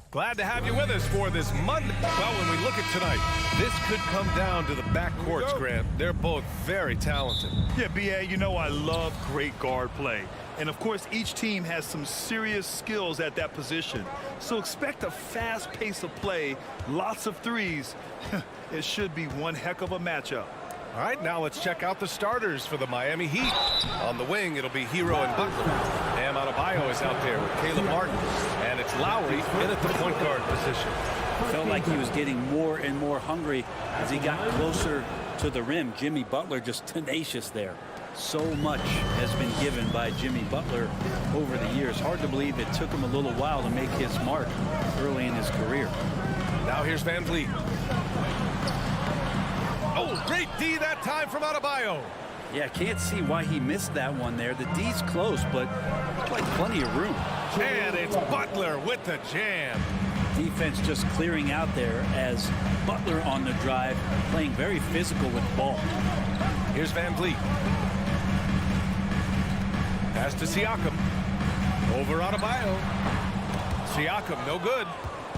Glad to have you with us for this Monday. Well, when we look at tonight, this could come down to the backcourts, Grant. They're both very talented. Yeah, B.A., you know I love great guard play. And, of course, each team has some serious skills at that position. So expect a fast pace of play, lots of threes. It should be one heck of a matchup. All right, now let's check out the starters for the Miami Heat. On the wing, it'll be Hero and Butler. Bam Adebayo is out there with Caleb Martin. And it's Lowry in at the point guard position. Felt like he was getting more and more hungry as he got closer to the rim. Jimmy Butler just tenacious there. So much has been given by Jimmy Butler over the years. Hard to believe it took him a little while to make his mark early in his career. Now here's Van Vliet. Oh, great D that time from Adebayo. Yeah, can't see why he missed that one there. The D's close, but like plenty of room. And it's Butler with the jam. Defense just clearing out there as Butler on the drive, playing very physical with the ball. Here's Van Vliet. Pass to Siakam. Over Adebayo. Siakam, no good.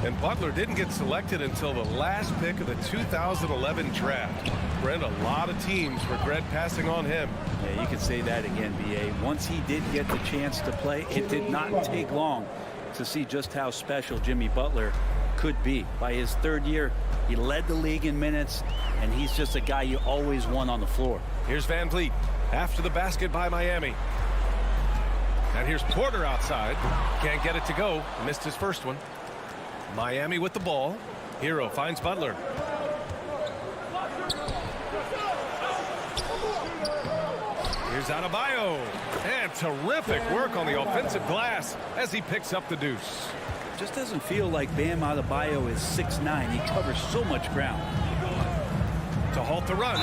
And Butler didn't get selected until the last pick of the 2011 draft. Brent, a lot of teams regret passing on him. Yeah, you could say that again, B.A. Once he did get the chance to play, it did not take long to see just how special Jimmy Butler could be. By his third year, he led the league in minutes, and he's just a guy you always want on the floor. Here's Van Vliet after the basket by Miami. And here's Porter outside. Can't get it to go. Missed his first one. Miami with the ball. Hero finds Butler. Here's Adebayo. And terrific work on the offensive glass as he picks up the deuce. Just doesn't feel like Bam Adebayo is 6'9". He covers so much ground. To halt the run.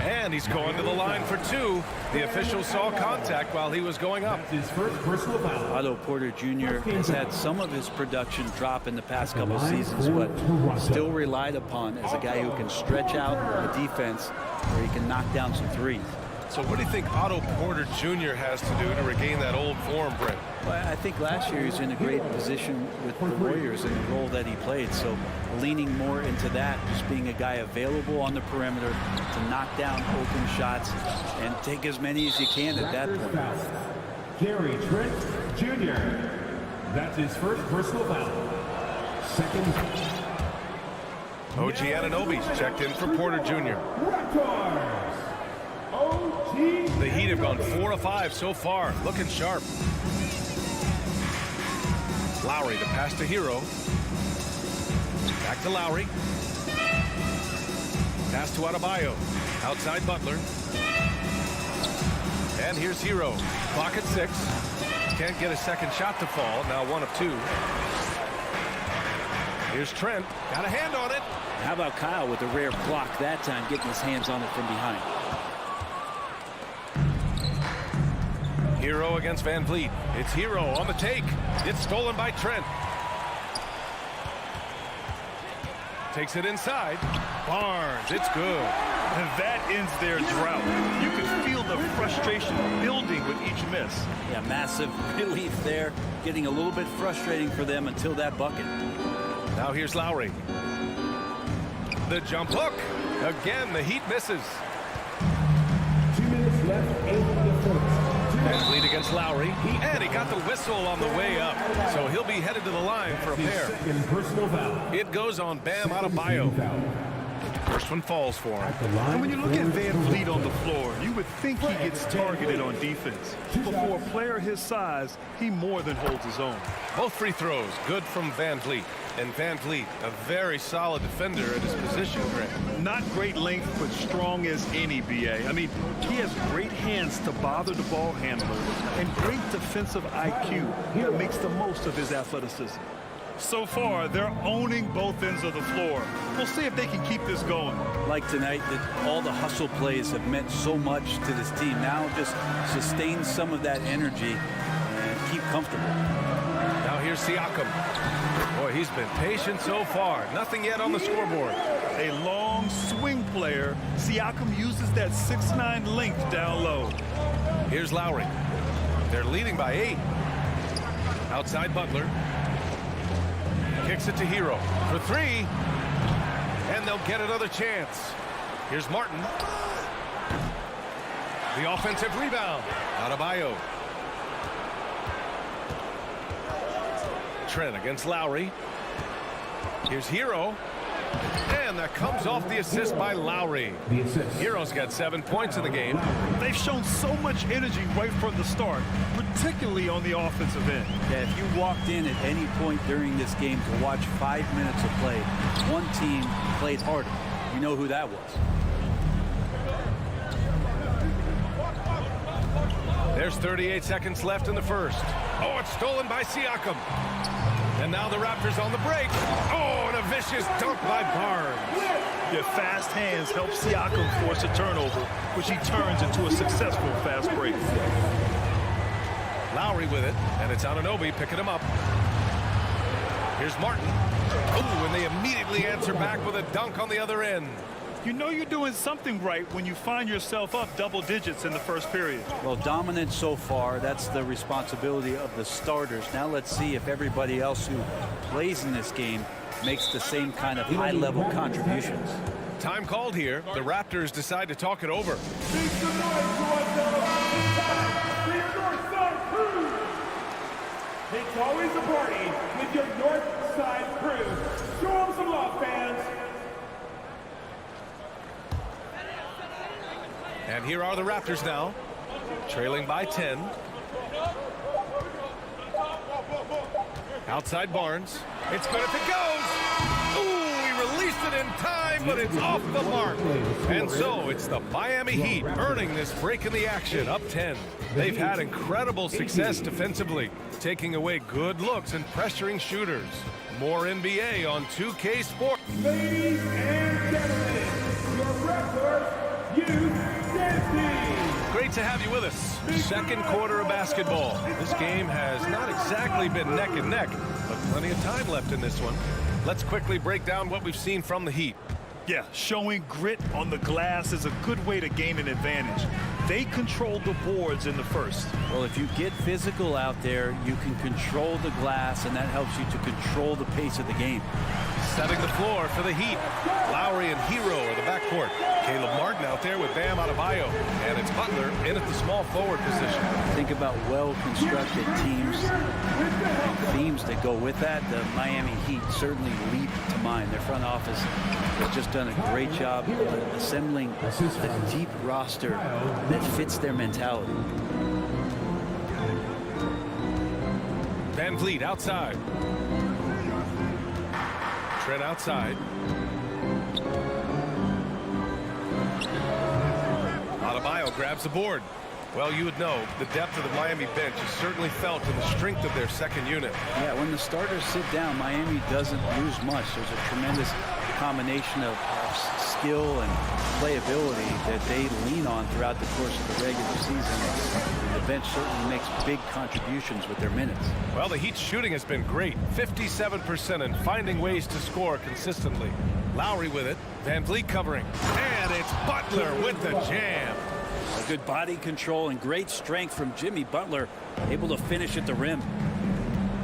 And he's going to the line for two. The official saw contact while he was going up. His first personal foul. Otto Porter Jr. has had some of his production drop in the past couple seasons, but still relied upon as a guy who can stretch out a defense where he can knock down some threes. So what do you think Otto Porter Jr. has to do to regain that old form, Brent? Well, I think last year he was in a great position with the Warriors in the role that he played. So leaning more into that, just being a guy available on the perimeter to knock down open shots and take as many as you can at that point. Gary Trent Jr. That's his first personal foul. Second. OG Anunoby's checked in for Porter Jr. Raptors. The Heat have gone 4 of 5 so far, looking sharp. Lowry, the pass to Hero. Back to Lowry. Pass to Adebayo. Outside Butler. And here's Hero. Clock at 6. Can't get a second shot to fall. Now 1 of 2. Here's Trent. Got a hand on it. How about Kyle with a rare block that time, getting his hands on it from behind. Hero against Van Vliet. It's Hero on the take. It's stolen by Trent. Takes it inside. Barnes, it's good. And that ends their drought. You can feel the frustration building with each miss. Yeah, massive relief there. Getting a little bit frustrating for them until that bucket. Now here's Lowry. The jump hook. Again, the Heat misses. 2 minutes left in the first. Van Vliet against Lowry. And he got the whistle on the way up. So he'll be headed to the line for a pair. Second personal foul. It goes on Bam Adebayo. First one falls for him. And when you look at Van Vliet on the floor, you would think he gets targeted on defense. But for a player his size, he more than holds his own. Both free throws good from Van Vliet. And Van Vliet, a very solid defender at his position, Grant. Not great length, but strong as any, B.A. I mean, he has great hands to bother the ball handler and great defensive IQ that makes the most of his athleticism. So far, they're owning both ends of the floor. We'll see if they can keep this going. Like tonight, that all the hustle plays have meant so much to this team. Now just sustain some of that energy and keep comfortable. Now here's Siakam. Boy, he's been patient so far. Nothing yet on the scoreboard. A long swing player. Siakam uses that 6'9" length down low. Here's Lowry. They're leading by 8. Outside Butler. Kicks it to Hero for three. And they'll get another chance. Here's Martin. The offensive rebound. Adebayo. Trent against Lowry. Here's Hero. And that comes off the assist by Lowry. Hero's got 7 points in the game. They've shown so much energy right from the start, particularly on the offensive end. Yeah, if you walked in at any point during this game to watch 5 minutes of play, one team played harder. You know who that was. There's 38 seconds left in the first. Oh, it's stolen by Siakam. And now the Raptors on the break. Oh, and a vicious dunk by Barnes. Their fast hands help Siakam force a turnover, which he turns into a successful fast break. Lowry with it, and it's Anunoby picking him up. Here's Martin. Oh, and they immediately answer back with a dunk on the other end. You know you're doing something right when you find yourself up double digits in the first period. Well, dominant so far. That's the responsibility of the starters. Now let's see if everybody else who plays in this game makes the same kind of high-level contributions. Time called here. The Raptors decide to talk it over. Make some noise to us, for your North Side crew. It's always a party with your North Side crew. Show them some love, fans. And here are the Raptors now, trailing by 10. Outside Barnes. It's good if it goes. Ooh, he released it in time, but it's off the mark. And so it's the Miami Heat earning this break in the action, up 10. They've had incredible success defensively, taking away good looks and pressuring shooters. More NBA on 2K Sports. Ladies and gentlemen, your Raptors youth dance team. Great to have you with us. Second quarter of basketball. This game has not exactly been neck and neck, but plenty of time left in this one. Let's quickly break down what we've seen from the Heat. Yeah, showing grit on the glass is a good way to gain an advantage. They controlled the boards in the first. Well, if you get physical out there, you can control the glass, and that helps you to control the pace of the game. Setting the floor for the Heat. Lowry and Hero are the backcourt. Caleb Martin out there with Bam Adebayo. And it's Butler in at the small forward position. Think about well-constructed teams and themes that go with that. The Miami Heat certainly leap to mind. Their front office has just done a great job of assembling a deep roster that fits their mentality. Van Vliet outside. Trent outside. Adebayo grabs the board. Well, you would know the depth of the Miami bench is certainly felt in the strength of their second unit. Yeah, when the starters sit down, Miami doesn't lose much. There's a tremendous combination of skill and playability that they lean on throughout the course of the regular season. And the bench certainly makes big contributions with their minutes. Well, the Heat's shooting has been great. 57% and finding ways to score consistently. Lowry with it. Van Vliet covering. And it's Butler with the jam. A good body control and great strength from Jimmy Butler, able to finish at the rim.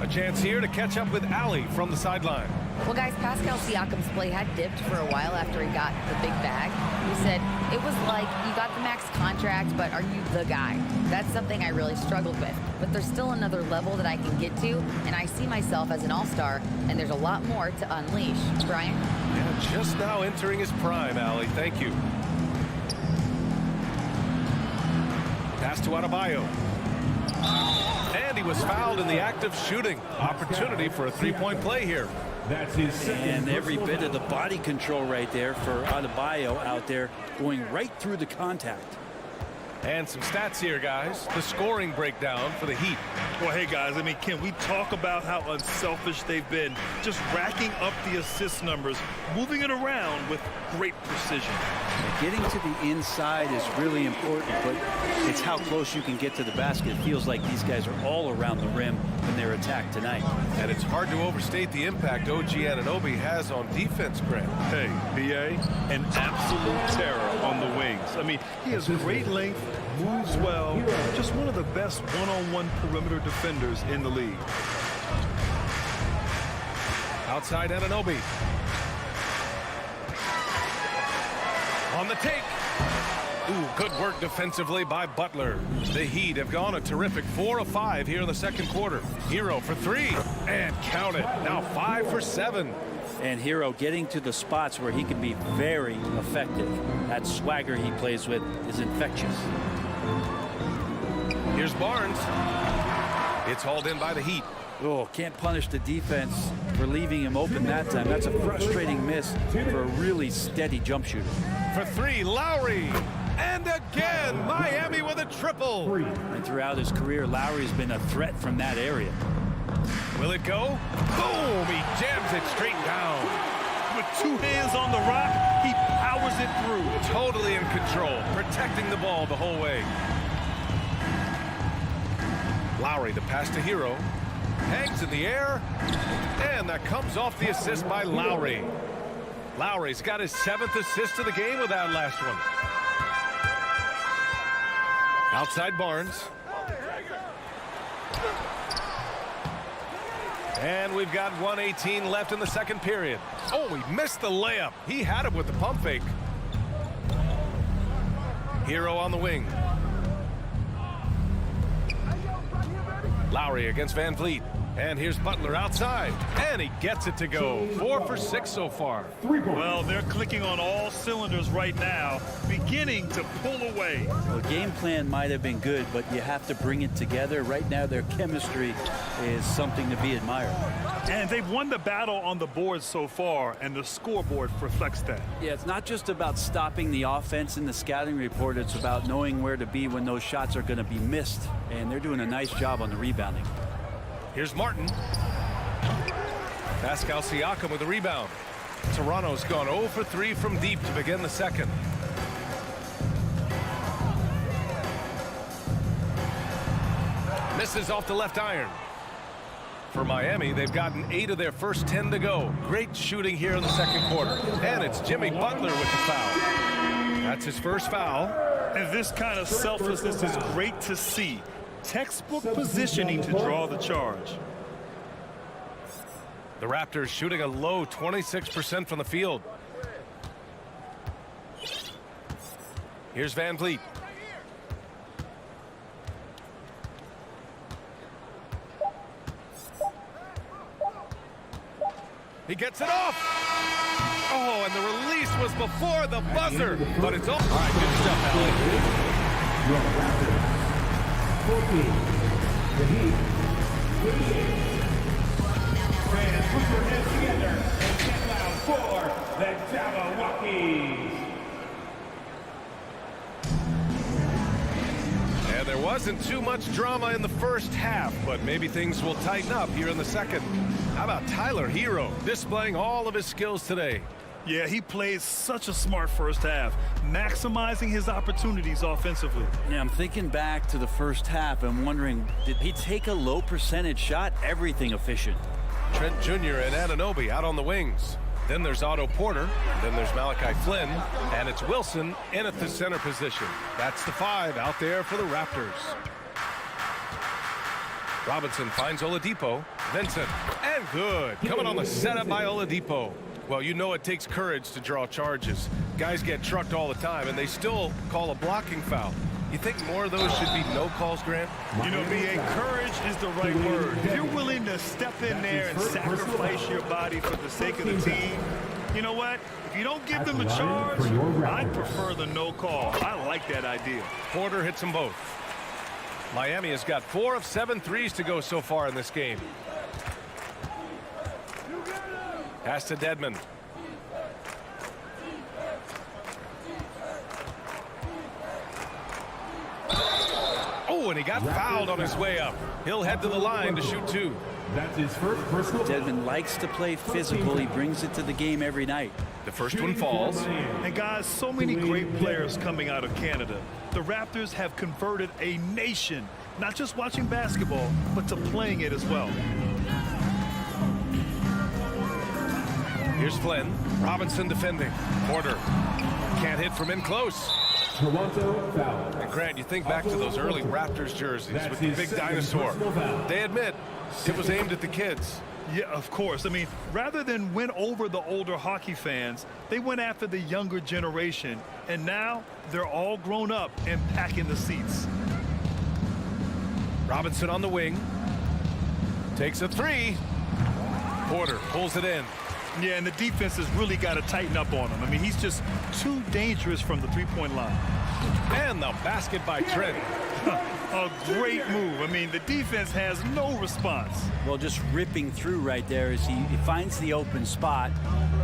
A chance here to catch up with Allie from the sideline. Well, guys, Pascal Siakam's play had dipped for a while after he got the big bag. He said, it was like, you got the max contract, but are you the guy? That's something I really struggled with. But there's still another level that I can get to, and I see myself as an all-star, and there's a lot more to unleash. Brian? Yeah, just now entering his prime, Allie. Thank you. Pass to Adebayo. And he was fouled in the act of shooting. Opportunity for a three-point play here. That's his second. And every bit of the body control right there for Adebayo out there going right through the contact. And some stats here, guys. The scoring breakdown for the Heat. Well, hey, guys, I mean, can we talk about how unselfish they've been? Just racking up the assist numbers, moving it around with great precision. Getting to the inside is really important, but it's how close you can get to the basket. It feels like these guys are all around the rim in their attack tonight. And it's hard to overstate the impact OG Anunoby has on defense, Grant. Hey, B.A., an absolute terror on the wings. I mean, he has great length, moves well, just one of the best one-on-one perimeter defenders in the league. Outside Anunoby. On the take. Ooh, good work defensively by Butler. The Heat have gone a terrific 4 of 5 here in the second quarter. Hero for 3, and count it. Now 5 for 7. And Hero getting to the spots where he can be very effective. That swagger he plays with is infectious. Here's Barnes. It's hauled in by the Heat. Oh, can't punish the defense for leaving him open that time. That's a frustrating miss for a really steady jump shooter. For 3, Lowry. And again, Miami with a triple. And throughout his career, Lowry's been a threat from that area. Will it go? Boom! He jams it straight down. With 2 hands on the rock, he powers it through. Totally in control, protecting the ball the whole way. Lowry, the pass to Hero. Hangs in the air. And that comes off the assist by Lowry. Lowry's got his 7th assist of the game with that last one. Outside Barnes. And we've got 1:18 left in the second period. Oh, he missed the layup. He had him with the pump fake. Hero on the wing. Lowry against Van Vliet. And here's Butler outside. And he gets it to go. 4 for 6 so far. Well, they're clicking on all cylinders right now, beginning to pull away. Well, the game plan might have been good, but you have to bring it together. Right now, their chemistry is something to be admired. And they've won the battle on the board so far, and the scoreboard reflects that. Yeah, it's not just about stopping the offense in the scouting report. It's about knowing where to be when those shots are going to be missed. And they're doing a nice job on the rebounding. Here's Martin. Pascal Siakam with the rebound. Toronto's gone 0 for 3 from deep to begin the second. Misses off the left iron. For Miami, they've gotten 8 of their first 10 to go. Great shooting here in the second quarter. And it's Jimmy Butler with the foul. That's his first foul. And this kind of selflessness is great to see. Textbook positioning to draw the charge. The Raptors shooting a low 26% from the field. Here's Van Vliet. He gets it off. Oh, and the release was before the buzzer. But it's all right. Good stuff, Alec. Your Raptors. 14. The Heat. 38. Fans, put your hands together and get loud for the Jabberwockies. And there wasn't too much drama in the first half, but maybe things will tighten up here in the second. How about Tyler Hero displaying all of his skills today? Yeah, he plays such a smart first half, maximizing his opportunities offensively. Yeah, I'm thinking back to the first half and wondering, did he take a low percentage shot? Everything efficient. Trent Jr. and Anunoby out on the wings. Then there's Otto Porter. Then there's Malachi Flynn. And it's Wilson in at the center position. That's the 5 out there for the Raptors. Robinson finds Oladipo. Vincent. And good. Coming on the setup by Oladipo. Well, you know it takes courage to draw charges. Guys get trucked all the time, and they still call a blocking foul. You think more of those should be no calls, Grant? You know, B.A., courage is the right word. If you're willing to step in there and sacrifice your body for the sake of the team, you know what? If you don't give them a charge, I'd prefer the no call. I like that idea. Porter hits them both. Miami has got 4 of 7 threes to go so far in this game. Pass to Dedmon. Oh, and he got fouled on his way up. He'll head to the line to shoot 2. That's his first personal. Dedmon likes to play physical. He brings it to the game every night. The first one falls. And guys, so many great players coming out of Canada. The Raptors have converted a nation, not just watching basketball, but to playing it as well. Here's Flynn. Robinson defending. Porter can't hit from in close. Toronto foul. And Grant, you think back to those early Raptors jerseys with the big dinosaur. They admit it was aimed at the kids. Yeah, of course. I mean, rather than win over the older hockey fans, they went after the younger generation. And now they're all grown up and packing the seats. Robinson on the wing. Takes a three. Porter pulls it in. Yeah, and the defense has really got to tighten up on him. I mean, he's just too dangerous from the three-point line. And the basket by Trent. A great move. I mean, the defense has no response. Well, just ripping through right there as he finds the open spot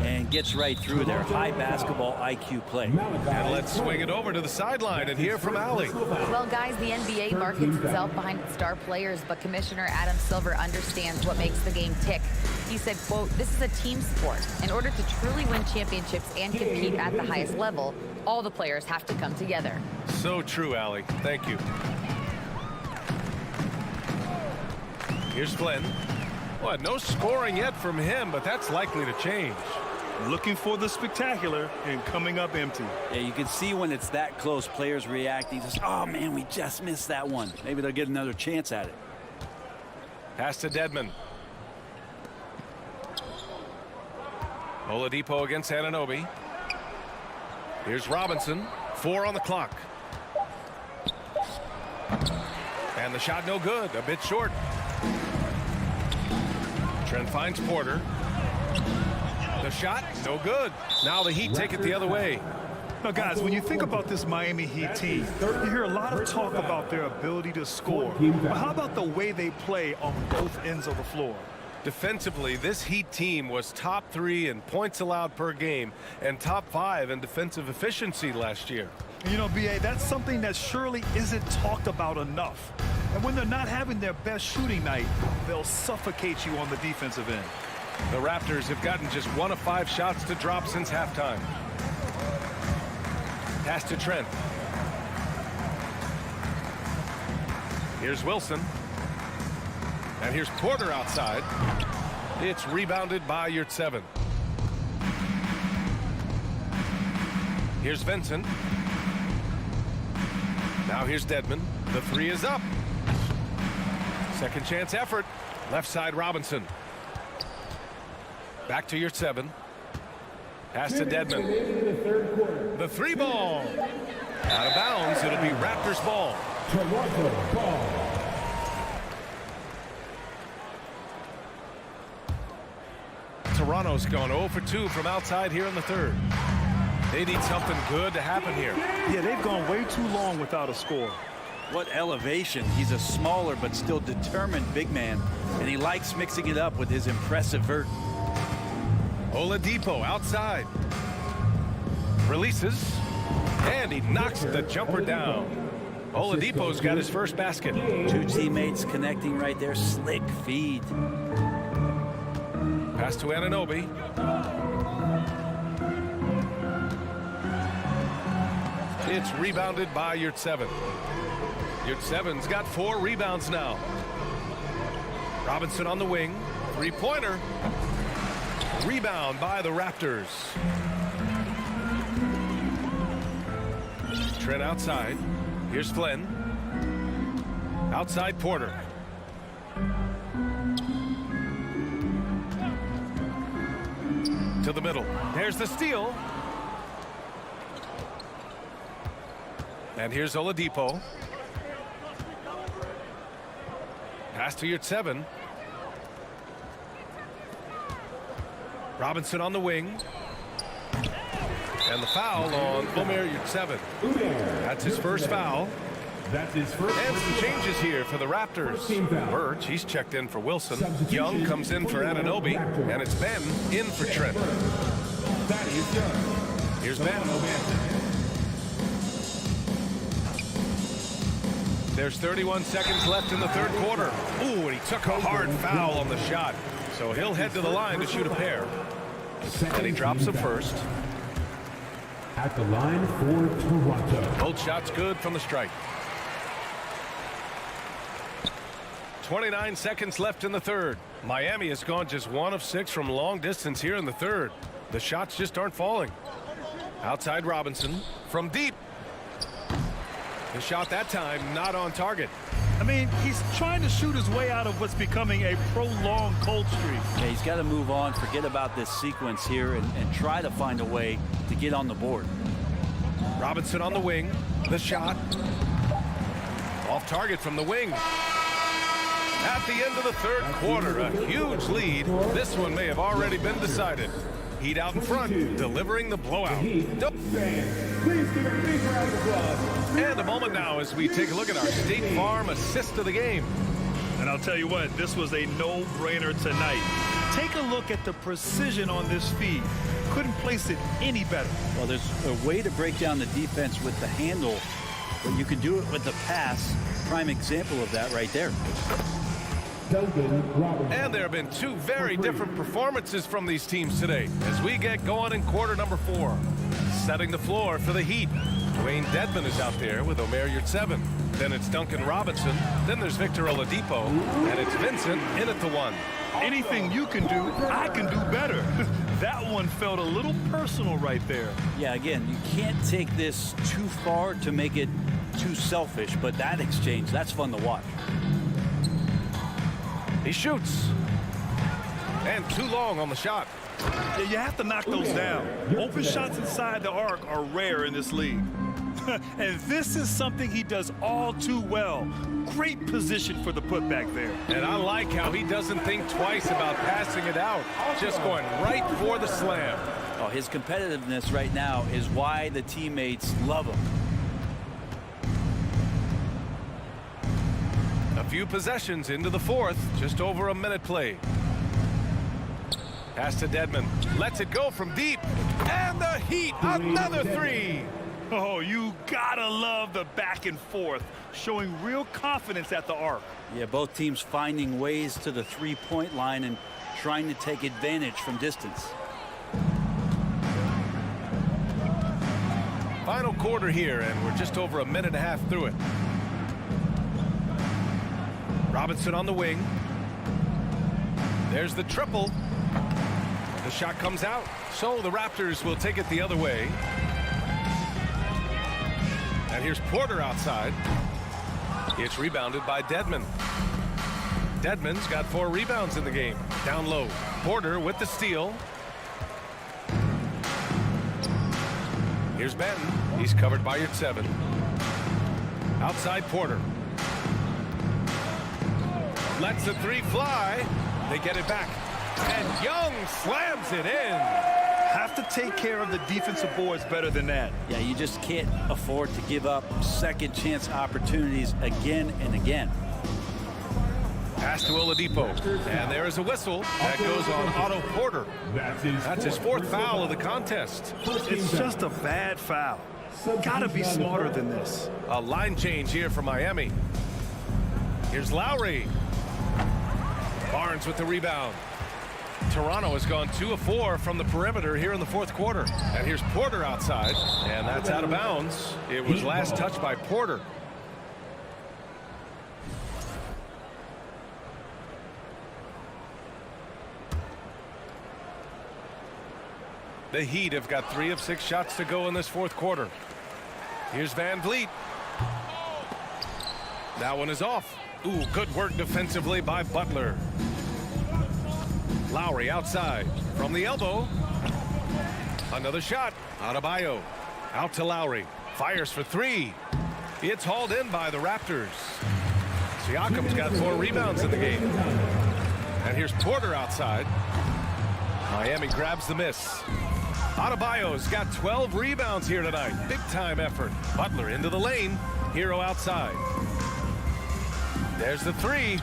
and gets right through there. High basketball IQ play. And let's swing it over to the sideline and hear from Allie. Well, guys, the NBA markets itself behind its star players, but Commissioner Adam Silver understands what makes the game tick. He said, quote, "This is a team sport. In order to truly win championships and compete at the highest level, all the players have to come together." So true, Allie. Thank you. Here's Flynn. Well, no scoring yet from him, but that's likely to change. Looking for the spectacular and coming up empty. Yeah, you can see when it's that close, players reacting. Just, oh, man, we just missed that one. Maybe they'll get another chance at it. Pass to Dedmon. Oladipo against Anunoby. Here's Robinson. 4 on the clock. And the shot no good. A bit short. Trent finds Porter. The shot no good. Now the Heat take it the other way. Now, guys, when you think about this Miami Heat team, you hear a lot of talk about their ability to score. But how about the way they play on both ends of the floor? Defensively, this Heat team was top 3 in points allowed per game and top 5 in defensive efficiency last year. You know, B.A., that's something that surely isn't talked about enough. And when they're not having their best shooting night, they'll suffocate you on the defensive end. The Raptors have gotten just 1 of 5 shots to drop since halftime. Pass to Trent. Here's Wilson. And here's Porter outside. It's rebounded by Yurtseven. Here's Vincent. Now here's Dedmon. The 3 is up. Second chance effort. Left side Robinson. Back to Yurtseven. Pass to Dedmon. The 3 ball. Out of bounds. It'll be Raptors ball. Toronto ball. Toronto's gone 0 for 2 from outside here in the third. They need something good to happen here. Yeah, they've gone way too long without a score. What elevation. He's a smaller but still determined big man, and he likes mixing it up with his impressive vert. Oladipo outside. Releases. And he knocks the jumper down. Oladipo's got his first basket. 2 teammates connecting right there. Slick feed. Pass to Anunoby. It's rebounded by Yurtseven. Yurtseven's got 4 rebounds now. Robinson on the wing. 3-pointer. Rebound by the Raptors. Trent outside. Here's Flynn. Outside Porter. To the middle. There's the steal. And here's Oladipo. Pass to Yurtseven. Robinson on the wing. And the foul on Omer Yurtseven. That's his first foul. That's his first. And some changes here for the Raptors. Birch, he's checked in for Wilson. Young comes in for Anunoby. And it's Ben in for Trent. Here's Ben. There's 31 seconds left in the third quarter. Ooh, and he took a hard foul on the shot. So he'll head to the line to shoot a pair. And he drops the first. At the line for Toronto. Both shots good from the strike. 29 seconds left in the third. Miami has gone just 1 of 6 from long distance here in the third. The shots just aren't falling. Outside Robinson from deep. The shot that time not on target. I mean, he's trying to shoot his way out of what's becoming a prolonged cold streak. Yeah, he's got to move on, forget about this sequence here, and try to find a way to get on the board. Robinson on the wing. The shot. Off target from the wing. At the end of the third quarter, a huge lead. This one may have already been decided. Heat out in front, delivering the blowout. Please give a big round of applause. And a moment now as we take a look at our State Farm assist of the game. And I'll tell you what, this was a no-brainer tonight. Take a look at the precision on this feed. Couldn't place it any better. Well, there's a way to break down the defense with the handle, but you can do it with the pass. Prime example of that right there. And there have been two very different performances from these teams today as we get going in quarter number 4. Setting the floor for the Heat. Dwayne Dedmon is out there with Omer Yurtseven. Then it's Duncan Robinson. Then there's Victor Oladipo. And it's Vincent in at the 1. Anything you can do, I can do better. That one felt a little personal right there. Yeah, again, you can't take this too far to make it too selfish, but that exchange, that's fun to watch. He shoots. And too long on the shot. Yeah, you have to knock those down. Open shots inside the arc are rare in this league. And this is something he does all too well. Great position for the putback there. And I like how he doesn't think twice about passing it out. Just going right for the slam. Oh, his competitiveness right now is why the teammates love him. A few possessions into the 4th, just over a minute played. Pass to Dedmon, lets it go from deep, and the Heat, another 3. Oh, you gotta love the back and forth, showing real confidence at the arc. Yeah, both teams finding ways to the three-point line and trying to take advantage from distance. Final quarter here, and we're just over a minute and a half through it. Robinson on the wing. There's the triple. The shot comes out, so the Raptors will take it the other way. And here's Porter outside. It's rebounded by Dedmon. Dedmon's got 4 rebounds in the game. Down low. Porter with the steal. Here's Benton. He's covered by Yurtseven. Outside Porter. Lets the 3 fly. They get it back. And Young slams it in. Have to take care of the defensive boards better than that. Yeah, you just can't afford to give up second chance opportunities again and again. Pass to Oladipo. And there is a whistle. That goes on Otto Porter. That's his 4th foul of the contest. It's just a bad foul. Gotta be smarter than this. A line change here for Miami. Here's Lowry. Barnes with the rebound. Toronto has gone 2 of 4 from the perimeter here in the 4th quarter. And here's Porter outside, and that's out of bounds. It was last touched by Porter. The Heat have got 3 of 6 shots to go in this 4th quarter. Here's Van Vliet. That one is off. Ooh, good work defensively by Butler. Lowry outside from the elbow. Another shot. Adebayo out to Lowry. Fires for 3. It's hauled in by the Raptors. Siakam's got 4 rebounds in the game. And here's Porter outside. Miami grabs the miss. Adebayo's got 12 rebounds here tonight. Big time effort. Butler into the lane. Hero outside. There's the 3.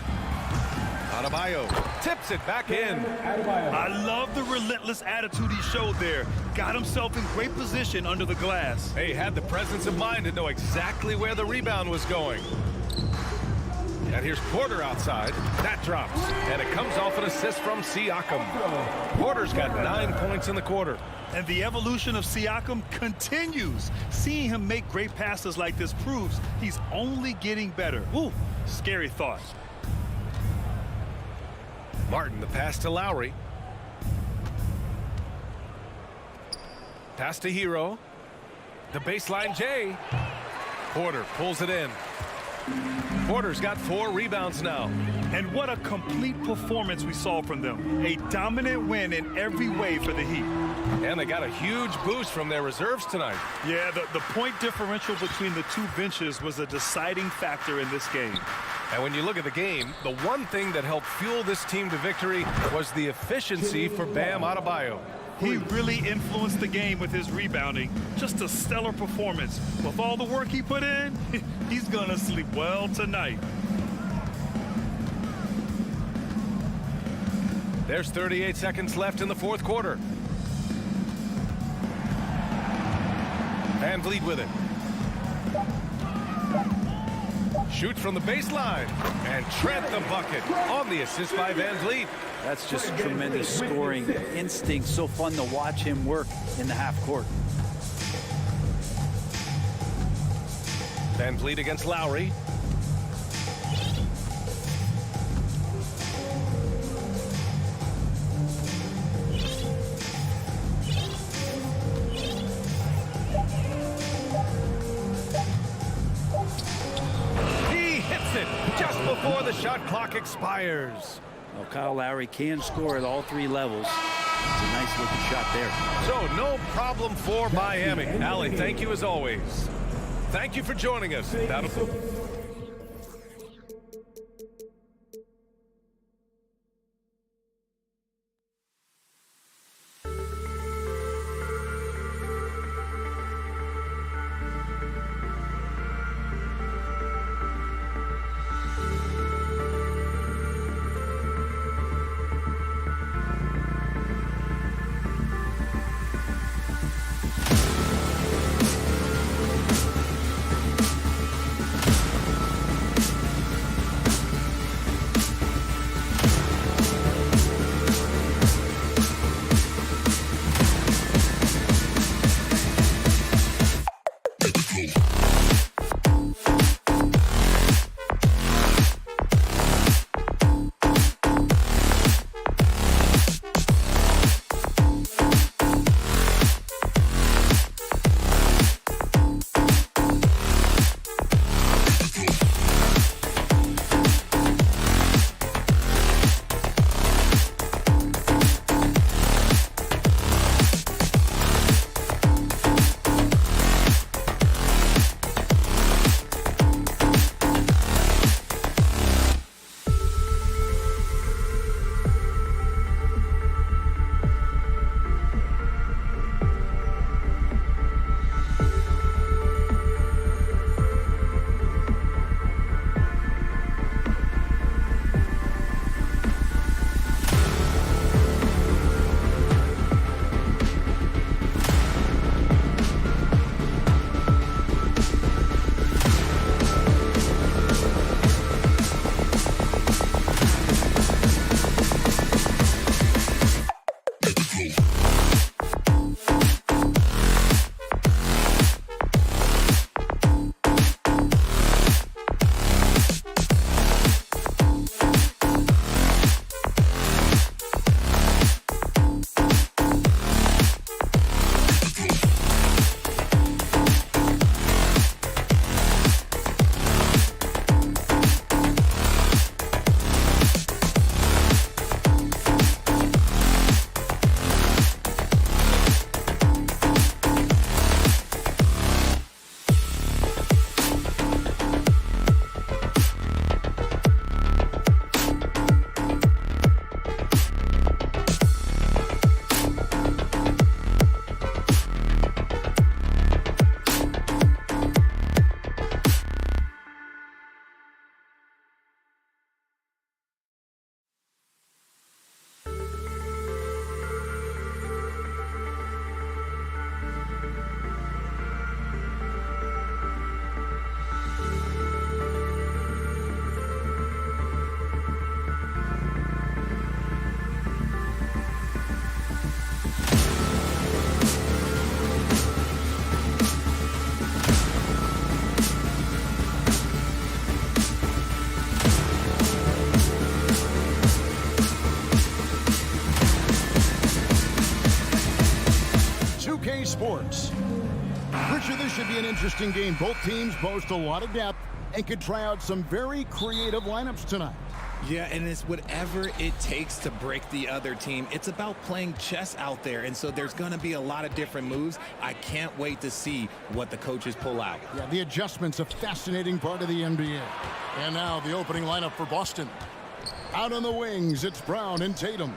Adebayo tips it back in. I love the relentless attitude he showed there. Got himself in great position under the glass. He had the presence of mind to know exactly where the rebound was going. And here's Porter outside. That drops. And it comes off an assist from Siakam. Porter's got 9 points in the quarter. And the evolution of Siakam continues. Seeing him make great passes like this proves he's only getting better. Ooh, scary thought. Martin, the pass to Lowry. Pass to Hero. The baseline J. Porter pulls it in. Porter's got 4 rebounds now. And what a complete performance we saw from them. A dominant win in every way for the Heat. And they got a huge boost from their reserves tonight. Yeah, the point differential between the two benches was a deciding factor in this game. And when you look at the game, the one thing that helped fuel this team to victory was the efficiency for Bam Adebayo. He really influenced the game with his rebounding. Just a stellar performance. With all the work he put in, he's going to sleep well tonight. There's 38 seconds left in the fourth quarter. Van Vliet with it. Shoots from the baseline. And Trent the bucket on the assist by Van Vliet. That's just tremendous scoring instinct. So fun to watch him work in the half court. Van Vliet against Lowry. He hits it just before the shot clock expires. Well, Kyle Lowry can score at all 3 levels. It's a nice looking shot there. So no problem for Miami. Allie, thank you as always. Thank you for joining us. Sports. Richard, this should be an interesting game. Both teams boast a lot of depth and could try out some very creative lineups tonight. Yeah, and it's whatever it takes to break the other team. It's about playing chess out there, and so there's going to be a lot of different moves. I can't wait to see what the coaches pull out. Yeah, the adjustment's a fascinating part of the NBA. And now the opening lineup for Boston. Out on the wings, it's Brown and Tatum.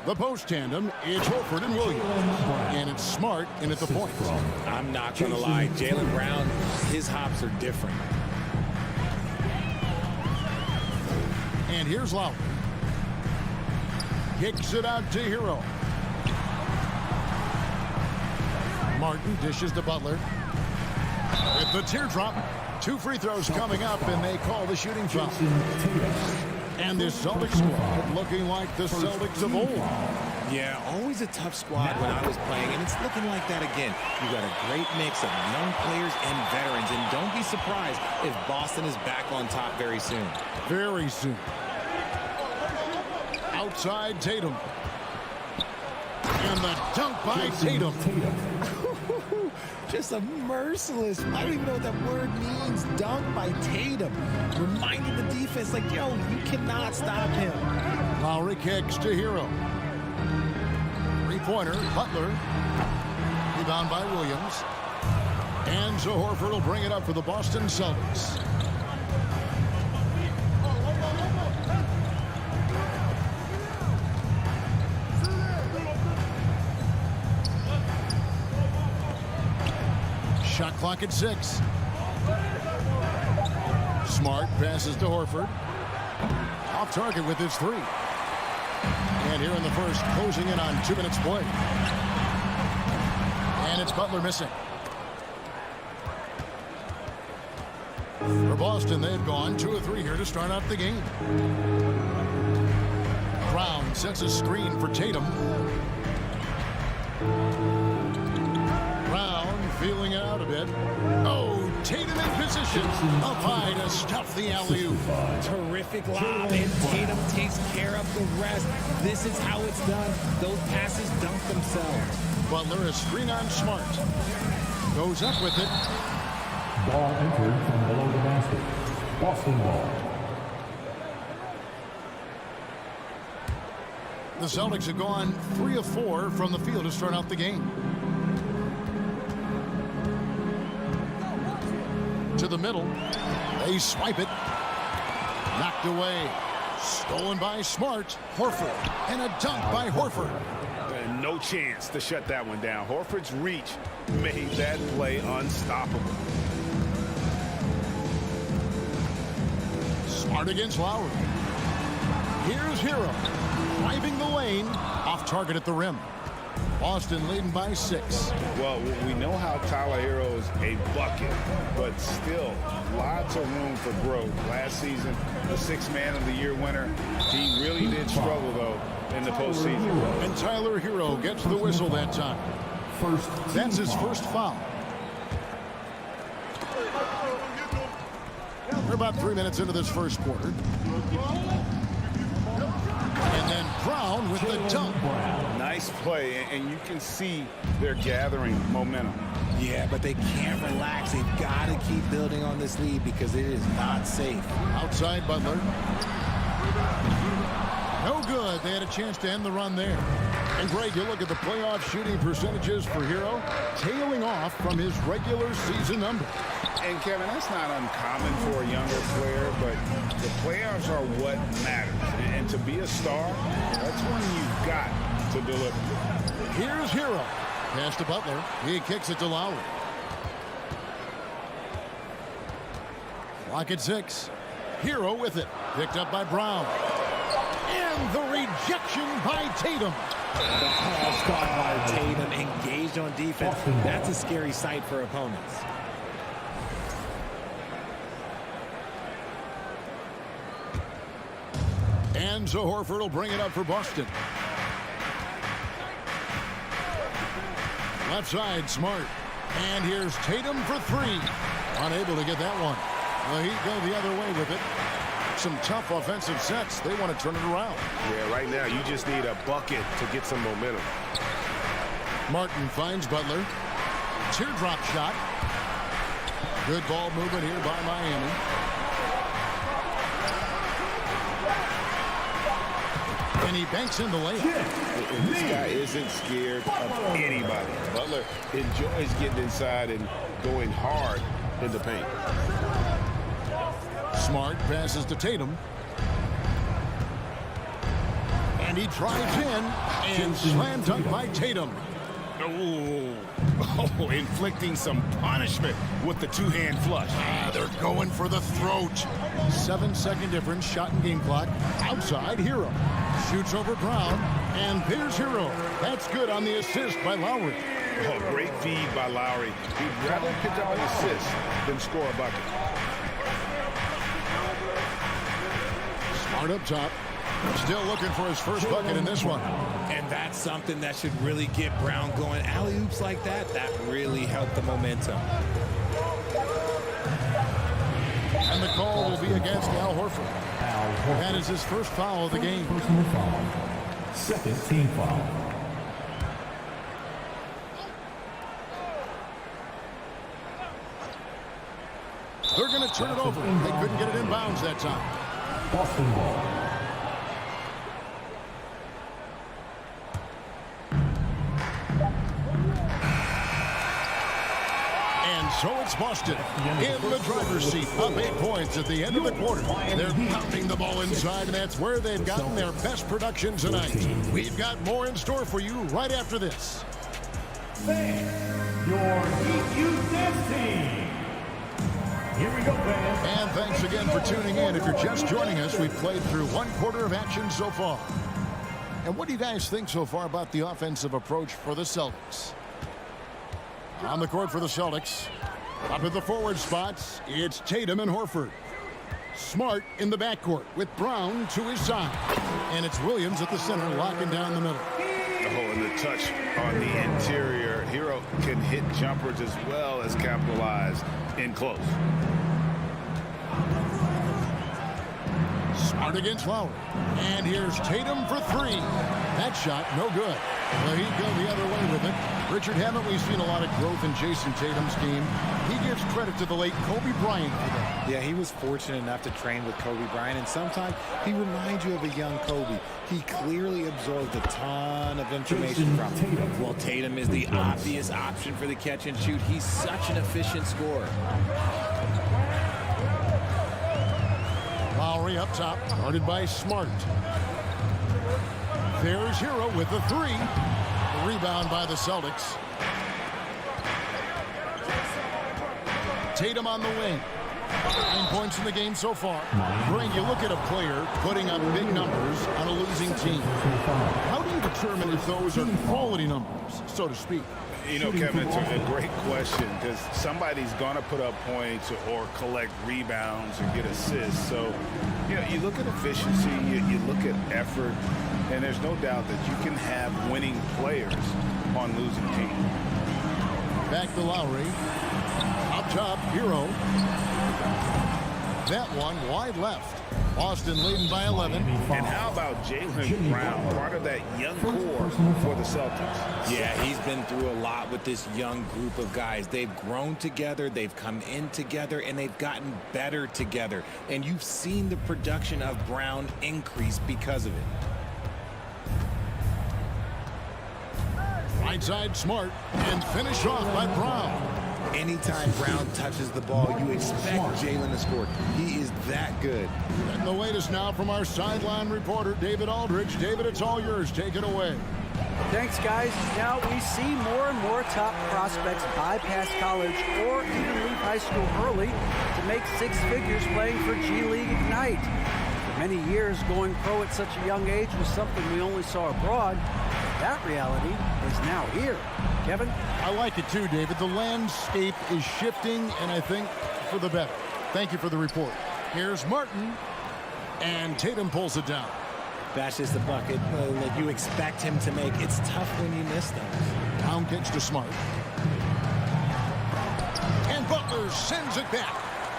The post tandem, it's Horford and Williams. And it's Smart in at the point. I'm not going to lie, Jaylen Brown, his hops are different. And here's Lowry. Kicks it out to Hero. Martin dishes to Butler. With the teardrop, 2 free throws coming up, and they call the shooting foul. And this Celtics squad looking like the Celtics of old. Yeah, always a tough squad when I was playing, and it's looking like that again. You got a great mix of young players and veterans, and don't be surprised if Boston is back on top very soon. Very soon. Outside Tatum. And the dunk by Tatum. Just a merciless, I don't even know what that word means, dunk by Tatum. Reminding the defense, like, yo, you cannot stop him. Lowry kicks to Hero. Three-pointer, Butler. Rebound by Williams. And Horford will bring it up for the Boston Celtics. Shot clock at 6. Smart passes to Horford. Off target with his 3. And here in the first, closing in on 2 minutes play. And it's Butler missing. For Boston, they've gone 2 of 3 here to start out the game. Brown sets a screen for Tatum. Feeling it out a bit. Oh, Tatum in position. Up high to stuff the alley-oop. Terrific lob, and Tatum takes care of the rest. This is how it's done. Those passes dunk themselves. Butler is screen on Smart. Goes up with it. Ball entered from below the basket. Boston ball. The Celtics have gone 3 of 4 from the field to start out the game. To the middle. They swipe it. Knocked away. Stolen by Smart. Horford. And a dunk by Horford. No chance to shut that one down. Horford's reach made that play unstoppable. Smart against Lowry. Here's Hero. Driving the lane. Off target at the rim. Boston leading by 6. Well, we know how Tyler Hero is a bucket, but still lots of room for growth. Last season, the 6th Man of the Year winner. He really did struggle, though, in the postseason. And Tyler Hero gets the whistle that time. That's his first foul. We're about 3 minutes into this first quarter. And then Brown with the dunk. Nice play, and you can see they're gathering momentum. Yeah, but they can't relax. They've got to keep building on this lead because it is not safe. Outside Butler. No good. They had a chance to end the run there. And Greg, you look at the playoff shooting percentages for Hero, tailing off from his regular season number. And Kevin, that's not uncommon for a younger player, but the playoffs are what matters. And to be a star, that's when you've got to deliver. Here's Hero. Pass to Butler. He kicks it to Lowry. Clock at 6. Hero with it. Picked up by Brown. And the rejection by Tatum. The ball stopped by Tatum, engaged on defense. That's a scary sight for opponents. And Horford will bring it up for Boston. Left side, Smart. And here's Tatum for 3. Unable to get that one. The Heat go the other way with it. Some tough offensive sets. They want to turn it around. Yeah, right now you just need a bucket to get some momentum. Martin finds Butler. Teardrop shot. Good ball movement here by Miami. And he banks in the layup. And this guy isn't scared of anybody. Butler enjoys getting inside and going hard in the paint. Smart passes to Tatum. And he drives in and slam dunk by Tatum. Oh, inflicting some punishment with the two-hand flush. They're going for the throat. 7-second difference, shot and game clock. Outside, Hero. Shoots over Brown, and there's Hero. That's good on the assist by Lowry. Oh, great feed by Lowry. He'd rather pick up an assist than score a bucket. Smart up top. Still looking for his first bucket in this one. And that's something that should really get Brown going. Alley-oops like that really helped the momentum. And the call will be against Al Horford. That is his first foul of the game. Personal foul. Second team foul. They're going to turn it over. They couldn't get it in bounds that time. Boston ball. So it's Boston in the driver's seat, up 8 points at the end of the quarter. They're pounding the ball inside, and that's where they've gotten their best production tonight. We've got more in store for you right after this. Your EQ Dance Team. Here we go, fans. And thanks again for tuning in. If you're just joining us, we've played through 1 quarter of action so far. And what do you guys think so far about the offensive approach for the Celtics? On the court for the Celtics. Up at the forward spots, it's Tatum and Horford. Smart in the backcourt with Brown to his side. And it's Williams at the center locking down the middle. Oh, and the touch on the interior. Hero can hit jumpers as well as capitalize in close. Smart against Lowry. And here's Tatum for 3. That shot, no good. Well, he'd go the other way with it. Richard, haven't we seen a lot of growth in Jason Tatum's game? He gives credit to the late Kobe Bryant for that. Yeah, he was fortunate enough to train with Kobe Bryant, and sometimes he reminds you of a young Kobe. He clearly absorbed a ton of information from him. Well, Tatum is the obvious option for the catch and shoot. He's such an efficient scorer. Lowry up top, guarded by Smart. There's Hero with the 3. The rebound by the Celtics. Tatum on the wing. 9 points in the game so far. Greg, you look at a player putting up big numbers on a losing team. How do you determine if those are quality numbers, so to speak? You know, Kevin, it's a great question because somebody's going to put up points or collect rebounds or get assists. So, you know, you look at efficiency, you look at effort, and there's no doubt that you can have winning players on losing teams. Back to Lowry. Up top, Hero. That one wide left. Boston leading by 11. And how about Jaylen Brown, part of that young core for the Celtics? Yeah, he's been through a lot with this young group of guys. They've grown together, they've come in together, and they've gotten better together. And you've seen the production of Brown increase because of it. Right side, Smart, and finish off by Brown. Anytime Brown touches the ball, you expect Jaylen to score. He is that good. And the latest now from our sideline reporter, David Aldridge. David, it's all yours. Take it away. Thanks, guys. Now we see more and more top prospects bypass college or even leave high school early to make 6 figures playing for G League Ignite. For many years, going pro at such a young age was something we only saw abroad. That reality is now here. Kevin? I like it too, David. The landscape is shifting, and I think for the better. Thank you for the report. Here's Martin, and Tatum pulls it down. That's just the bucket that you expect him to make. It's tough when you miss those. Down kicks to Smart. And Butler sends it back.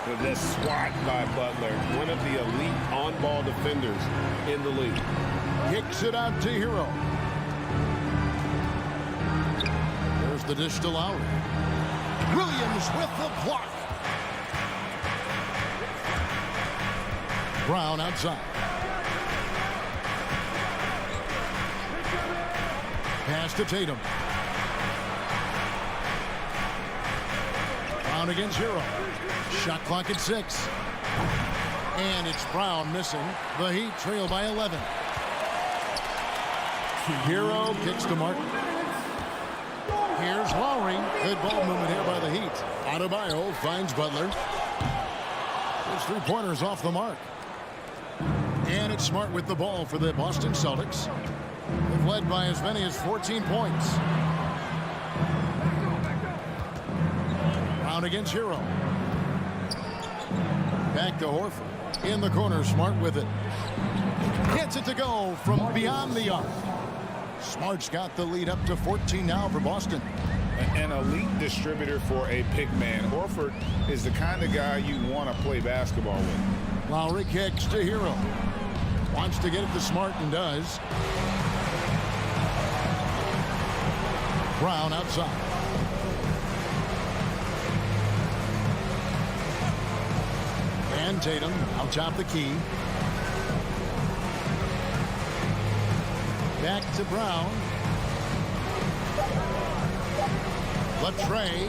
With this swat by Butler, one of the elite on-ball defenders in the league. Kicks it out to Hero. There's the dish to Lowry. Williams with the block. Brown outside. Pass to Tatum. Brown against Hero. Shot clock at 6. And it's Brown missing. The Heat trail by 11. Hero kicks to Martin. Here's Lowry. Good ball movement here by the Heat. Adebayo finds Butler. His three-pointers off the mark. And it's Smart with the ball for the Boston Celtics. They've led by as many as 14 points. Brown against Hero. Back to Horford. In the corner, Smart with it. Gets it to go from beyond the arc. Smart's got the lead up to 14 now for Boston. An elite distributor for a big man. Horford is the kind of guy you want to play basketball with. Lowry kicks to Hero. Wants to get it to Smart and does. Brown outside. And Tatum out top the key. Back to Brown. Latrey.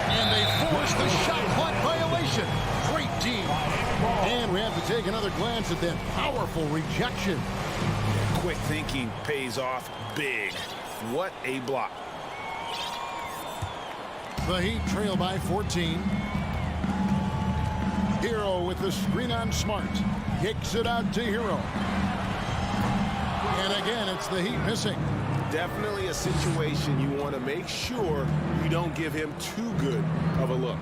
And they force the shot clock violation. Great D. And we have to take another glance at that powerful rejection. Quick thinking pays off big. What a block. The Heat trail by 14. Hero with the screen on Smart. Kicks it out to Hero. And again, it's the Heat missing. Definitely a situation you want to make sure you don't give him too good of a look.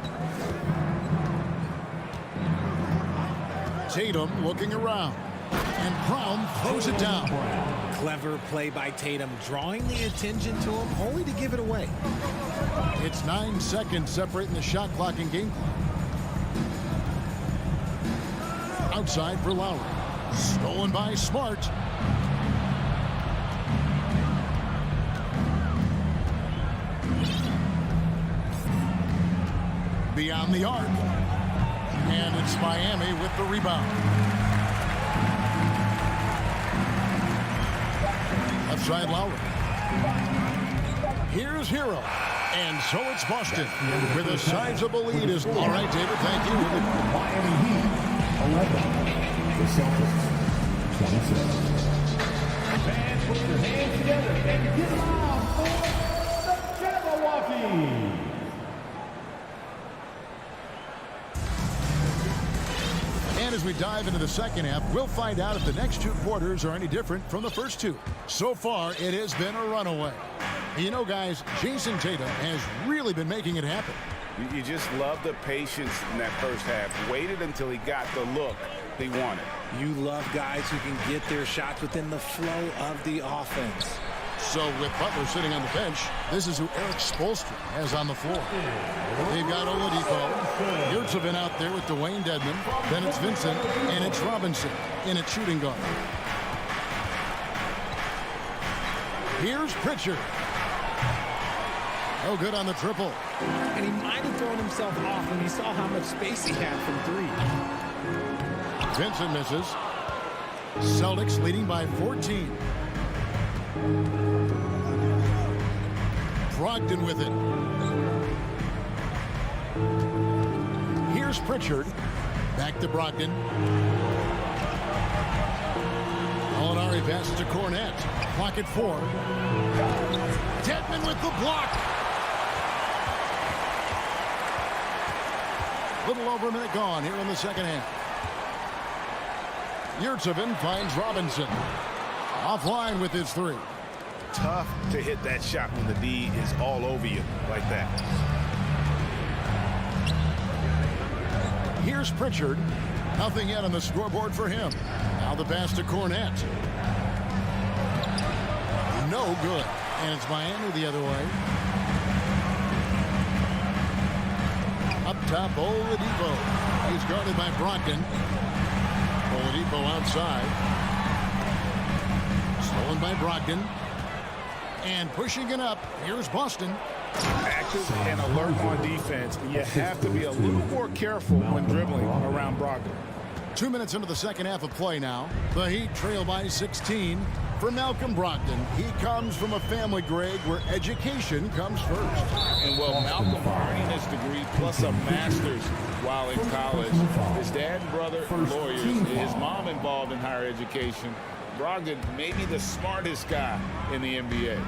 Tatum looking around. And Brown throws it down. Clever play by Tatum, drawing the attention to him, only to give it away. It's 9 seconds separating the shot clock and game clock. Outside for Lowry. Stolen by Smart. Beyond the arc. And it's Miami with the rebound. Left side Lowry. Here's Hero. And so it's Boston with a sizable lead. All right, David, thank you. Miami Heat, 11. The Celtics, 26. Fans, put your hands together and give it on for the Jabberwockies. And as we dive into the second half, we'll find out if the next two quarters are any different from the first two. So far, it has been a runaway. You know, guys, Jason Tatum has really been making it happen. You just love the patience in that first half. Waited until he got the look they wanted. You love guys who can get their shots within the flow of the offense. So with Butler sitting on the bench, this is who Eric Spoelstra has on the floor. They've got Oladipo. Yurtsevin out there with Dwayne Dedman. Then it's Vincent, and it's Robinson in a shooting guard. Here's Pritchard. No good on the triple. And he might have thrown himself off when he saw how much space he had from three. Vincent misses. Celtics leading by 14. Brogdon with it. Here's Pritchard. Back to Brogdon. Molinari passes to Cornette. Clock at 4. Dedman with the block. Little over a minute gone here in the second half. Yurtsevin finds Robinson. Offline with his three. Tough to hit that shot when the D is all over you like that. Here's Pritchard. Nothing yet on the scoreboard for him. Now the pass to Cornette. No good. And it's Miami the other way. Up top, Oladipo. He's guarded by Brogdon. Oladipo outside. Stolen by Brogdon. And pushing it up. Here's Boston. Active and alert on defense. You have to be a little more careful when dribbling around Brogdon. 2 minutes into the second half of play now. The Heat trail by 16. For Malcolm Brogdon, he comes from a family, Greg, where education comes first. And well, Malcolm earning his degree plus a master's while in college. His dad and brother are lawyers. His mom involved in higher education. Brogdon may be the smartest guy in the NBA.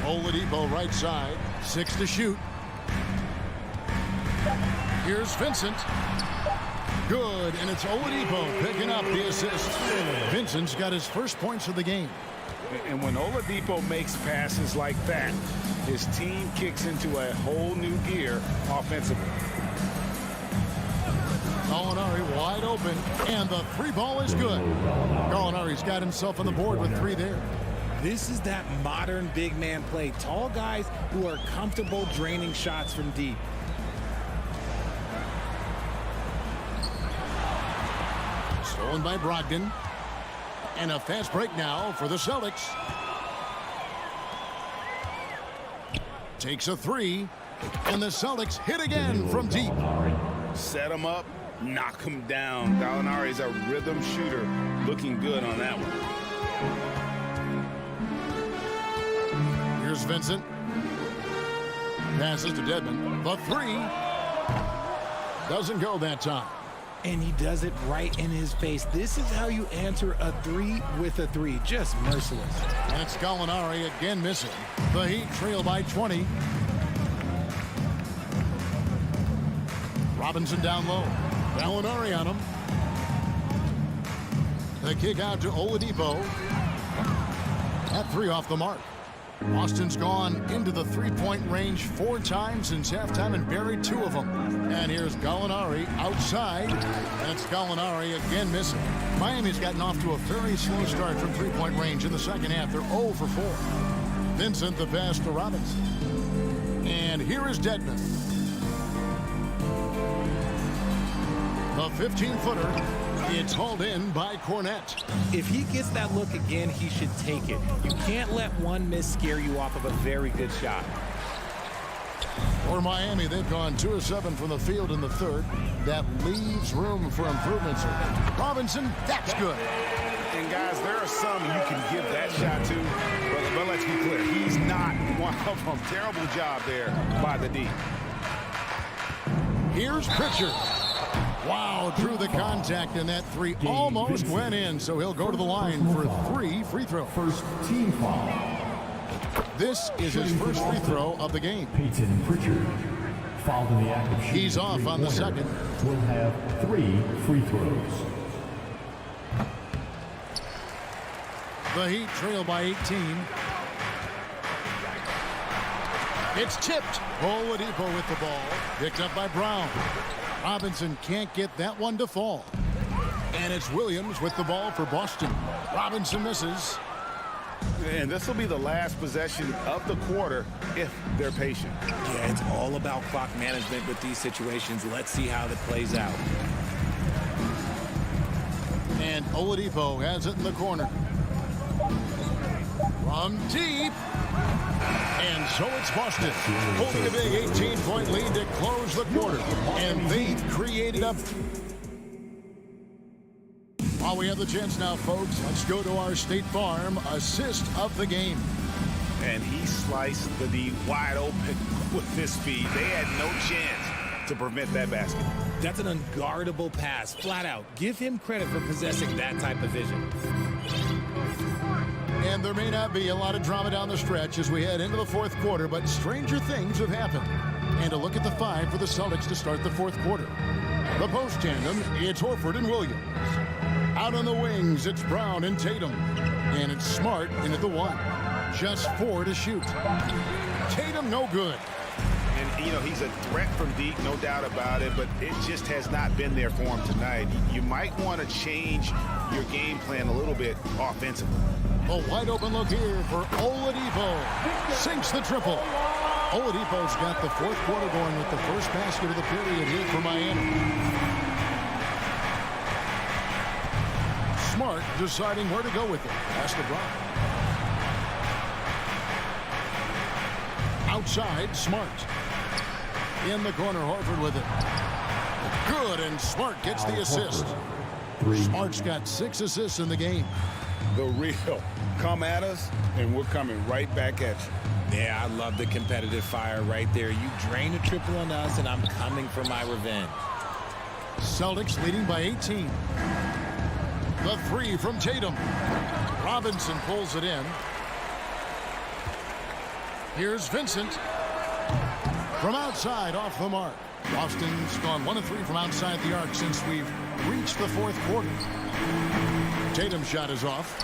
Oladipo right side, 6 to shoot. Here's Vincent. Good, and it's Oladipo picking up the assist. Vincent's got his first points of the game. And when Oladipo makes passes like that, his team kicks into a whole new gear offensively. Gallinari wide open, and the three ball is good. Gallinari's got himself on the board with 3 there. This is that modern big man play. Tall guys who are comfortable draining shots from deep. Stolen by Brogdon. And a fast break now for the Celtics. Takes a 3. And the Celtics hit again from deep. Set him up, knock him down. Gallinari is a rhythm shooter. Looking good on that one. Here's Vincent. Passes to Dedmon. The 3. Doesn't go that time. And he does it right in his face. This is how you answer a 3 with a 3. Just merciless. And it's Gallinari again missing. The Heat trail by 20. Robinson down low. Gallinari on him. The kick out to Oladipo. That 3 off the mark. Boston's gone into the three-point range 4 times since halftime and buried 2 of them. And here's Gallinari outside. And it's Gallinari again missing. Miami's gotten off to a very slow start from three-point range in the second half. They're 0 for 4. Vincent the pass to Robinson. And here is Dedmon. The 15-footer. It's hauled in by Cornette. If he gets that look again, he should take it. You can't let one miss scare you off of a very good shot. For Miami, they've gone 2 of 7 from the field in the third. That leaves room for improvements. Robinson, that's good. And guys, there are some you can give that shot to, but let's be clear, he's not one of them. Terrible job there by the D. Here's Pritchard. Wow, drew the contact, and that 3 almost went in, so he'll go to the line for 3 free throws. First team foul. This is his first free throw of the game. Peyton Pritchard, fouled in the act of shooting. He's off on the second. Will have 3 free throws. The Heat trail by 18. It's tipped. Oladipo with the ball. Picked up by Brown. Robinson can't get that one to fall. And it's Williams with the ball for Boston. Robinson misses. And this will be the last possession of the quarter if they're patient. Yeah, it's all about clock management with these situations. Let's see how that plays out. And Oladipo has it in the corner. From deep. And so it's Boston holding a big 18-point lead to close the quarter. And they've created a... While we have the chance now, folks, let's go to our State Farm assist of the game. And he sliced the D wide open with his speed. They had no chance to prevent that basket. That's an unguardable pass, flat out. Give him credit for possessing that type of vision. And there may not be a lot of drama down the stretch as we head into the fourth quarter, but stranger things have happened. And a look at the 5 for the Celtics to start the fourth quarter. The post tandem, it's Horford and Williams. Out on the wings, it's Brown and Tatum. And it's Smart into the 1. Just 4 to shoot. Tatum no good. And, you know, he's a threat from deep, no doubt about it, but it just has not been there for him tonight. You might want to change your game plan a little bit offensively. A wide open look here for Oladipo. Sinks the triple. Oladipo's got the fourth quarter going with the first basket of the period here for Miami. Smart deciding where to go with it. Pass to Brown. Outside, Smart. In the corner, Horford with it. And Smart gets the assist. Smart's got 6 assists in the game. The real come at us, and we're coming right back at you. Yeah, I love the competitive fire right there. You drain a triple on us, and I'm coming for my revenge. Celtics leading by 18. The 3 from Tatum. Robinson pulls it in. Here's Vincent. From outside, off the mark. Boston's gone 1 of 3 from outside the arc since we've reached the 4th quarter. Tatum's shot is off.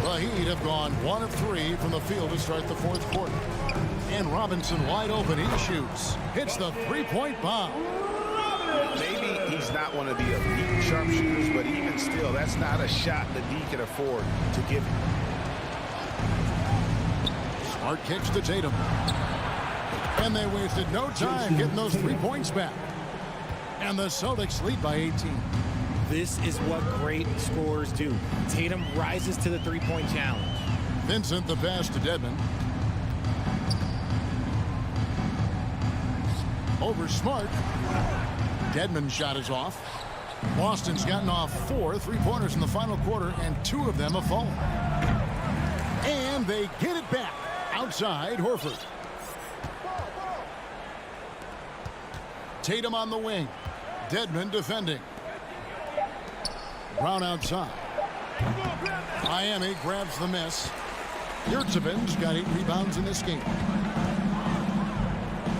The Heat have gone 1 of 3 from the field to start the 4th quarter. And Robinson wide open. He shoots. Hits the 3-point bomb. Maybe he's not one of the elite sharpshooters, but even still, that's not a shot that he can afford to give him. Smart kicks to Tatum. And they wasted no time getting those 3 points back. And the Celtics lead by 18. This is what great scorers do. Tatum rises to the 3-point challenge. Vincent the pass to Dedmon. Over Smart. Dedmon's shot is off. Boston's gotten off 4 3-pointers in the final quarter, and 2 of them have fallen. And they get it back. Outside, Horford. Tatum on the wing. Dedmon defending. Brown outside. Miami grabs the miss. Yurtsevic's got 8 rebounds in this game.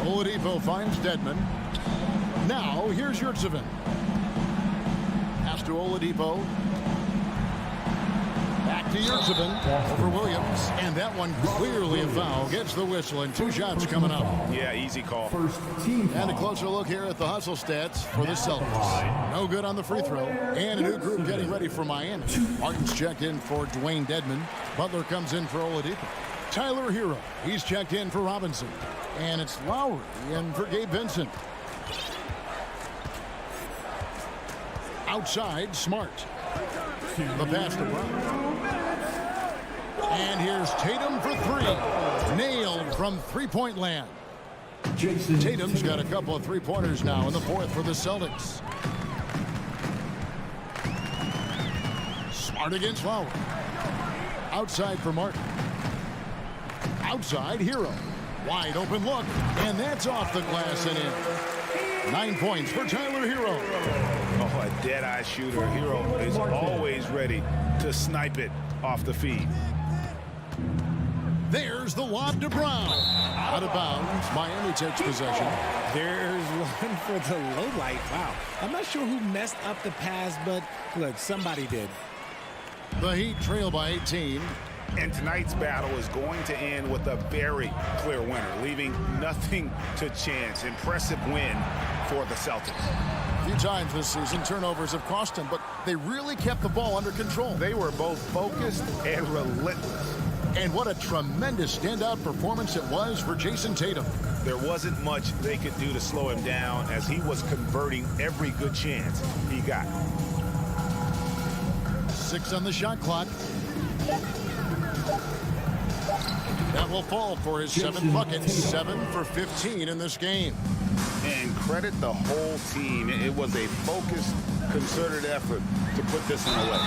Oladipo finds Dedmon. Now, here's Yurtsevic. Pass to Oladipo. Back to Yurtsevic over Williams. And that one clearly a foul. Gets the whistle, and 2 shots coming up. Yeah, easy call. And a closer look here at the hustle stats for the Celtics. No good on the free throw. And a new group getting ready for Miami. Martin's checked in for Dwayne Dedmon. Butler comes in for Oladipo. Tyler Hero. He's checked in for Robinson. And it's Lowry in for Gabe Vincent. Outside, Smart. The pass to Brown. And here's Tatum for 3. Nailed from 3-point land. Tatum's got a couple of 3-pointers now in the 4th for the Celtics. Smart against Lowry. Outside for Martin. Outside, Hero. Wide open look, and that's off the glass and in. 9 points for Tyler Hero. Oh, a dead-eye shooter. Hero is always ready to snipe it off the feed. There's the lob to Brown. Out of bounds. Miami takes possession. There's one for the low light. Wow. I'm not sure who messed up the pass, but look, somebody did. The Heat trail by 18. And tonight's battle is going to end with a very clear winner, leaving nothing to chance. Impressive win for the Celtics. A few times this season, turnovers have cost them, but they really kept the ball under control. They were both focused and relentless. And what a tremendous standout performance it was for Jason Tatum. There wasn't much they could do to slow him down as he was converting every good chance he got. 6 on the shot clock. That will fall for his 7th bucket. 7 for 15 in this game. And credit the whole team. It was a focused, concerted effort to put this one away.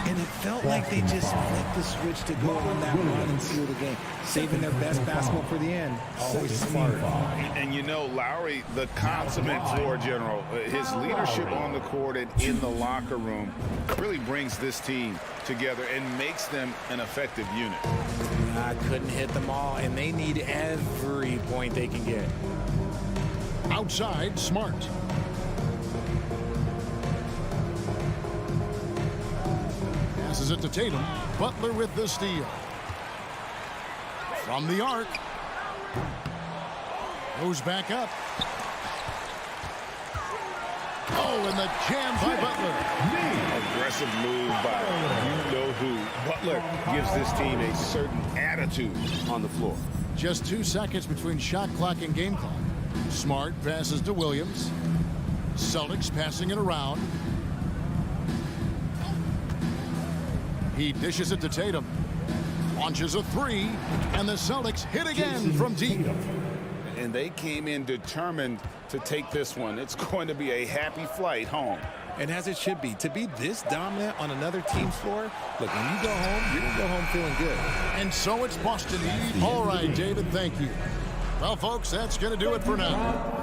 And it felt like they just flipped the switch to go on that run and seal the game. Saving their best basketball for the end. Always smart. And you know, Lowry, the consummate floor general, his leadership on the court and in the locker room really brings this team together and makes them an effective unit. I couldn't hit them all, and they need every point they can get. Outside, Smart. Passes it to Tatum. Butler with the steal. From the arc. Goes back up. Oh, and the jam by Butler. Aggressive move by you-know-who. Butler gives this team a certain attitude on the floor. Just 2 seconds between shot clock and game clock. Smart passes to Williams. Celtics passing it around. He dishes it to Tatum. Launches a 3, and the Celtics hit again from deep. and they came in determined to take this one. It's going to be a happy flight home. And as it should be, to be this dominant on another team's floor, look, when you go home, you're going to go home feeling good. And so it's Boston. All right, David, thank you. Well, folks, that's going to do it for now.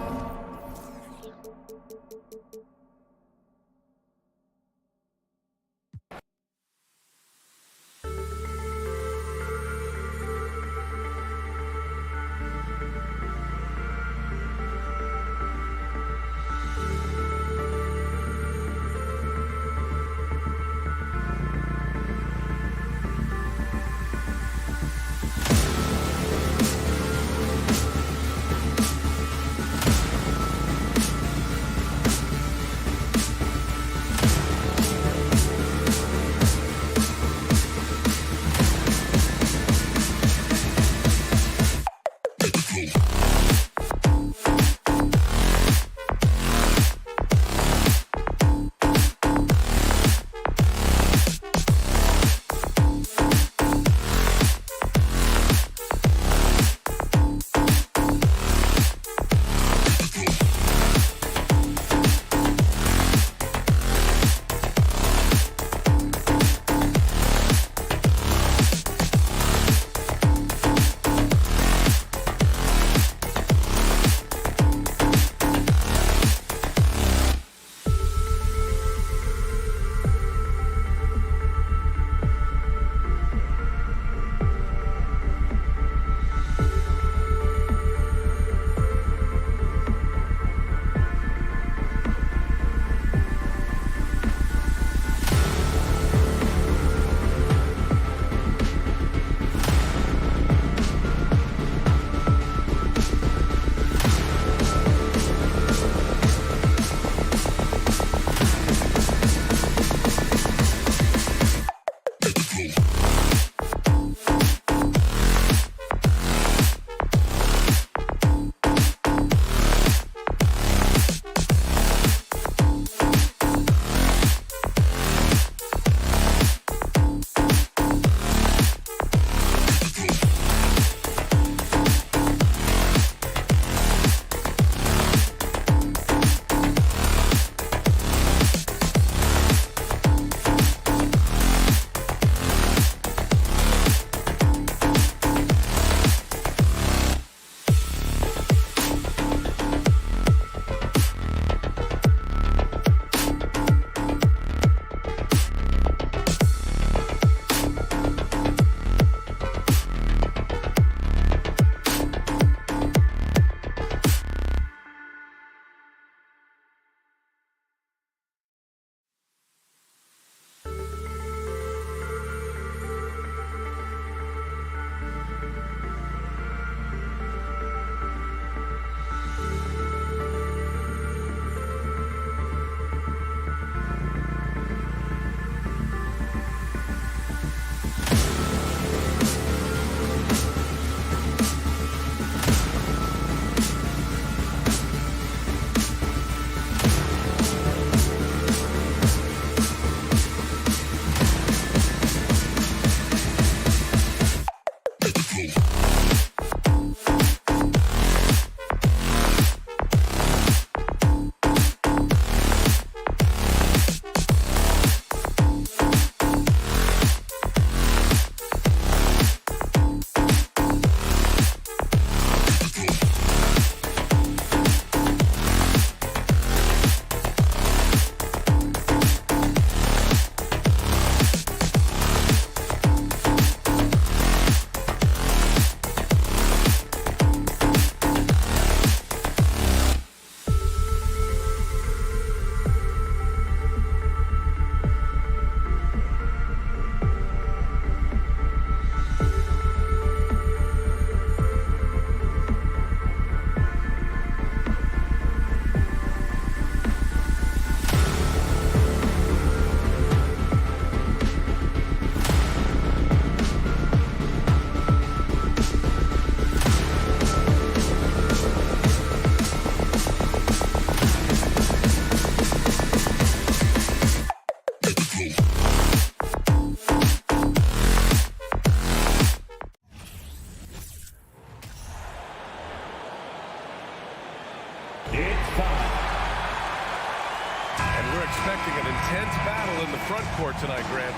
expecting an intense battle in the front court tonight, Grant.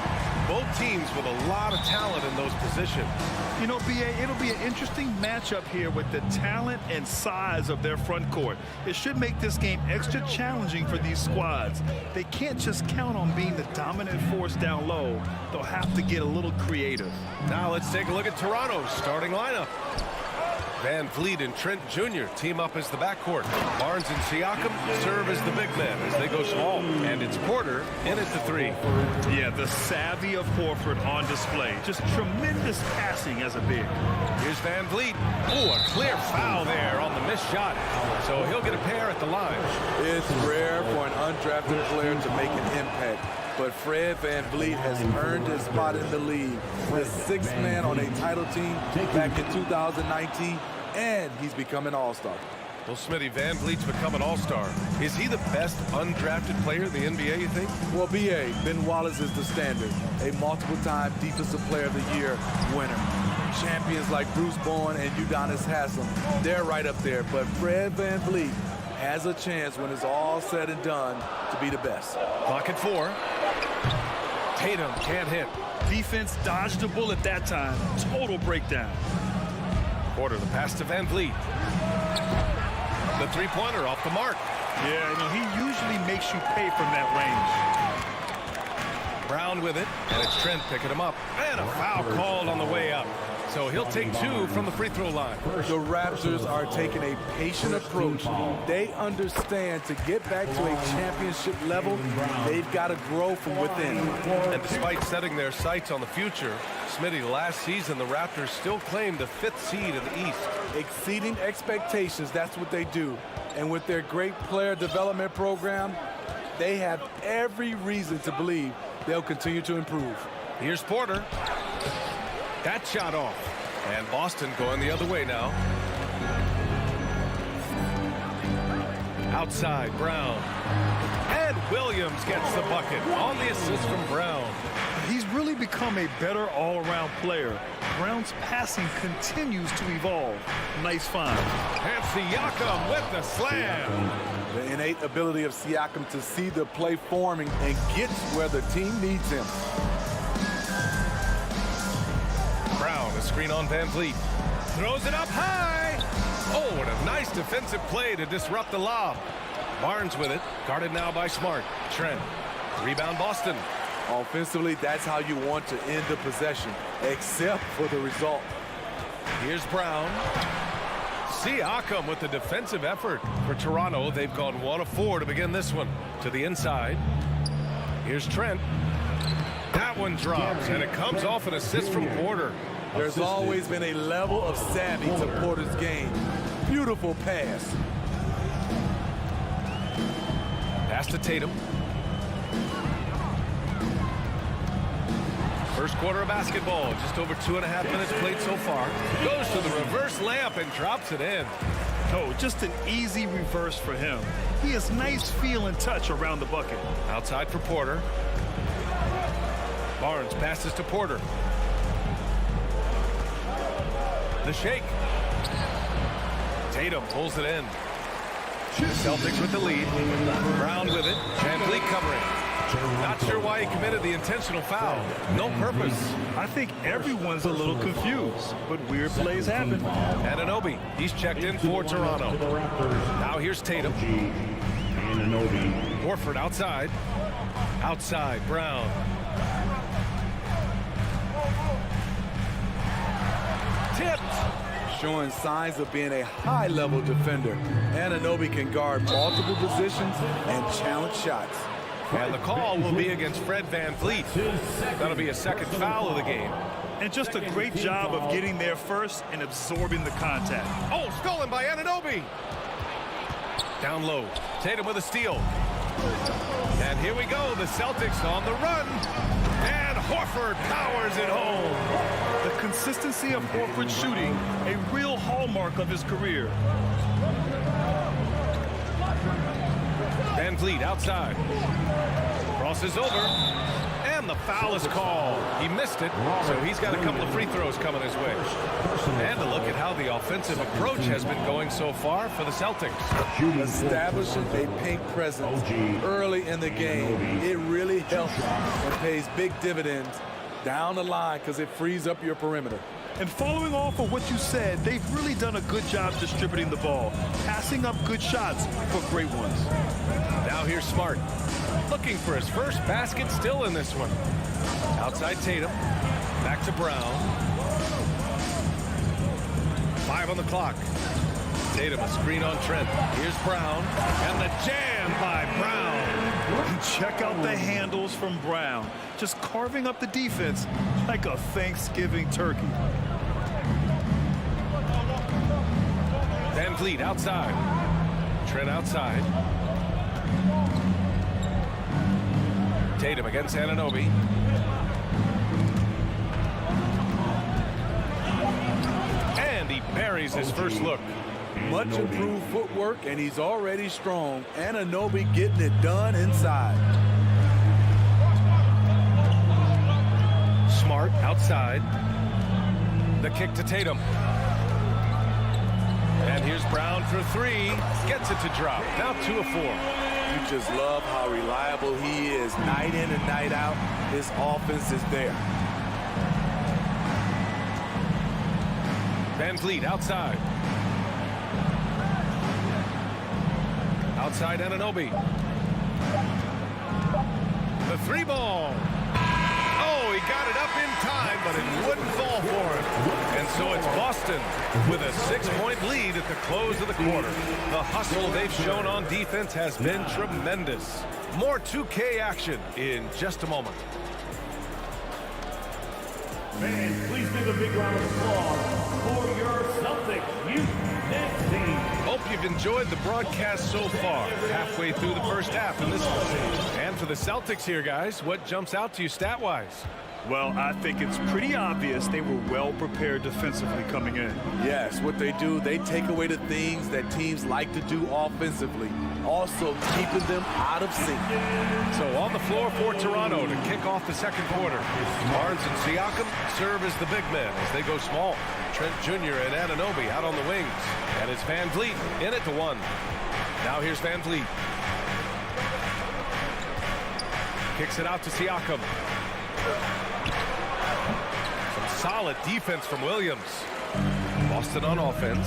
Both teams with a lot of talent in those positions. You know, B.A., it'll be an interesting matchup here with the talent and size of their front court. It should make this game extra challenging for these squads. They can't just count on being the dominant force down low. They'll have to get a little creative. Now let's take a look at Toronto's starting lineup. Van Vliet and Trent Jr. team up as the backcourt. Barnes and Siakam serve as the big men as they go small. And it's Porter in at the 3. Yeah, the savvy of Horford on display. Just tremendous passing as a big. Here's Van Vliet. Oh, a clear foul there on the missed shot. So he'll get a pair at the line. It's rare for an undrafted player to make an impact. But Fred VanVleet has earned his spot in the league. The 6th man on a title team back in 2019, and he's become an all-star. Well, Smitty, Van Vliet's become an all-star. Is he the best undrafted player in the NBA, you think? Well, B.A., Ben Wallace is the standard. A multiple-time Defensive Player of the Year winner. Champions like Bruce Bowen and Udonis Haslem, they're right up there. But Fred VanVleet has a chance when it's all said and done to be the best. Clock at 4. Tatum can't hit. Defense dodged a bullet that time. Total breakdown. Porter, the pass to Van Vliet. The three-pointer off the mark. Yeah, you know, he usually makes you pay from that range. Brown with it, and it's Trent picking him up. And a foul called on the way up. So he'll take 2 from the free throw line. The Raptors are taking a patient approach. They understand to get back to a championship level, they've got to grow from within. And despite setting their sights on the future, Smitty, last season the Raptors still claimed the 5th seed in the East. Exceeding expectations, that's what they do. And with their great player development program, they have every reason to believe they'll continue to improve. Here's Porter. That shot off. And Boston going the other way now. Outside, Brown. And Williams gets the bucket on the assist from Brown. He's really become a better all-around player. Brown's passing continues to evolve. Nice find. And Siakam with the slam. The innate ability of Siakam to see the play forming and get where the team needs him. Brown, a screen on Van Vliet. Throws it up high. Oh, and a nice defensive play to disrupt the lob. Barnes with it, guarded now by Smart. Trent, rebound Boston. Offensively, that's how you want to end the possession, except for the result. Here's Brown. Siakam with the defensive effort for Toronto. They've gone 1 of 4 to begin this one. To the inside. Here's Trent. That one drops, and it comes off an assist from Porter. There's always been a level of savvy to Porter's game. Beautiful pass. Pass to Tatum. First quarter of basketball, just over 2.5 minutes played so far. Goes to the reverse layup and drops it in. Oh, just an easy reverse for him. He has nice feel and touch around the bucket. Outside for Porter. Barnes passes to Porter. The shake. Tatum pulls it in. The Celtics with the lead. Brown with it. Van Vliet covering. Not sure why he committed the intentional foul. No purpose. I think everyone's a little confused, but weird plays happen. Anunoby, he's checked in for Toronto. Now here's Tatum. Horford outside. Outside, Brown. Tipped. Showing signs of being a high-level defender. Anunoby can guard multiple positions and challenge shots. And the call will be against Fred Van Vliet. That'll be a second foul of the game. And just a great job of getting there first and absorbing the contact. Oh, stolen by Anunoby. Down low. Tatum with a steal. And here we go. The Celtics on the run. And Horford powers it home. The consistency of Horford's shooting, a real hallmark of his career. Van Vliet outside. Crosses over. And And the foul is called. He missed it, so he's got a couple of free throws coming his way. And a look at how the offensive approach has been going so far for the Celtics. Establishing a paint presence early in the game, it really helps and pays big dividends down the line because it frees up your perimeter. And following off of what you said, they've really done a good job distributing the ball, passing up good shots for great ones. Now here's Smart, looking for his first basket still in this one. Outside Tatum, back to Brown. 5 on the clock. Tatum, a screen on Trent. Here's Brown, and the jam by Brown. Check out the handles from Brown, just carving up the defense like a Thanksgiving turkey. Van Vliet outside. Trent outside. Tatum against Anunoby. And he buries his first look. Much improved footwork, and he's already strong. Anunoby getting it done inside. Smart outside. The kick to Tatum. And here's Brown for 3. Gets it to drop. Now 2 of 4. You just love how reliable he is. Night in and night out, his offense is there. Van Vliet outside. Outside Anunoby. The 3 ball. Oh, he got it up in time, but it wouldn't fall for him. And so it's Boston with a 6-point lead at the close of the quarter. The hustle they've shown on defense has been tremendous. More 2K action in just a moment. Fans, please give a big round of applause for your Celtics youth next team. Hope you've enjoyed the broadcast so far. Halfway through the first half in this one. And for the Celtics here, guys, what jumps out to you stat-wise? Well, I think it's pretty obvious they were well prepared defensively coming in. Yes, what they do, they take away the things that teams like to do offensively, also keeping them out of sync. So on the floor for Toronto to kick off the second quarter. Barnes and Siakam serve as the big men as they go small. Trent Jr. and Anunoby out on the wings. And it's Van Vliet in it to 1. Now here's Van Vliet. Kicks it out to Siakam. Some solid defense from Williams. Boston on offense.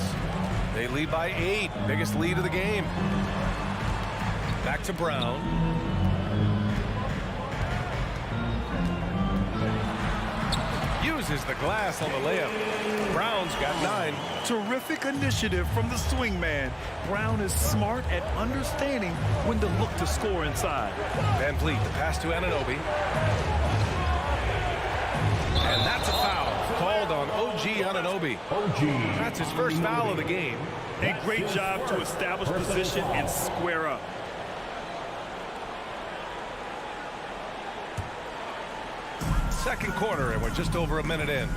They lead by 8. Biggest lead of the game. Back to Brown. Uses the glass on the layup. Brown's got 9. Terrific initiative from the swing man. Brown is smart at understanding when to look to score inside. Van Vliet, the pass to Anunoby. And that's a foul called on OG Anunoby. That's his first foul of the game. A great job to establish position and square up. Second quarter, and we're just over a minute in.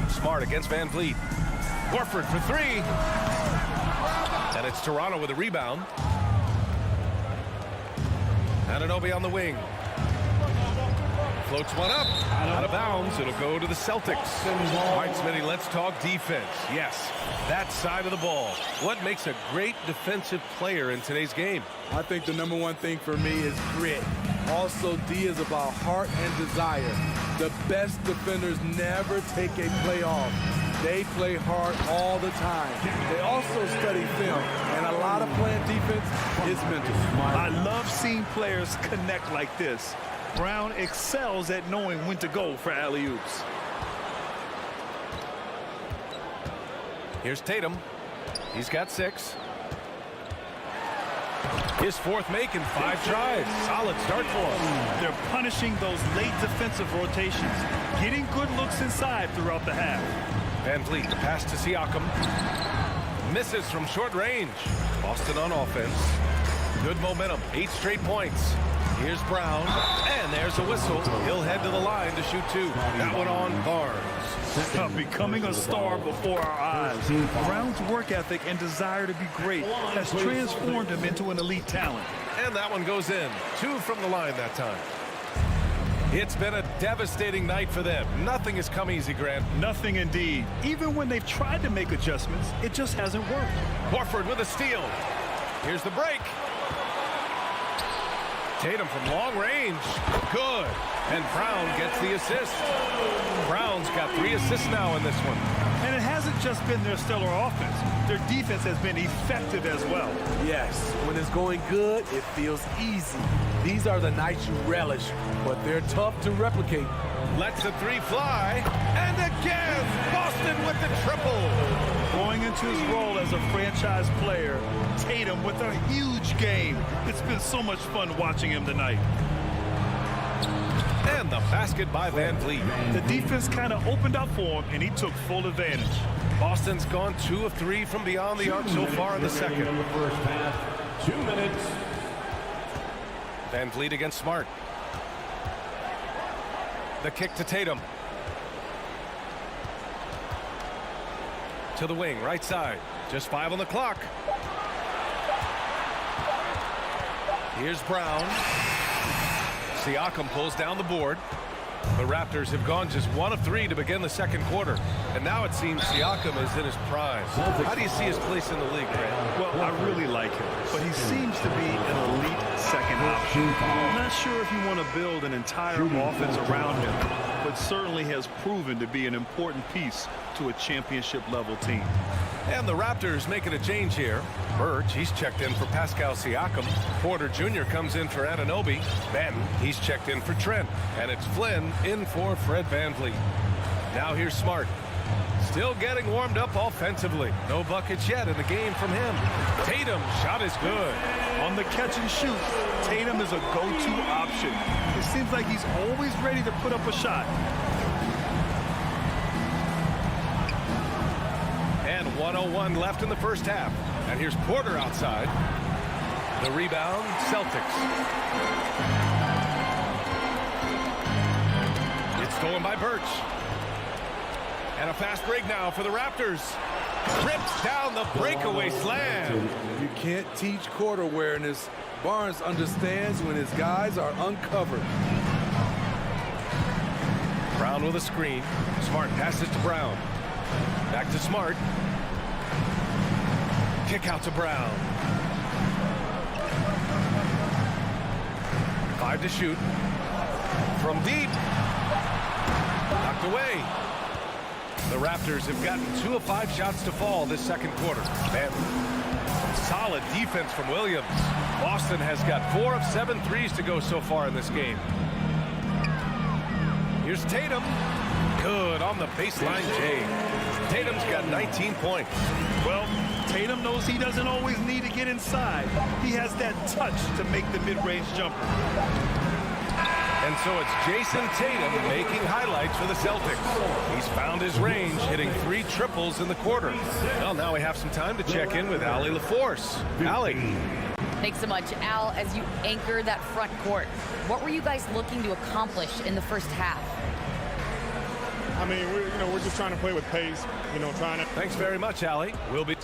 Smart against Van Vliet. Horford for 3. And it's Toronto with a rebound. Anunoby on the wing. Floats one up. Out of bounds. It'll go to the Celtics. All right, Smitty, let's talk defense. Yes, that side of the ball. What makes a great defensive player in today's game? I think the number one thing for me is grit. Also, D is about heart and desire. The best defenders never take a play off. They play hard all the time. They also study film, and a lot of playing defense is mental. I love seeing players connect like this. Brown excels at knowing when to go for alley-oops. Here's Tatum. He's got 6. His 4th make in 5 tries. Solid start for him. They're punishing those late defensive rotations, getting good looks inside throughout the half. Van Vliet, the pass to Siakam. Misses from short range. Boston on offense. Good momentum. 8 straight points. Here's Brown. And there's a whistle. He'll head to the line to shoot 2. That one on Barnes. Becoming a star before our eyes. Brown's work ethic and desire to be great has transformed him into an elite talent. And that one goes in. 2 from the line that time. It's been a devastating night for them. Nothing has come easy, Grant. Nothing indeed. Even when they've tried to make adjustments, it just hasn't worked. Horford with a steal. Here's the break. Tatum from long range. Good. And Brown gets the assist. Brown's got 3 assists now in this one. And it hasn't just been their stellar offense. Their defense has been effective as well. Yes, when it's going good, it feels easy. These are the nights you relish, but they're tough to replicate. Lets the 3 fly. And again, Boston with the triple. Going into his role as a franchise player, Tatum with a huge game. It's been so much fun watching him tonight. And the basket by Van Vliet. The defense kind of opened up for him, and he took full advantage. Boston's gone 2 of 3 from beyond the arc so far in the second. In the first half, 2 minutes. Van Vliet against Smart. The kick to Tatum. To the wing, right side. Just 5 on the clock. Here's Brown. Siakam pulls down the board. The Raptors have gone just 1 of 3 to begin the second quarter. And now it seems Siakam is in his prime. How do you see his place in the league, Grant? Well, I really like him, but he seems to be an elite second option. I'm not sure if you want to build an entire offense around him, but certainly has proven to be an important piece to a championship-level team. And the Raptors making a change here. Birch, he's checked in for Pascal Siakam. Porter Jr. comes in for Anunoby. Benton, he's checked in for Trent. And it's Flynn in for Fred VanVleet. Now here's Smart. Still getting warmed up offensively. No buckets yet in the game from him. Tatum, shot is good. On the catch and shoot, Tatum is a go-to option. It seems like he's always ready to put up a shot. And 1:01 left in the first half. And here's Porter outside. The rebound, Celtics. It's stolen by Birch. And a fast break now for the Raptors. Rips down the breakaway slam. You can't teach court awareness. Barnes understands when his guys are uncovered. Brown with a screen. Smart passes to Brown. Back to Smart. Kick out to Brown. 5 to shoot. From deep. Knocked away. The Raptors have gotten 2 of 5 shots to fall this second quarter. And solid defense from Williams. Boston has got 4 of 7 threes to go so far in this game. Here's Tatum. Good on the baseline, Jay. Tatum's got 19 points. Well, Tatum knows he doesn't always need to get inside. He has that touch to make the mid-range jumper. And so it's Jason Tatum making highlights for the Celtics. He's found his range, hitting 3 triples in the quarter. Well, now we have some time to check in with Allie LaForce. Allie. Thanks so much, Al. As you anchor that front court, what were you guys looking to accomplish in the first half? I mean, we're just trying to play with pace, trying to. Thanks very much, Allie. We'll be.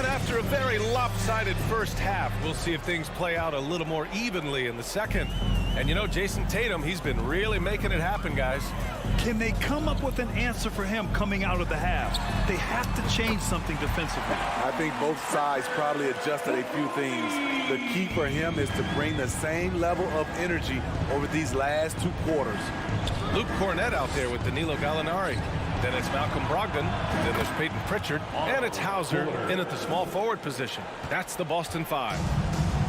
After a very lopsided first half, we'll see if things play out a little more evenly in the second. And Jason Tatum, he's been really making it happen, guys. Can they come up with an answer for him coming out of the half? They have to change something defensively. I think both sides probably adjusted a few things. The key for him is to bring the same level of energy over these last 2 quarters. Luke Cornett out there with Danilo Gallinari. Then it's Malcolm Brogdon. Then there's Peyton Pritchard. And it's Hauser in at the small forward position. That's the Boston 5.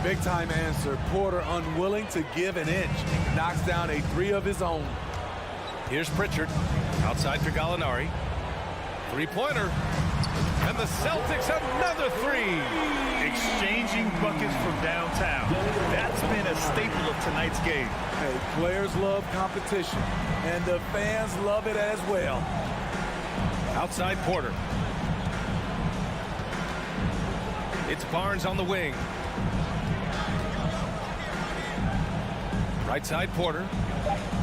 Big time answer. Porter unwilling to give an inch. Knocks down a 3 of his own. Here's Pritchard. Outside for Gallinari. 3-pointer. And the Celtics another 3. Exchanging buckets from downtown. That's been a staple of tonight's game. Hey, players love competition. And the fans love it as well. Outside Porter. It's Barnes on the wing. Right side Porter.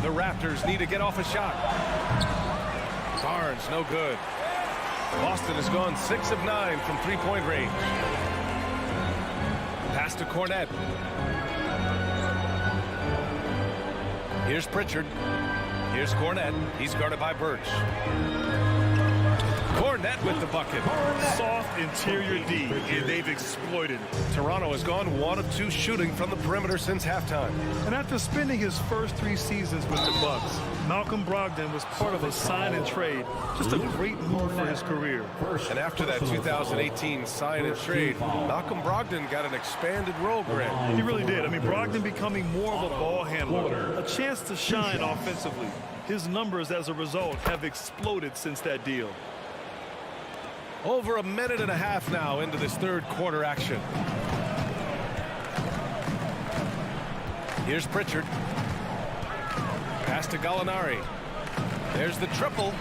The Raptors need to get off a shot. Barnes, no good. Boston has gone 6 of 9 from three-point range. Pass to Cornette. Here's Pritchard. Here's Cornette. He's guarded by Birch. Cornette with the bucket. Soft interior D, and they've exploited it. Toronto has gone 1 of 2 shooting from the perimeter since halftime. And after spending his first 3 seasons with the Bucks, Malcolm Brogdon was part of a sign and trade. Just a great move for his career. And after that 2018 sign and trade, Malcolm Brogdon got an expanded role, Grant. He really did. I mean, Brogdon becoming more of a ball handler, a chance to shine offensively. His numbers as a result have exploded since that deal. Over a minute and a half now into this third quarter action. Here's Pritchard. Pass to Gallinari. There's the triple.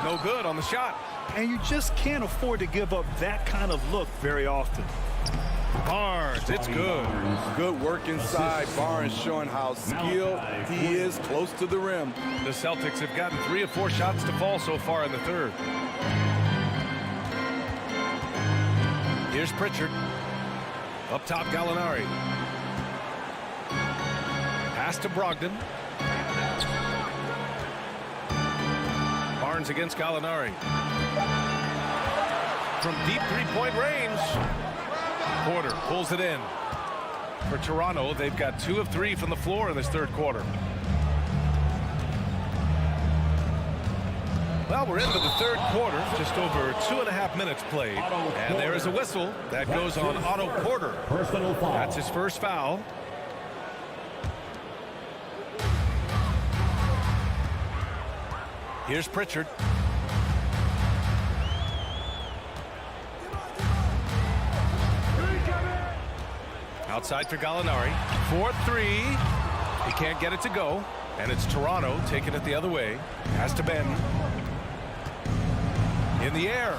No good on the shot. And you just can't afford to give up that kind of look very often. Barnes, it's good. Good work inside. Barnes showing how skilled he is close to the rim. The Celtics have gotten 3 of 4 shots to fall so far in the third. Here's Pritchard. Up top, Gallinari. Pass to Brogdon. Barnes against Gallinari. From deep three-point range. Porter pulls it in. For Toronto, they've got 2 of 3 from the floor in this third quarter. Well, we're into the third quarter, just over 2.5 minutes played. And there is a whistle that goes on Otto Porter. That's his first foul. Here's Pritchard. Outside for Gallinari. 4-3. He can't get it to go. And it's Toronto taking it the other way. Has to bend. In the air.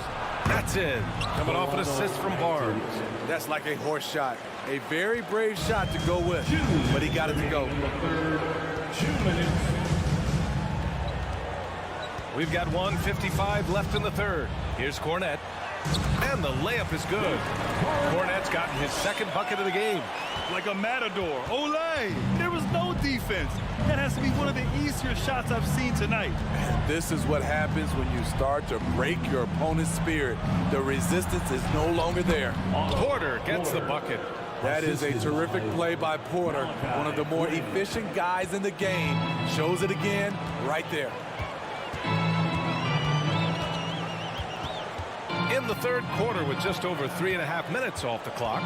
That's in. Coming off an assist from Barnes. That's like a horse shot. A very brave shot to go with, but he got it to go. 2 minutes. We've got 1:55 left in the third. Here's Cornette. And the layup is good. Cornette's gotten his second bucket of the game. Like a matador. Olay! There was no defense. That has to be one of the easier shots I've seen tonight. And this is what happens when you start to break your opponent's spirit. The resistance is no longer there. Porter gets the bucket. That is a terrific play by Porter. One of the more efficient guys in the game. Shows it again right there. In the third quarter with just over 3.5 minutes off the clock.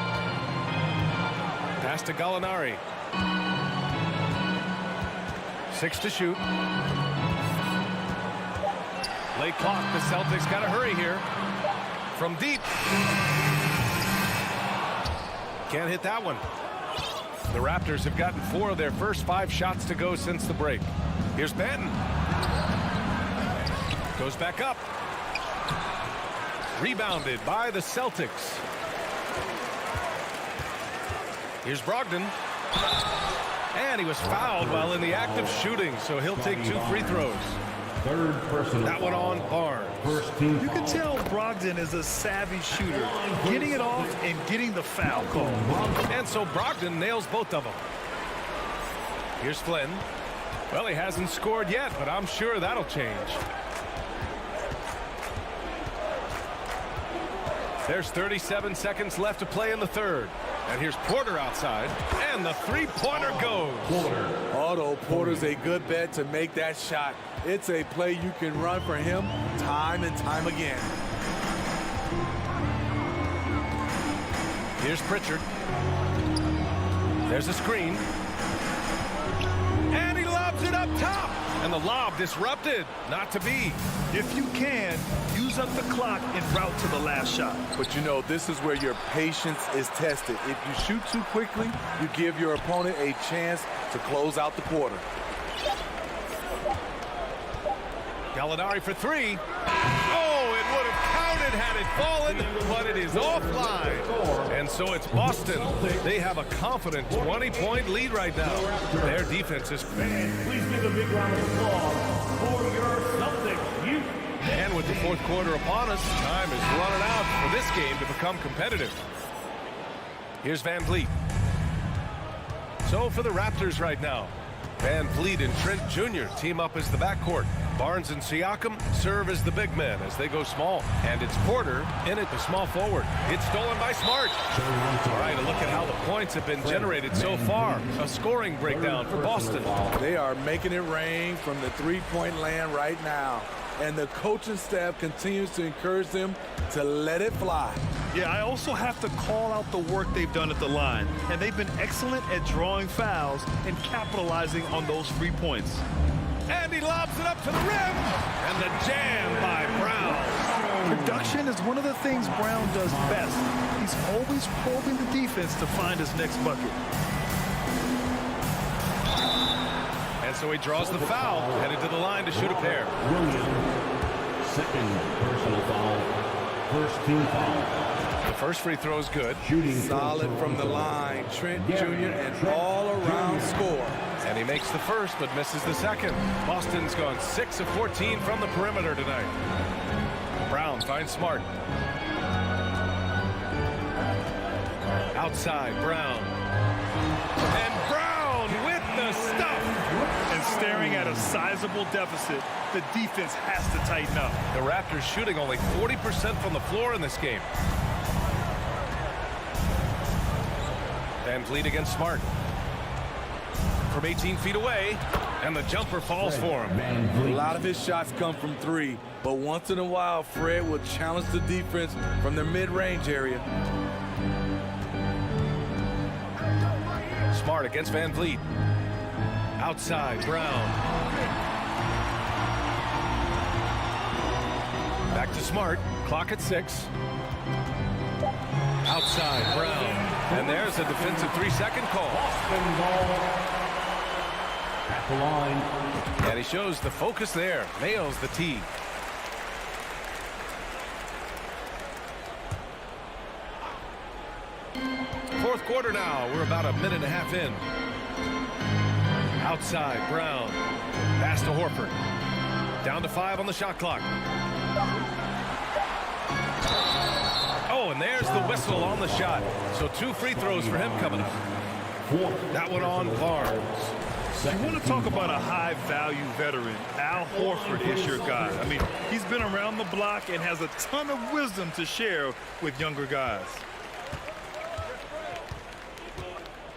Pass to Gallinari. 6 to shoot. Late clock. The Celtics got to hurry here. From deep. Can't hit that one. The Raptors have gotten 4 of their first 5 shots to go since the break. Here's Banton. Goes back up. Rebounded by the Celtics. Here's Brogdon. And he was fouled while in the act of shooting, so he'll take 2 free throws. Third personal. That one on Barnes. First team. You can tell Brogdon is a savvy shooter, getting it off and getting the foul call. And so Brogdon nails both of them. Here's Flynn. Well, he hasn't scored yet, but I'm sure that'll change. There's 37 seconds left to play in the third. And here's Porter outside. And the three-pointer goes. Otto Porter's a good bet to make that shot. It's a play you can run for him time and time again. Here's Pritchard. There's a screen. And he lobs it up top. And the lob disrupted. Not to be. If you can, use up the clock en route to the last shot. But you know, this is where your patience is tested. If you shoot too quickly, you give your opponent a chance to close out the quarter. Gallinari for 3. Oh, it would have counted had it fallen, but it is offline. And so it's Boston. They have a confident 20-point lead right now. Their defense is... Please give a big round of applause for your Celtics youth. And with the fourth quarter upon us, time is running out for this game to become competitive. Here's Van Vliet. So for the Raptors right now, Van Vliet and Trent Jr. team up as the backcourt. Barnes and Siakam serve as the big men as they go small. And it's Porter in at the small forward. It's stolen by Smart. All right, a look at how the points have been generated so far. A scoring breakdown for Boston. They are making it rain from the three-point land right now. And the coaching staff continues to encourage them to let it fly. Yeah, I also have to call out the work they've done at the line. And they've been excellent at drawing fouls and capitalizing on those 3 points. And he lobs it up to the rim. And the jam by Brown. Production is one of the things Brown does best. He's always probing the defense to find his next bucket. And so he draws the foul, headed to the line to shoot a pair. Second personal foul. First team foul. The first free throw is good. Solid from the line. Trent Jr. and all-around score. And he makes the first, but misses the second. Boston's gone 6 of 14 from the perimeter tonight. Brown finds Smart. Outside, Brown. And Brown with the stuff. And staring at a sizable deficit, the defense has to tighten up. The Raptors shooting only 40% from the floor in this game. Van Vliet against Smart. From 18 feet away, and the jumper falls for him. A lot of his shots come from 3, but once in a while, Fred will challenge the defense from the mid-range area. Smart against Van Vliet. Outside, Brown. Back to Smart. Clock at 6. Outside, Brown. And there's a defensive 3-second call. At the line. And he shows the focus there. Nails the tee. Fourth quarter now. We're about a minute and a half in. Outside, Brown. Pass to Horford. Down to 5 on the shot clock. Oh, and there's the whistle on the shot. So 2 free throws for him coming up. That one on Barnes. You want to talk about a high-value veteran. Al Horford is your guy. I mean, he's been around the block and has a ton of wisdom to share with younger guys.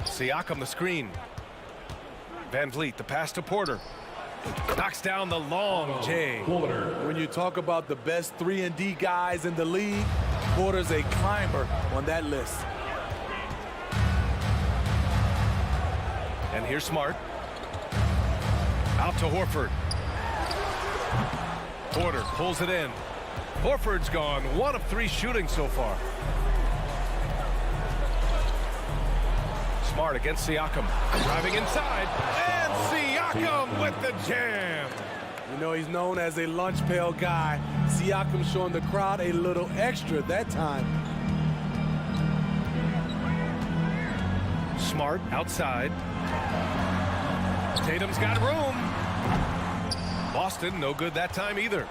Siakam the screen. Van Vliet, the pass to Porter. Knocks down the long J. When you talk about the best 3-and-D guys in the league, Porter's a climber on that list. And here's Smart. Out to Horford. Porter pulls it in. Horford's gone 1 of 3 shooting so far. Smart against Siakam. Driving inside. And Siakam with the jam. You know, he's known as a lunch pail guy. Siakam showing the crowd a little extra that time. Smart outside. Tatum's got room. Boston, no good that time either.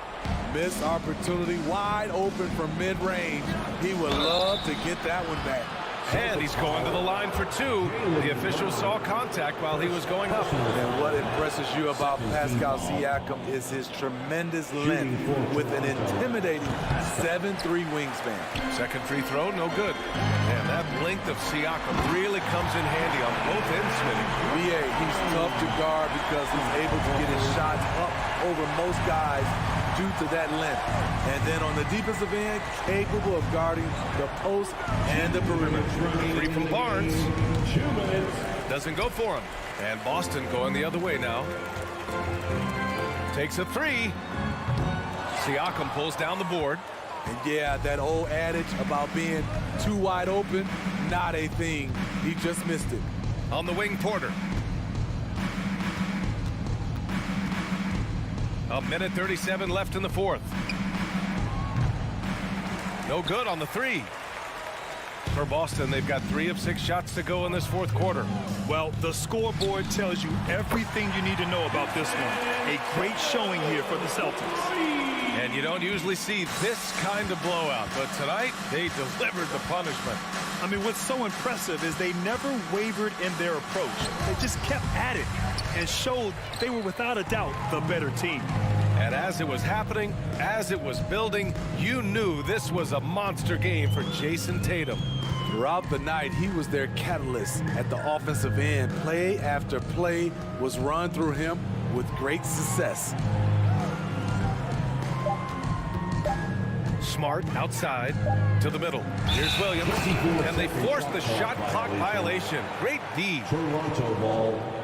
Missed opportunity, wide open from mid-range. He would love to get that one back. And he's going to the line for 2. The official saw contact while he was going up. And what impresses you about Pascal Siakam is his tremendous length with an intimidating 7'3" wingspan. Second free throw, no good. And that length of Siakam really comes in handy on both ends, Smitty. BA, he's tough to guard because he's able to get his shots up over most guys due to that length. And then on the defensive end, capable of guarding the post and the perimeter. 3 from Barnes. Doesn't go for him. And Boston going the other way now. Takes a 3. Siakam pulls down the board. And yeah, that old adage about being too wide open, not a thing. He just missed it. On the wing, Porter. A minute 37 left in the fourth. No good on the three. For Boston, they've got 3 of 6 shots to go in this fourth quarter. Well, the scoreboard tells you everything you need to know about this one. A great showing here for the Celtics. And you don't usually see this kind of blowout, but tonight they delivered the punishment. I mean, what's so impressive is they never wavered in their approach. They just kept at it and showed they were without a doubt the better team. And as it was happening, as it was building, you knew this was a monster game for Jason Tatum. Throughout the night, he was their catalyst at the offensive end. Play after play was run through him with great success. Smart outside to the middle. Here's Williams, and they forced the shot clock violation. Great D. Toronto ball.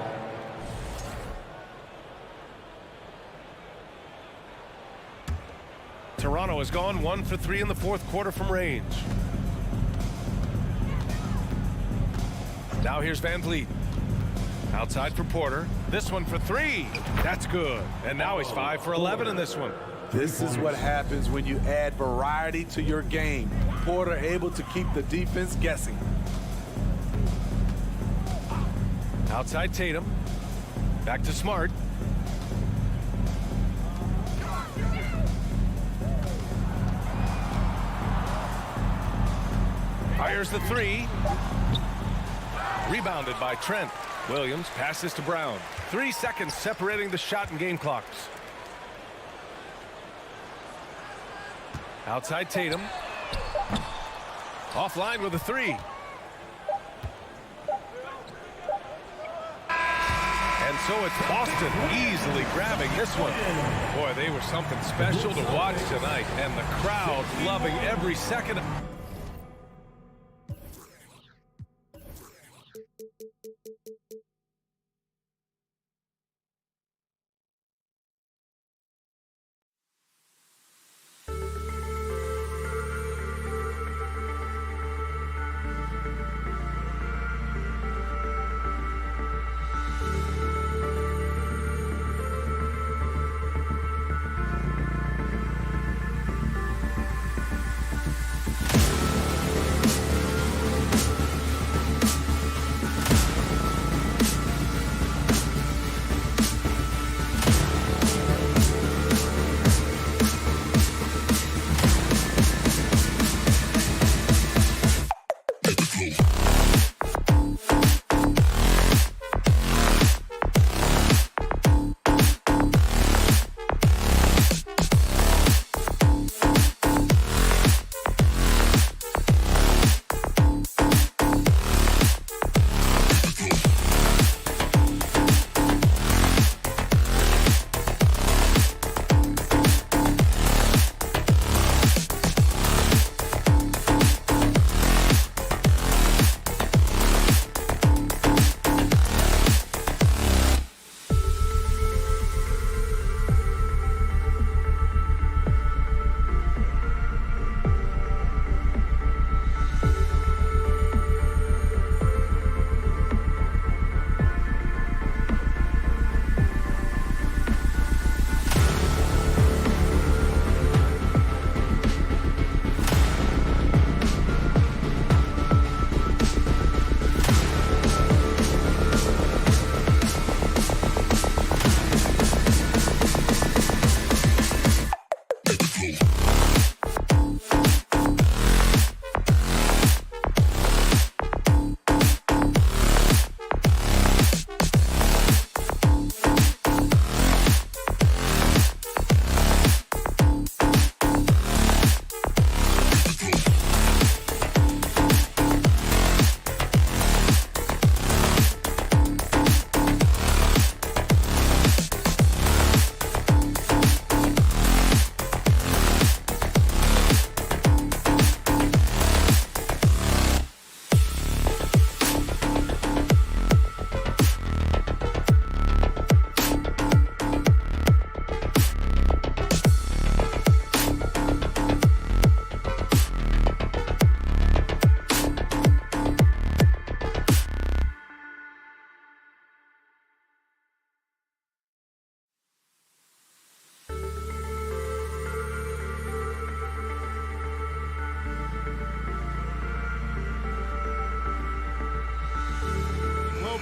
Toronto has gone 1 for 3 in the fourth quarter from range. Now here's Van Vliet. Outside for Porter. This one for 3. That's good. And now he's 5 for 11 in this one. This is what happens when you add variety to your game. Porter able to keep the defense guessing. Outside Tatum. Back to Smart. Fires the 3. Rebounded by Trent. Williams passes to Brown. 3 seconds separating the shot and game clocks. Outside Tatum. Offline with a 3. And so it's Boston easily grabbing this one. Boy, they were something special to watch tonight, and the crowd loving every second.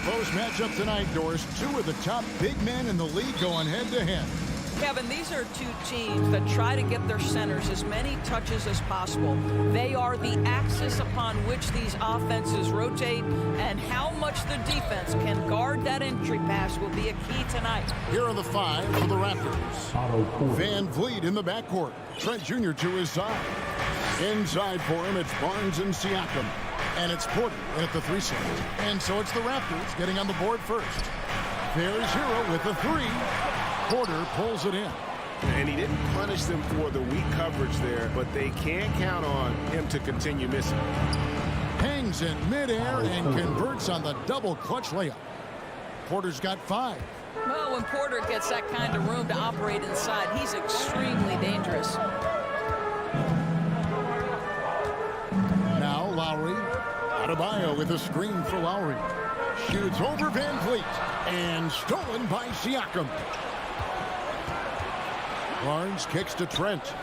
close matchup tonight, Doris. Two of the top big men in the league going head-to-head. Kevin, these are two teams that try to get their centers as many touches as possible. They are the axis upon which these offenses rotate, and how much the defense can guard that entry pass will be a key tonight. Here are the five for the Raptors. Van Vliet in the backcourt. Trent Jr. to his side. Inside for him, it's Barnes and Siakam. And it's Porter at the 3 slot. And so it's the Raptors getting on the board first. There's Hero with the 3. Porter pulls it in. And he didn't punish them for the weak coverage there, but they can't count on him to continue missing. Hangs in midair and converts on the double clutch layup. Porter's got 5. Well, when Porter gets that kind of room to operate inside, he's extremely dangerous. Now Lowry. Adebayo with a screen for Lowry. Shoots over Van Vliet and stolen by Siakam. Barnes kicks to Trent.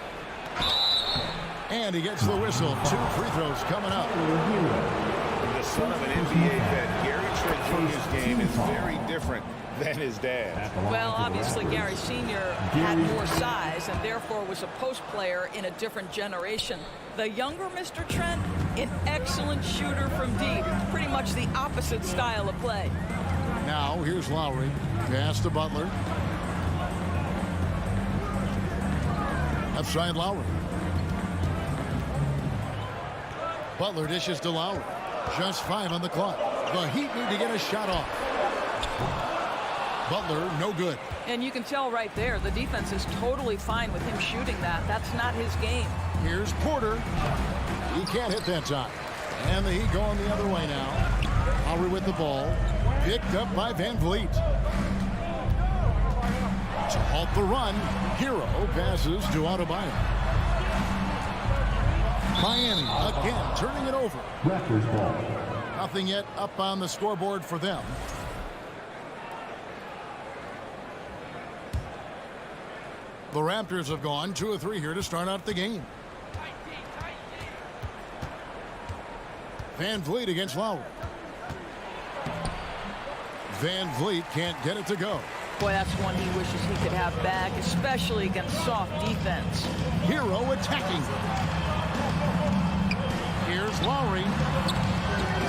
And he gets the whistle. 2 free throws coming up. The son of an NBA vet, Gary Trent Jr.'s game is very different than his dad. Well, obviously, Gary Sr. had more size and therefore was a post player in a different generation. The younger Mr. Trent, an excellent shooter from deep. Pretty much the opposite style of play. Now, here's Lowry. Pass to Butler. Outside Lowry. Butler dishes to Lowry. Just 5 on the clock. The Heat need to get a shot off. Butler, no good. And you can tell right there, the defense is totally fine with him shooting that. That's not his game. Here's Porter. He can't hit that time. And the Heat going the other way now. Lowry with the ball. Picked up by Van Vliet. To halt the run, Hero passes to Adebayo. Miami again turning it over. Raptors ball. Nothing yet up on the scoreboard for them. The Raptors have gone 2 of 3 here to start out the game. Van Vliet against Lowry. Van Vliet can't get it to go. Boy, that's one he wishes he could have back, especially against soft defense. Hero attacking. Here's Lowry.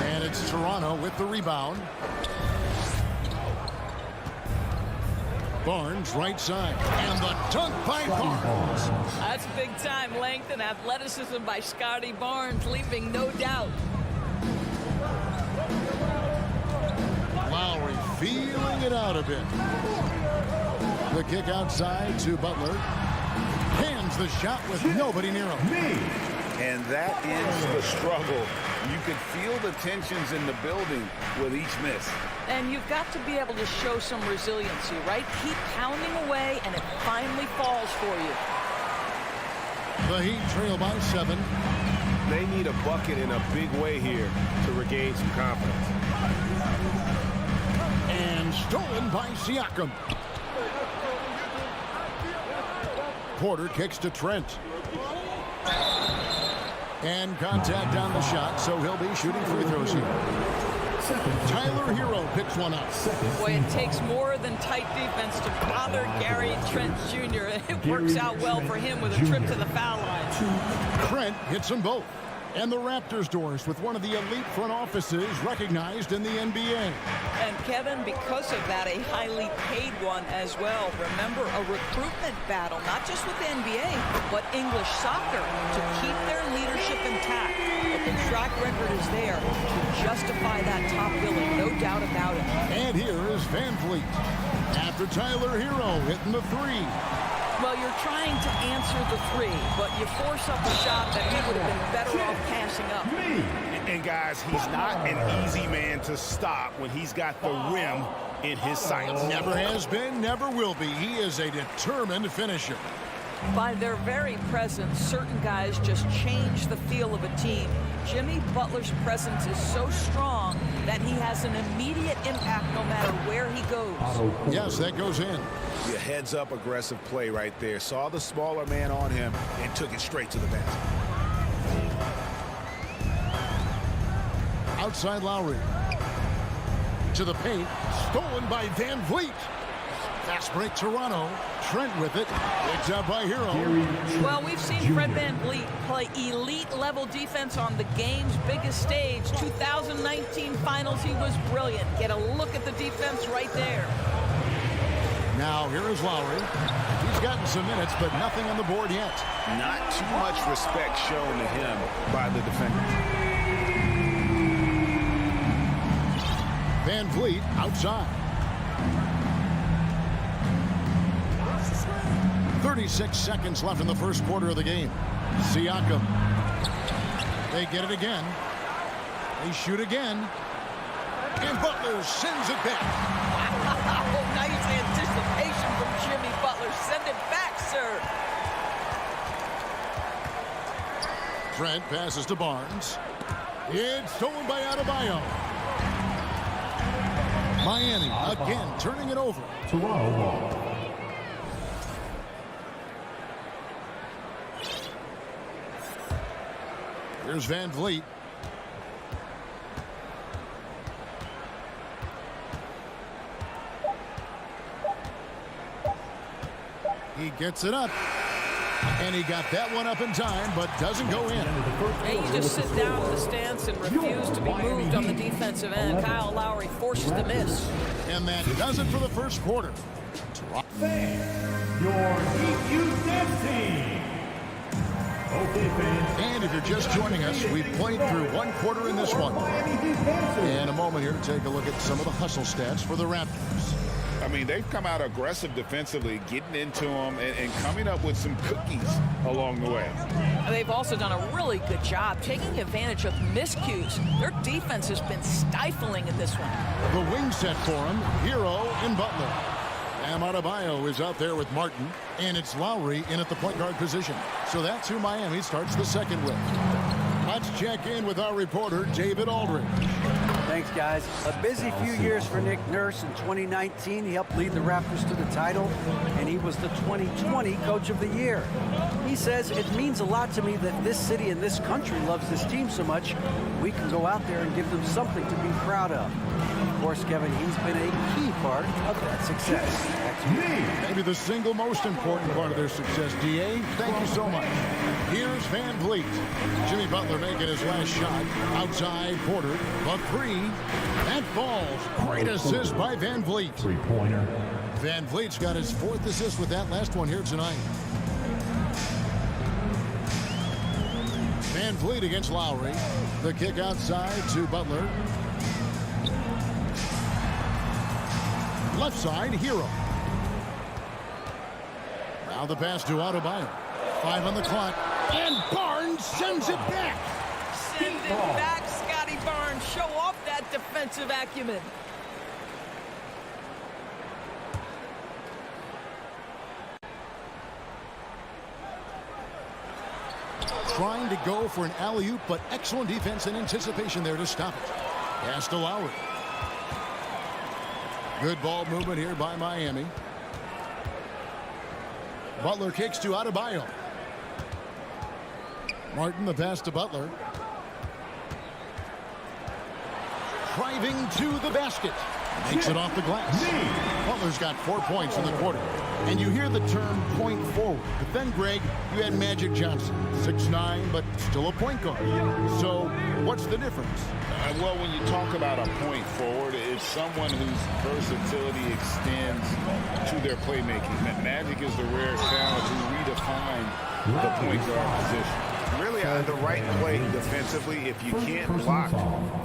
And it's Toronto with the rebound. Barnes right side. And the dunk by Barnes. That's big time length and athleticism by Scotty Barnes, leaving no doubt. Lowry feeling it out a bit. The kick outside to Butler. Hands the shot with nobody near him. And that ends the struggle. You can feel the tensions in the building with each miss. And you've got to be able to show some resiliency, right? Keep pounding away, and it finally falls for you. The Heat trail by 7. They need a bucket in a big way here to regain some confidence. And stolen by Siakam. Porter kicks to Trent. And contact on the shot, so he'll be shooting free throws here. Tyler Hero picks one up. Boy, it takes more than tight defense to bother Gary Trent Jr. It works out well for him with a trip to the foul line. Trent hits them both. And the Raptors doors with one of the elite front offices recognized in the NBA. And Kevin, because of that, a highly paid one as well. Remember, a recruitment battle, not just with the NBA, but English soccer to keep their leadership intact. But the track record is there to justify that top billing, no doubt about it. And here is Van Vliet. After Tyler Hero hitting the 3. Well, you're trying to answer the 3, but you force up a shot that he would have been better off passing up. And guys, he's not an easy man to stop when he's got the rim in his sights. Never has been, never will be. He is a determined finisher. By their very presence, certain guys just change the feel of a team. Jimmy Butler's presence is so strong that he has an immediate impact no matter where he goes. Yes, that goes in. The heads-up aggressive play right there. Saw the smaller man on him and took it straight to the basket. Outside Lowry. into the paint. Stolen by Van Vliet. Fast break Toronto. Trent with it. Picked up by Hero. Well, we've seen Fred VanVleet play elite-level defense on the game's biggest stage. 2019 Finals, he was brilliant. Get a look at the defense right there. Now here is Lowry. He's gotten some minutes, but nothing on the board yet. Not too much respect shown to him by the defenders. Van Vliet outside. 36 seconds left in the first quarter of the game. Siakam. They get it again. They shoot again. And Butler sends it back. Oh, nice anticipation from Jimmy Butler. Send it back, sir. Trent passes to Barnes. It's stolen by Adebayo. Miami again turning it over. Toronto ball. Here's Van Vliet. He gets it up. And he got that one up in time, but doesn't go in. Hey, you just sit down in the stance and refuse to be moved on the defensive end. Kyle Lowry forces the miss. And that does it for the first quarter. Your Heat Dance Team. Okay, fans. And if you're just joining us, we've played through one quarter in this one. And a moment here to take a look at some of the hustle stats for the Raptors. I mean, they've come out aggressive defensively, getting into them and coming up with some cookies along the way. They've also done a really good job taking advantage of miscues. Their defense has been stifling in this one. The wing set for him, Hero and Butler. Bam Adebayo is out there with Martin, and it's Lowry in at the point guard position. So that's who Miami starts the second with. Let's check in with our reporter, David Aldridge. Thanks, guys. A busy few years for Nick Nurse. In 2019, he helped lead the Raptors to the title, and he was the 2020 Coach of the Year. He says, it means a lot to me that this city and this country loves this team so much, we can go out there and give them something to be proud of. Of course, Kevin, he's been a key part of that success. Maybe the single most important part of their success, D.A. Thank you so much. Here's Van Vliet. Jimmy Butler making his last shot. Outside, Porter. A three. That falls. Great assist by Van Vliet. Three-pointer. Van Vliet's got his fourth assist with that last one here tonight. Van Vliet against Lowry. The kick outside to Butler. Left side, Hero. Now the pass to Adebayo. 5 on the clock. And Barnes sends it back. Send it back, Scotty Barnes. Show off that defensive acumen. Trying to go for an alley-oop, but excellent defense and anticipation there to stop it. Pass to Lowry. Good ball movement here by Miami. Butler kicks to Adebayo. Martin, the pass to Butler. Driving to the basket. Makes it off the glass. Butler's got 4 points in the quarter. And you hear the term point forward. But then, Greg, you had Magic Johnson. 6'9", but still a point guard. So what's the difference? Well, when you talk about a point forward, it's someone whose versatility extends to their playmaking. Magic is the rare talent who redefined the point guard position. Really, the right play defensively, if you can't block,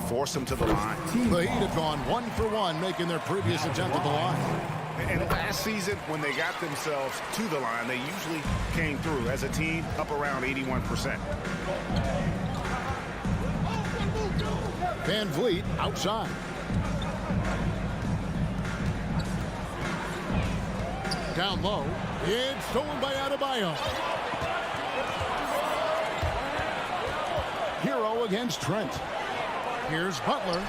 force them to the line. The Heat have gone 1 for 1, making their previous attempt at the line. And last season, when they got themselves to the line, they usually came through as a team up around 81%. Van Vliet outside. Down low. It's stolen by Adebayo. Hero against Trent. Here's Butler.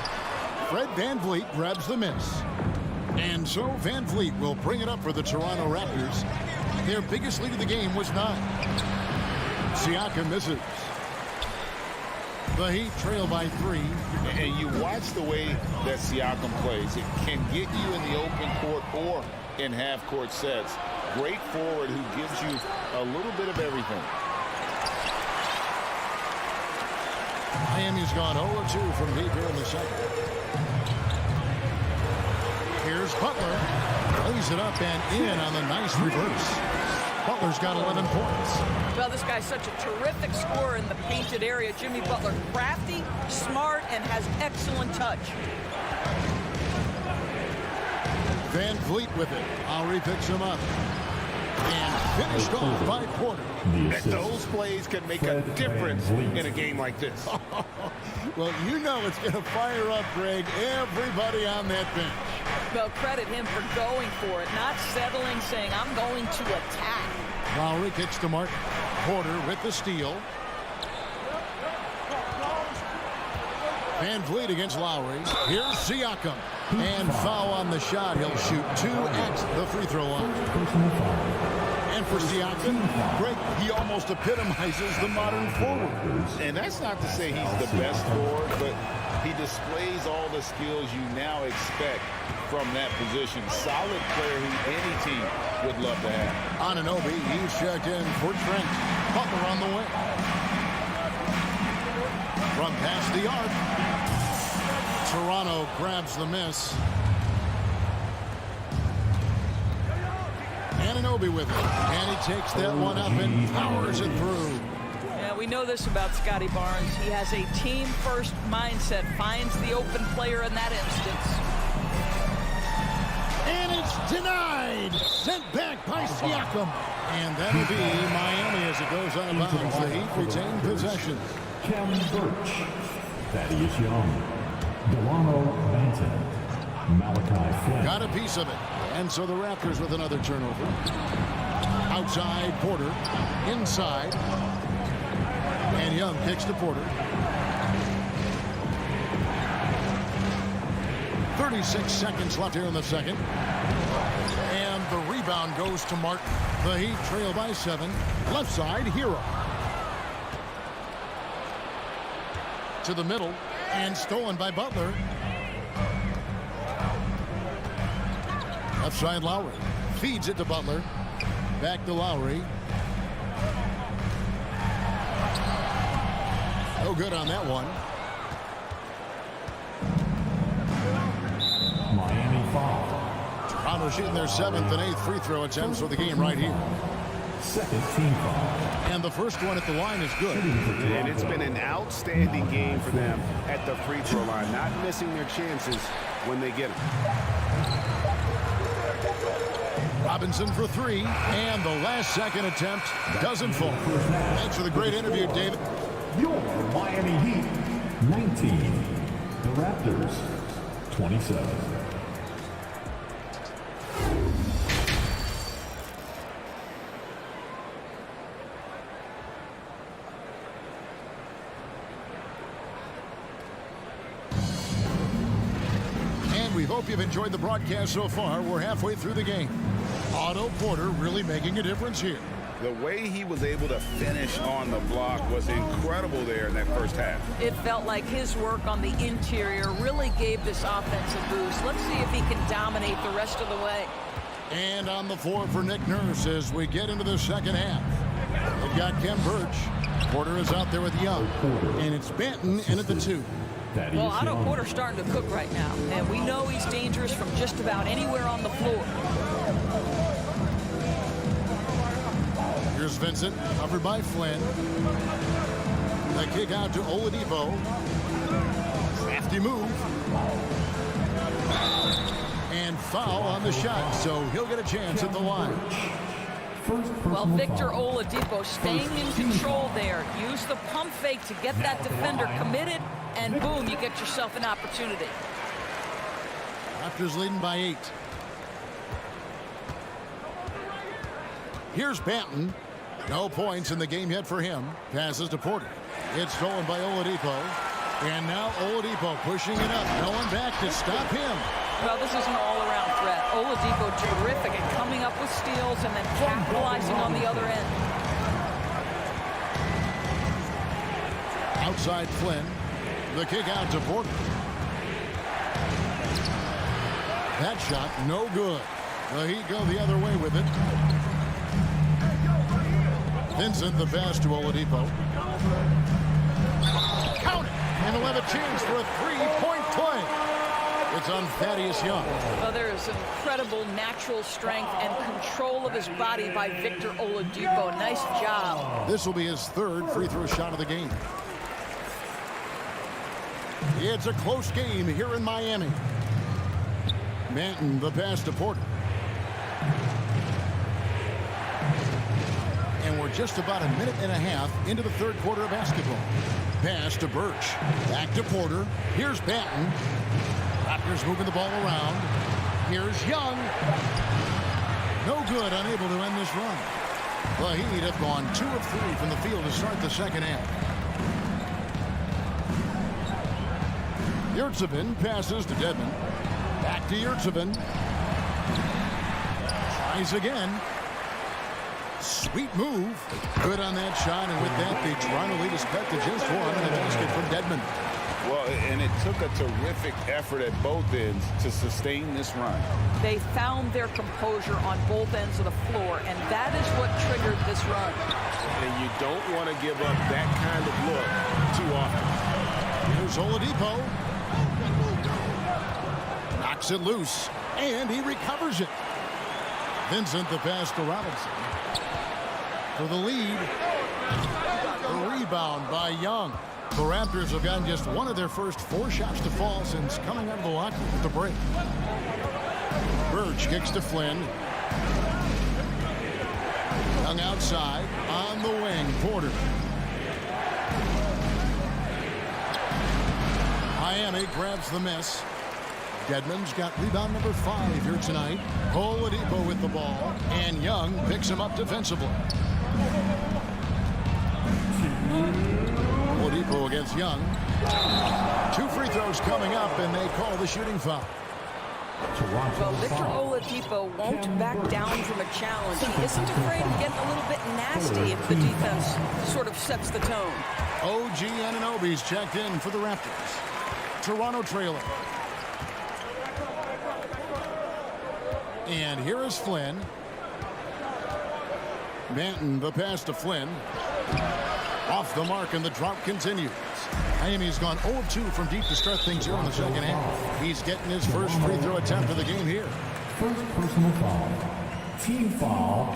Fred Van Vliet grabs the miss. And so Van Vliet will bring it up for the Toronto Raptors. Their biggest lead of the game was 9. Siakam misses. The Heat trail by 3. And you watch the way that Siakam plays. It can get you in the open court or in half-court sets. Great forward who gives you a little bit of everything. Miami's gone 0-2 from deep here in the second. Here's Butler. Lays it up and in on the nice reverse. Butler's got 11 points. Well, this guy's such a terrific scorer in the painted area. Jimmy Butler, crafty, smart, and has excellent touch. Van Vliet with it. Lowry picks him up. And finished off by Porter. Those plays can make a difference in a game like this. Well, you know it's going to fire up, Greg, everybody on that bench. Well, credit him for going for it, not settling, saying, I'm going to attack. Lowry kicks to Martin. Porter with the steal. Van Vliet against Lowry. Here's Siakam. And foul on the shot. He'll shoot 2 at the free throw line. And for Siakam, Greg, he almost epitomizes the modern forward. And that's not to say he's the best forward, but he displays all the skills you now expect from that position. Solid player who any team would love to have. Anunoby, he's checked in for Trent. Butler on the wing. From past the arc. Toronto grabs the miss. Anunoby with it. And he takes that one up and powers it through. Yeah, we know this about Scotty Barnes. He has a team-first mindset, finds the open player in that instance. And it's denied. Sent back by Siakam. And that'll be Miami as it goes out of bounds. The Heat retain possession. Kevin Birch, Thaddeus Young, Delano Banton, Malachi Flynn. Got a piece of it. And so the Raptors with another turnover. Outside, Porter. Inside. And Young kicks to Porter. 36 seconds left here in the second. And the rebound goes to Martin. The Heat trail by 7. Left side, Hero. To the middle. And stolen by Butler. Left side, Lowry. Feeds it to Butler. Back to Lowry. No good on that one. Miami foul. Toronto shooting their 7th and 8th free throw attempts for the game right here. Second team foul. And the first one at the line is good. And it's been an outstanding game for them at the free throw line, not missing their chances when they get them. Robinson for 3, and the last second attempt doesn't fall. Thanks for the great interview, David. Your Miami Heat, 19. The Raptors, 27. And we hope you've enjoyed the broadcast so far. We're halfway through the game. Otto Porter really making a difference here. The way he was able to finish on the block was incredible there in that first half. It felt like his work on the interior really gave this offense a boost. Let's see if he can dominate the rest of the way. And on the floor for Nick Nurse as we get into the second half. They've got Kem Birch. Porter is out there with Young. And it's Banton in at the 2. Well, Otto Porter's starting to cook right now. And we know he's dangerous from just about anywhere on the floor. Here's Vincent, covered by Flynn. The kick out to Oladipo. Crafty move. And foul on the shot, so he'll get a chance at the line. Well, Victor Oladipo staying in control there. Use the pump fake to get that defender committed, and boom, you get yourself an opportunity. Raptors leading by 8. Here's Banton. No points in the game yet for him. Passes to Porter. It's stolen by Oladipo. And now Oladipo pushing it up. No one back to stop him. Well, this is an all-around threat. Oladipo terrific at coming up with steals and then capitalizing on the other end. Outside Flynn. The kick out to Porter. That shot, no good. The Heat go the other way with it. Vincent, the pass to Oladipo. Count it! And he'll have a chance for a three-point play. It's on Thaddeus Young. Well, there is incredible natural strength and control of his body by Victor Oladipo. Nice job. This will be his third free throw shot of the game. It's a close game here in Miami. Manton, the pass to Porter. And we're just about a minute and a half into the third quarter of basketball. Pass to Birch. Back to Porter. Here's Manton. Raptors moving the ball around. Here's Young. No good, unable to end this run. The Heat have gone 2 of 3 from the field to start the second half. Yurtseven passes to Dedmon. Back to Yurtseven. Tries again. Sweet move. Good on that shot, and with that, the Toronto lead is cut to just 1 and a basket from Dedmon. Well, and it took a terrific effort at both ends to sustain this run. They found their composure on both ends of the floor, and that is what triggered this run. And you don't want to give up that kind of look too often. Here's Oladipo. Knocks it loose, and he recovers it. Vincent, the pass to Robinson. For the lead. A rebound by Young. The Raptors have gotten just one of their first 4 shots to fall since coming out of the locker room at the break. Birch kicks to Flynn. Young outside. On the wing, Porter. Miami grabs the miss. Dedmon's got rebound number 5 here tonight. Oladipo with the ball. And Young picks him up defensively. Oladipo against Young. 2 free throws coming up, and they call the shooting foul. Well, Victor Oladipo won't back down from a challenge. He isn't afraid of getting a little bit nasty if the defense sort of sets the tone. OG Anunoby's checked in for the Raptors. Toronto trailer. And here is Flynn. Manton, the pass to Flynn. Off the mark, and the drought continues. Miami's gone 0 of 2 from deep to start things here in the second half. He's getting his first free throw attempt of the game here. First personal foul. Team foul.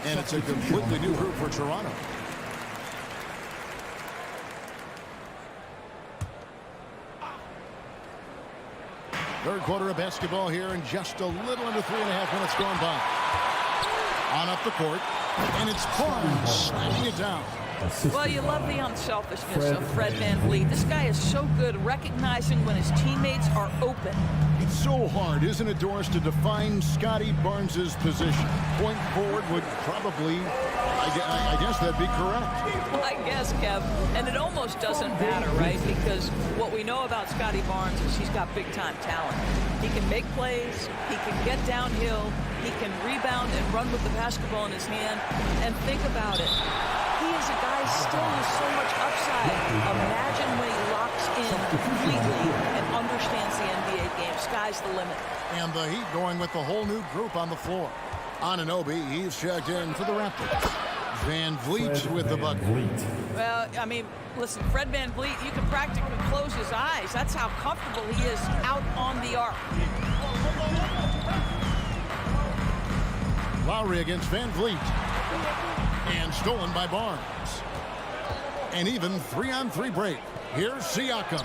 And it's a completely new group for Toronto. Third quarter of basketball here, and just a little under 3.5 minutes gone by. On up the court, and it's Barnes slamming it down. Well, you love the unselfishness of Fred VanVleet. This guy is so good recognizing when his teammates are open. It's so hard, isn't it, Doris, to define Scotty Barnes' position? Point forward would probably, I guess that'd be correct. I guess, Kev. And it almost doesn't matter, right? Because what we know about Scotty Barnes is he's got big-time talent. He can make plays. He can get downhill. He can rebound and run with the basketball in his hand. And think about it. He is a guy still with so much upside. Imagine when he locks in completely and understands the NBA game. Sky's the limit. And the Heat going with the whole new group on the floor. Anunoby, he's checked in for the Raptors. VanVleet with the bucket. Well, I mean, listen, Fred VanVleet, you can practically close his eyes. That's how comfortable he is out on the arc. Lowry against VanVleet. And stolen by Barnes. And even 3-on-3 break. Here's Siakam.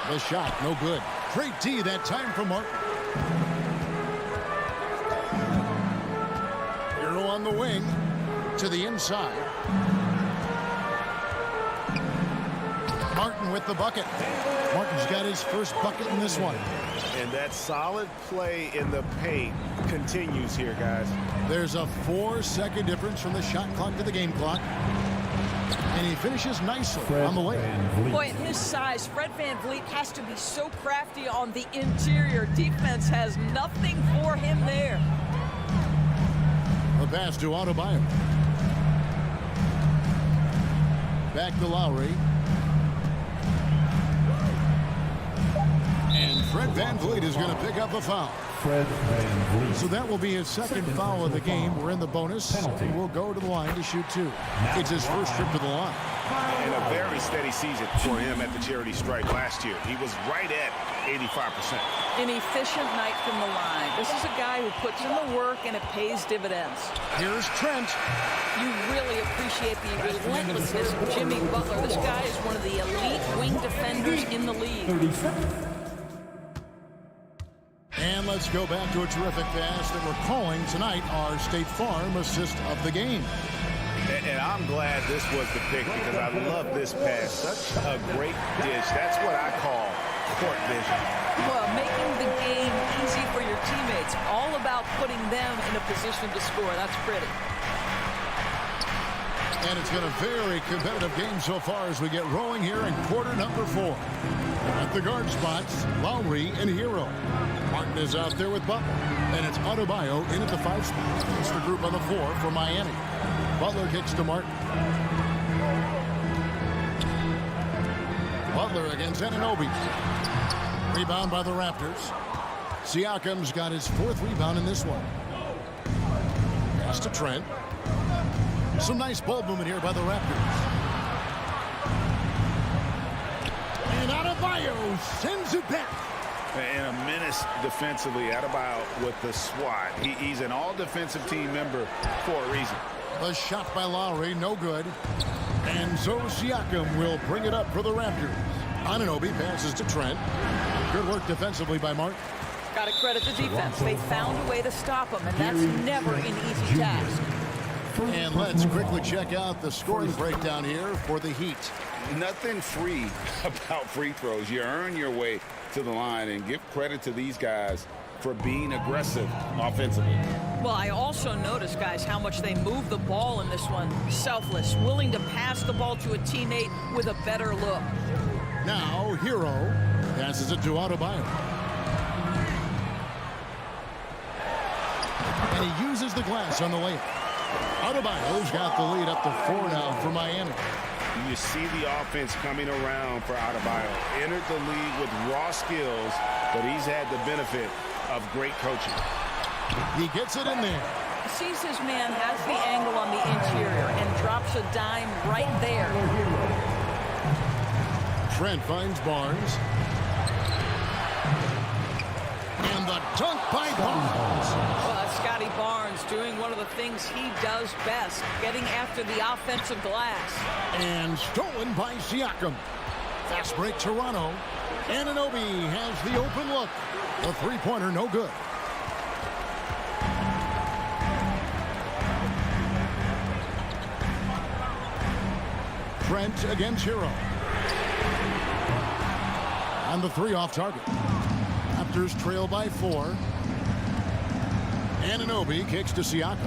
The shot, no good. Great D that time from Martin. Hero on the wing. To the inside. Martin with the bucket. Martin's got his first bucket in this one. And that solid play in the paint continues here, guys. There's a 4-second difference from the shot clock to the game clock. And he finishes nicely on the way. Boy, at his size, Fred VanVleet has to be so crafty on the interior. Defense has nothing for him there. The pass to Adebayo. Back to Lowry. And Fred VanVleet is going to pick up a foul. Fred VanVleet. So that will be his second foul of the game. We're in the bonus. He will go to the line to shoot 2. It's his first trip to the line. And a very steady season for him at the charity stripe last year. He was right at 85%. An efficient night from the line. This is a guy who puts in the work and it pays dividends. Here's Trent. You really appreciate the relentlessness of Jimmy Butler. This guy is one of the elite wing defenders in the league. 37. And let's go back to a terrific pass that we're calling tonight our State Farm assist of the game. And I'm glad this was the pick because I love this pass. Such a great dish. That's what I call court vision. Well, making the game easy for your teammates. All about putting them in a position to score. That's pretty. And it's been a very competitive game so far as we get rolling here in quarter number 4. At the guard spots, Lowry and Hero. Martin is out there with Butler. And it's Adebayo in at the 5 spot. It's the group on the 4 for Miami. Butler kicks to Martin. Butler against Anunoby. Rebound by the Raptors. Siakam's got his 4th rebound in this one. Pass to Trent. Some nice ball movement here by the Raptors. And Adebayo sends it back. And a menace defensively. Adebayo with the swat. He's an all-defensive team member for a reason. A shot by Lowry, no good. And so Siakam will bring it up for the Raptors. Anunoby passes to Trent. Good work defensively by Martin. Got to credit the defense. They found a way to stop him, and that's never an easy task. And let's quickly check out the scoring breakdown here for the Heat. Nothing free about free throws. You earn your way to the line, and give credit to these guys for being aggressive offensively. Well, I also noticed, guys, how much they move the ball in this one. Selfless, willing to pass the ball to a teammate with a better look. Now, Hero passes it to Adebayo. And he uses the glass on the layup. Adebayo's got the lead up to 4 now for Miami. You see the offense coming around for Adebayo. Entered the league with raw skills, but he's had the benefit of great coaching. He gets it in there. Sees his man has the angle on the interior and drops a dime right there. Trent finds Barnes. And the dunk by Barnes. Well, that's Scotty Barnes doing one of the things he does best, getting after the offensive glass. And stolen by Siakam. Fast break Toronto. Anunoby has the open look. The 3-pointer no good. Trent against Hero. And the 3 off target. Raptors trail by 4. Anunoby kicks to Siakam.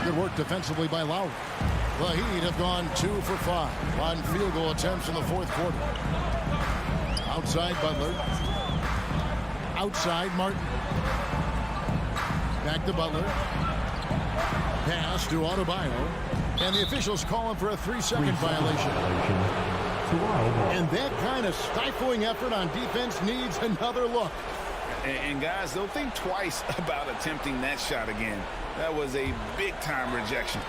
Good work defensively by Lowry. The Heat have gone 2 for 5 on field goal attempts in the 4th quarter. Outside Butler. Outside Martin. Back to Butler. Pass to Adebayo. And the officials call him for a 3-second violation. And that kind of stifling effort on defense needs another look. And guys, they'll think twice about attempting that shot again. That was a big-time rejection.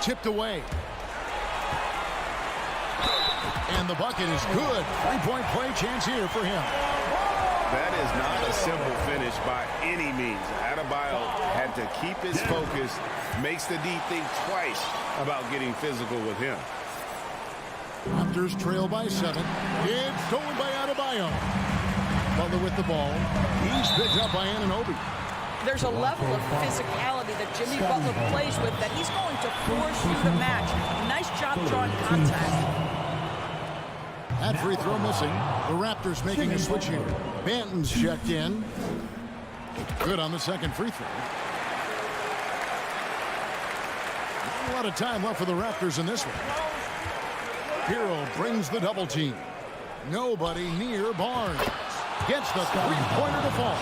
Tipped away. And the bucket is good. 3-point play chance here for him. That is not a simple finish by any means. Adebayo had to keep his focus, makes the D think twice about getting physical with him. Raptors trail by 7. It's stolen by Adebayo. Butler with the ball. He's picked up by Anunoby. There's a level of physicality that Jimmy Butler plays with that he's going to force you to match. Nice job drawing contact. That free throw missing. The Raptors making a switch here. Banton's checked in. Good on the second free throw. A lot of time left for the Raptors in this one. Hero brings the double team. Nobody near Barnes. Gets the 3-pointer to fall.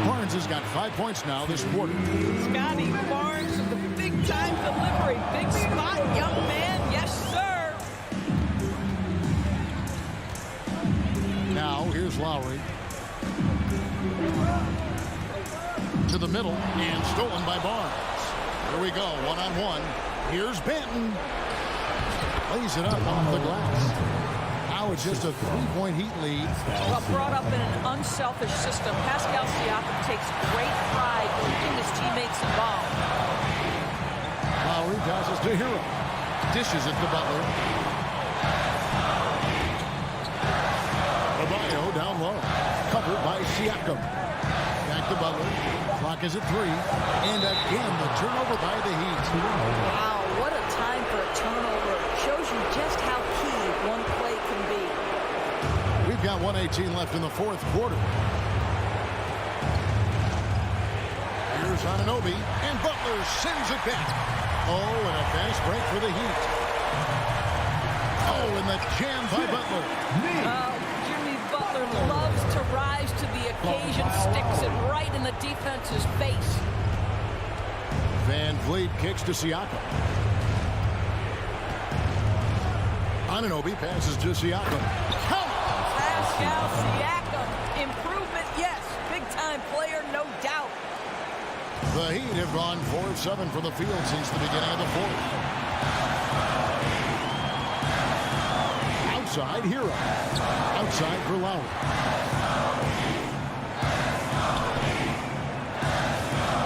Barnes has got 5 points now this quarter. Scotty Barnes with the big-time delivery. Big spot, young Lowry. To the middle and stolen by Barnes. Here we go, one-on-one. Here's Benton. Lays it up off the glass. Now it's just a 3-point Heat lead. Well, brought up in an unselfish system, Pascal Siakam takes great pride in keeping his teammates involved. Lowry passes to Hero. Dishes it to Butler. Adebayo down low. Covered by Siakam. Back to Butler. Clock is at 3. And again, the turnover by the Heat. Wow, what a time for a turnover. Shows you just how key one play can be. We've got 1:18 left in the fourth quarter. Here's Anunoby, and Butler sends it back. Oh, and a fast break for the Heat. Oh, and the jam by Butler. Jimmy Butler loves to rise to the occasion, sticks it right in the defense's face. Van Vliet kicks to Siakam. Anunoby passes to Siakam. Pascal Siakam, improvement, yes. Big-time player, no doubt. The Heat have gone 4 of 7 from the field since the beginning of the fourth. Outside, Hero. Outside for Lowry.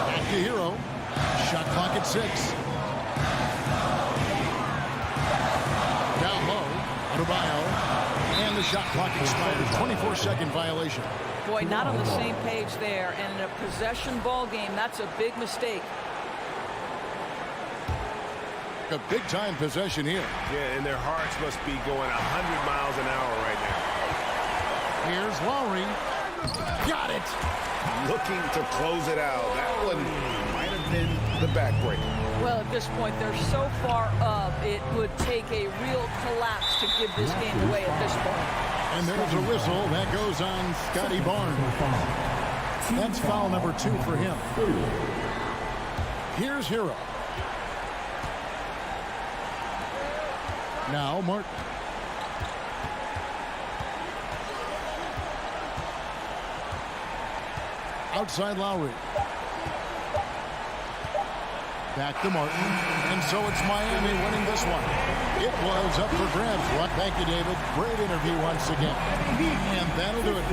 Back to Hero. Shot clock at 6. Down low. Adebayo. And the shot clock expires. 24-second violation. Boy, not on the same page there. And in a possession ball game, that's a big mistake. A big-time possession here. Yeah, and their hearts must be going 100 miles an hour right now. Here's Lowry. Got it. Looking to close it out. That one might have been the backbreaker. Well, at this point, they're so far up, it would take a real collapse to give this game away at this point. And there's a whistle that goes on Scotty Barnes. That's foul number 2 for him. Here's Hero. Now Martin. Outside Lowry. Back to Martin. And so it's Miami winning this one. It was up for grabs. Thank you, David. Great interview once again. And that'll do it.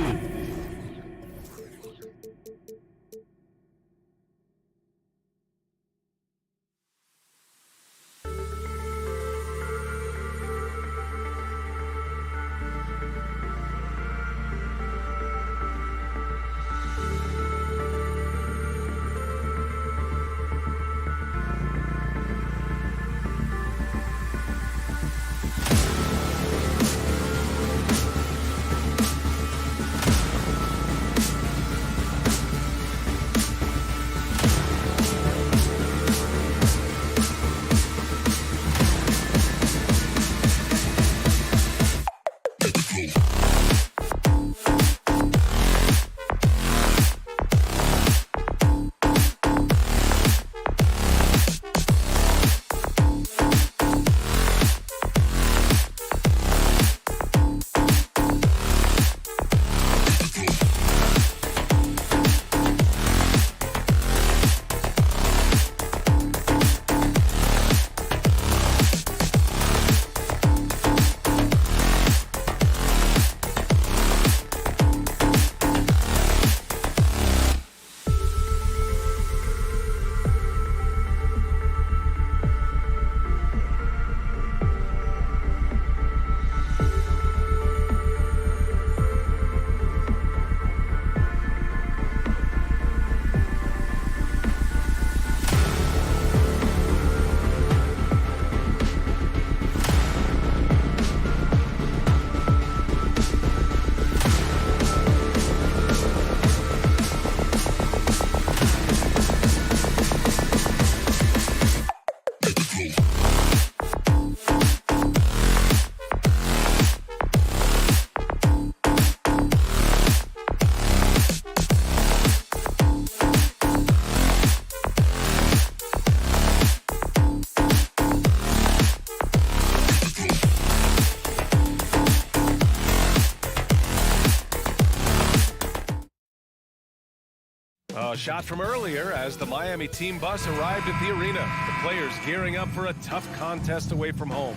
A shot from earlier as the Miami team bus arrived at the arena. The players gearing up for a tough contest away from home.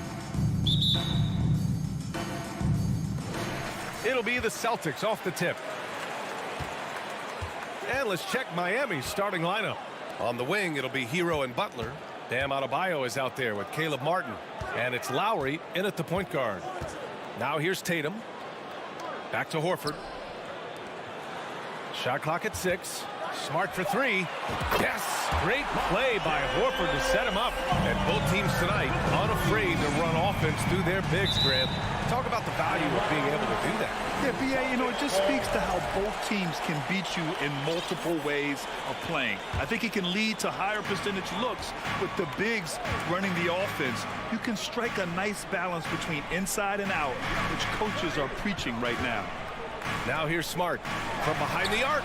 It'll be the Celtics off the tip. And let's check Miami's starting lineup. On the wing, it'll be Hero and Butler. Bam Adebayo is out there with Caleb Martin. And it's Lowry in at the point guard. Now here's Tatum. Back to Horford. Shot clock at 6. Smart for 3. Yes! Great play by Horford to set him up. And both teams tonight unafraid to run offense through their bigs, Grant. Talk about the value of being able to do that. Yeah, B.A., you know, it just speaks to how both teams can beat you in multiple ways of playing. I think it can lead to higher percentage looks with the bigs running the offense. You can strike a nice balance between inside and out, which coaches are preaching right now. Now here's Smart from behind the arc.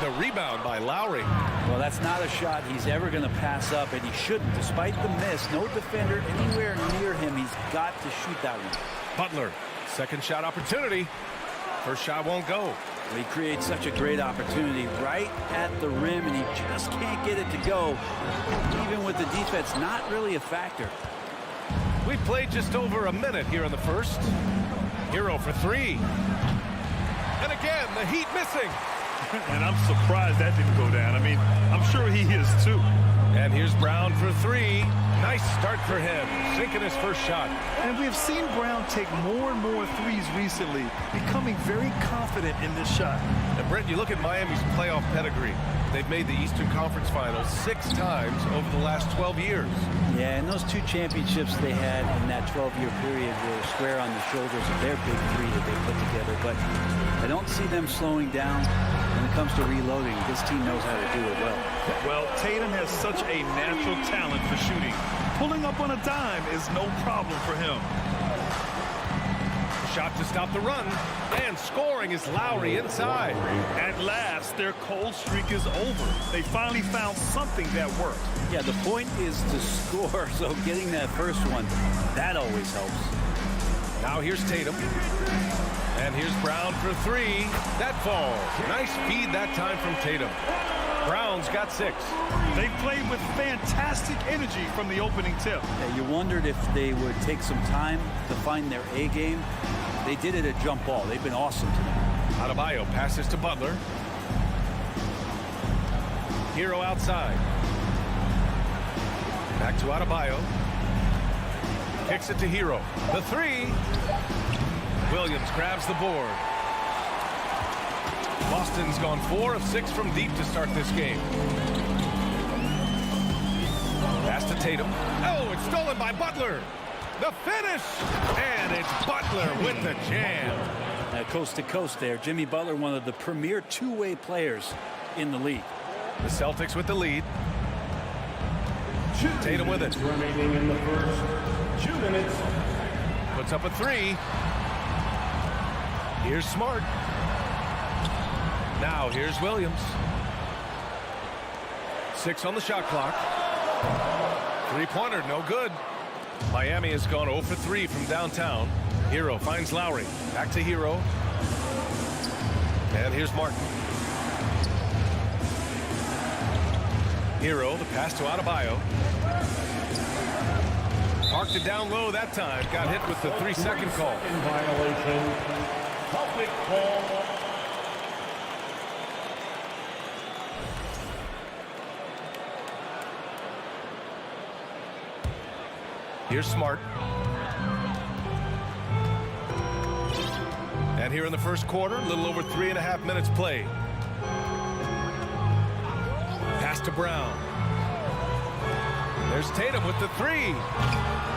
The rebound by Lowry. Well, that's not a shot he's ever going to pass up, and he shouldn't. Despite the miss, no defender anywhere near him. He's got to shoot that one. Butler, second shot opportunity. First shot won't go. Well, he creates such a great opportunity right at the rim, and he just can't get it to go. Even with the defense not really a factor. We played just over a minute here in the first. Hero for 3. And again, the Heat missing. And I'm surprised that didn't go down. I mean, I'm sure he is too. And here's Brown for 3. Nice start for him, sinking his first shot. And we have seen Brown take more and more threes recently, becoming very confident in this shot. And Brent, you look at Miami's playoff pedigree. They've made the Eastern Conference Finals 6 times over the last 12 years. Yeah, and those 2 championships they had in that 12-year period were square on the shoulders of their big 3 that they put together. But I don't see them slowing down when it comes to reloading. This team knows how to do it well. Well, Tatum has such a natural talent for shooting. Pulling up on a dime is no problem for him. Shot to stop the run, and scoring is Lowry inside. At last, their cold streak is over. They finally found something that worked. Yeah, the point is to score, so getting that first one, that always helps. Now here's Tatum. And here's Brown for 3. That falls. Nice feed that time from Tatum. Brown's got 6. They played with fantastic energy from the opening tip. Yeah, you wondered if they would take some time to find their A game. They did it at jump ball. They've been awesome tonight. Adebayo passes to Butler. Hero outside. Back to Adebayo. Kicks it to Hero. The 3. Williams grabs the board. Boston's gone 4 of 6 from deep to start this game. Pass to Tatum. Oh, it's stolen by Butler. The finish! And it's Butler with the jam. Coast to coast there. Jimmy Butler, one of the premier two-way players in the league. The Celtics with the lead. Tatum with it. Remaining in the first 2 minutes. Puts up a 3. Here's Smart. Now here's Williams. 6 on the shot clock. 3-pointer, no good. Miami has gone 0 for 3 from downtown. Hero finds Lowry. Back to Hero. And here's Martin. Hero, the pass to Adebayo. Parked it down low that time. Got hit with the 3-second call. In violation. Public call. Here's Smart. And here in the first quarter, a little over 3.5 minutes played. Pass to Brown. There's Tatum with the 3.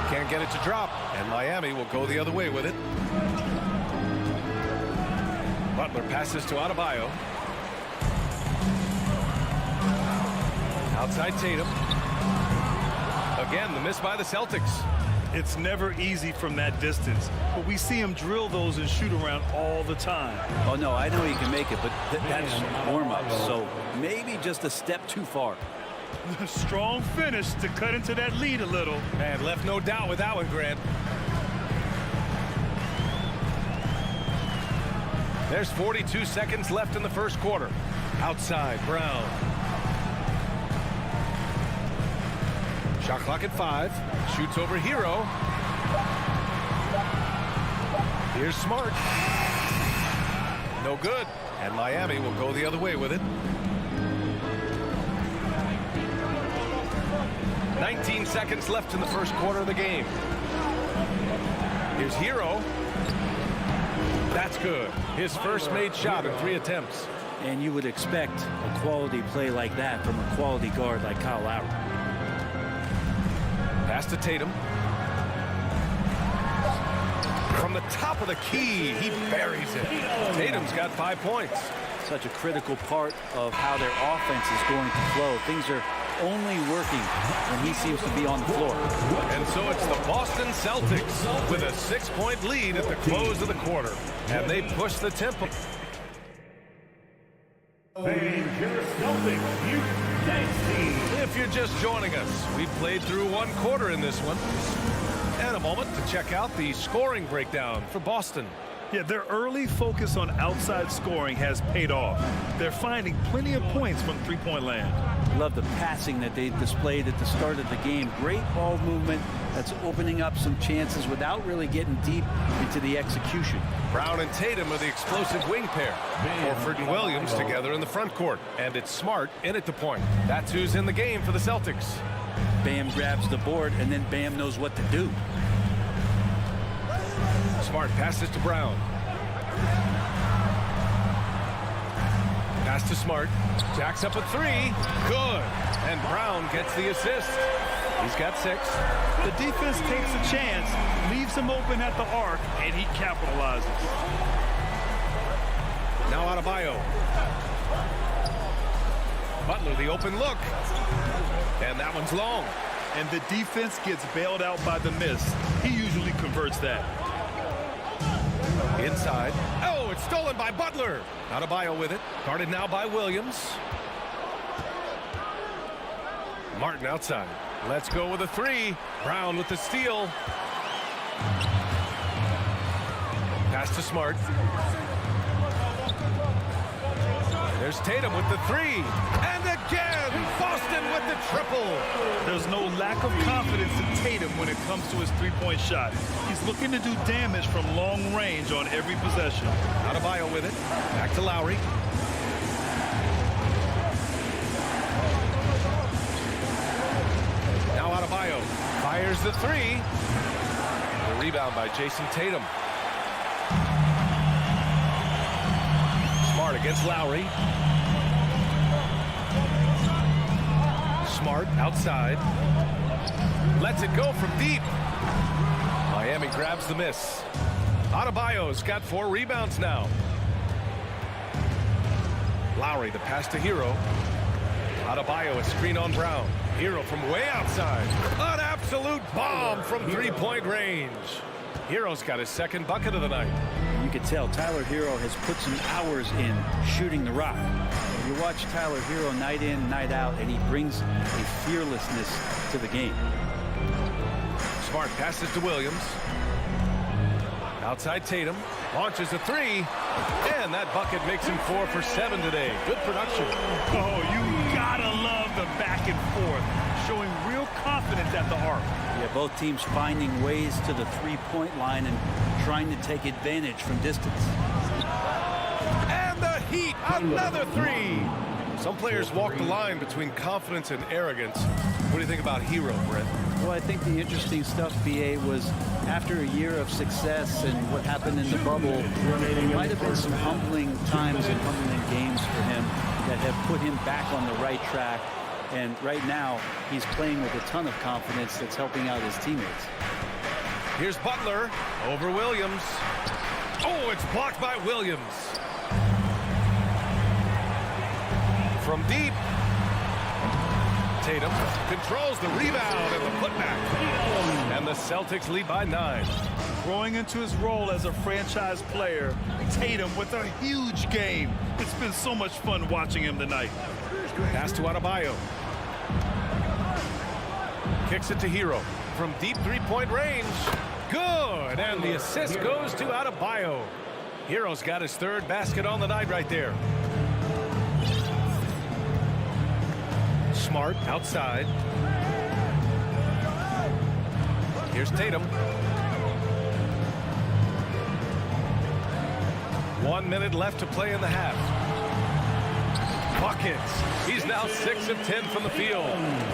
Can't get it to drop, and Miami will go the other way with it. Butler passes to Adebayo. Outside Tatum. Again, the miss by the Celtics. It's never easy from that distance, but we see him drill those and shoot around all the time. Oh, no, I know he can make it, but that's warm-up, so maybe just a step too far. Strong finish to cut into that lead a little. Man, left no doubt with that one, Grant. There's 42 seconds left in the first quarter. Outside, Brown. Shot clock at 5. Shoots over Hero. Here's Smart. No good. And Miami will go the other way with it. 19 seconds left in the first quarter of the game. Here's Hero. That's good. His first made shot in 3 attempts. And you would expect a quality play like that from a quality guard like Kyle Lowry. Pass to Tatum. From the top of the key, he buries it. Tatum's got 5 points. Such a critical part of how their offense is going to flow. Things are only working when he seems to be on the floor. And so it's the Boston Celtics with a 6-point lead at the close of the quarter. And they push the tempo. If you're just joining us, we played through 1 quarter in this one. And a moment to check out the scoring breakdown for Boston. Yeah, their early focus on outside scoring has paid off. They're finding plenty of points from three-point land. Love the passing that they displayed at the start of the game. Great ball movement that's opening up some chances without really getting deep into the execution. Brown and Tatum are the explosive wing pair. Horford and Williams together in the front court. And it's Smart in at the point. That's who's in the game for the Celtics. Bam grabs the board, and then Bam knows what to do. Smart passes to Brown. Pass to Smart. Jacks up a 3. Good. And Brown gets the assist. He's got 6. The defense takes a chance, leaves him open at the arc, and he capitalizes. Now Adebayo. Butler, the open look. And that one's long. And the defense gets bailed out by the miss. He usually converts that. Inside. Oh, it's stolen by Butler. Adebayo with it. Guarded now by Williams. Martin outside. Let's go with a 3. Brown with the steal. Pass to Smart. There's Tatum with the 3. And again, Boston with the triple. There's no lack of confidence in Tatum when it comes to his three-point shot. He's looking to do damage from long range on every possession. Adebayo with it. Back to Lowry. Now Adebayo fires the 3. The rebound by Jason Tatum. Smart against Lowry. Smart outside. Lets it go from deep. Miami grabs the miss. Adebayo's got 4 rebounds now. Lowry, the pass to Hero. Adebayo, a screen on Brown. Hero from way outside. An absolute bomb from 3-point range. Hero's got his 2nd bucket of the night. You can tell Tyler Hero has put some hours in shooting the rock. You watch Tyler Hero night in, night out, and he brings a fearlessness to the game. Smart passes to Williams. Outside Tatum. Launches a 3. And that bucket makes him 4 for 7 today. Good production. Oh, you gotta love the back and forth. Showing real confidence at the arc. Yeah, both teams finding ways to the three-point line and trying to take advantage from distance. And the Heat, another 3. Some players walk the line between confidence and arrogance. What do you think about Hero, Brent? Well, I think the interesting stuff, BA, was after a year of success and what happened in the bubble, there might have been some humbling times and humbling games for him that have put him back on the right track. And right now, he's playing with a ton of confidence that's helping out his teammates. Here's Butler over Williams. Oh, it's blocked by Williams. From deep. Tatum controls the rebound and the putback. And the Celtics lead by 9. Growing into his role as a franchise player, Tatum with a huge game. It's been so much fun watching him tonight. Pass to Adebayo. Kicks it to Hero. From deep 3-point range. Good. And the assist goes to Adebayo. Hero's got his 3rd basket on the night right there. Smart outside. Here's Tatum. 1 minute left to play in the half. Buckets. He's now 6 of 10 from the field.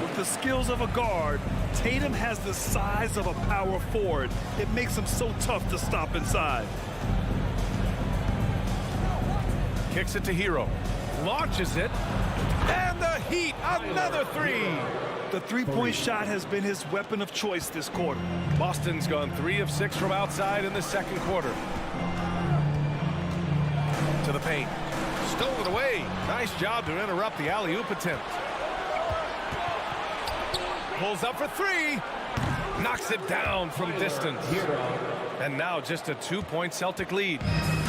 With the skills of a guard, Tatum has the size of a power forward. It makes him so tough to stop inside. Kicks it to Hero. Launches it. And the Heat, another three. The three-point shot has been his weapon of choice this quarter. Boston's gone 3 of 6 from outside in the second quarter. To the paint. Stolen away. Nice job to interrupt the alley-oop attempt. Pulls up for 3. Knocks it down from distance. And now just a 2-point Celtic lead.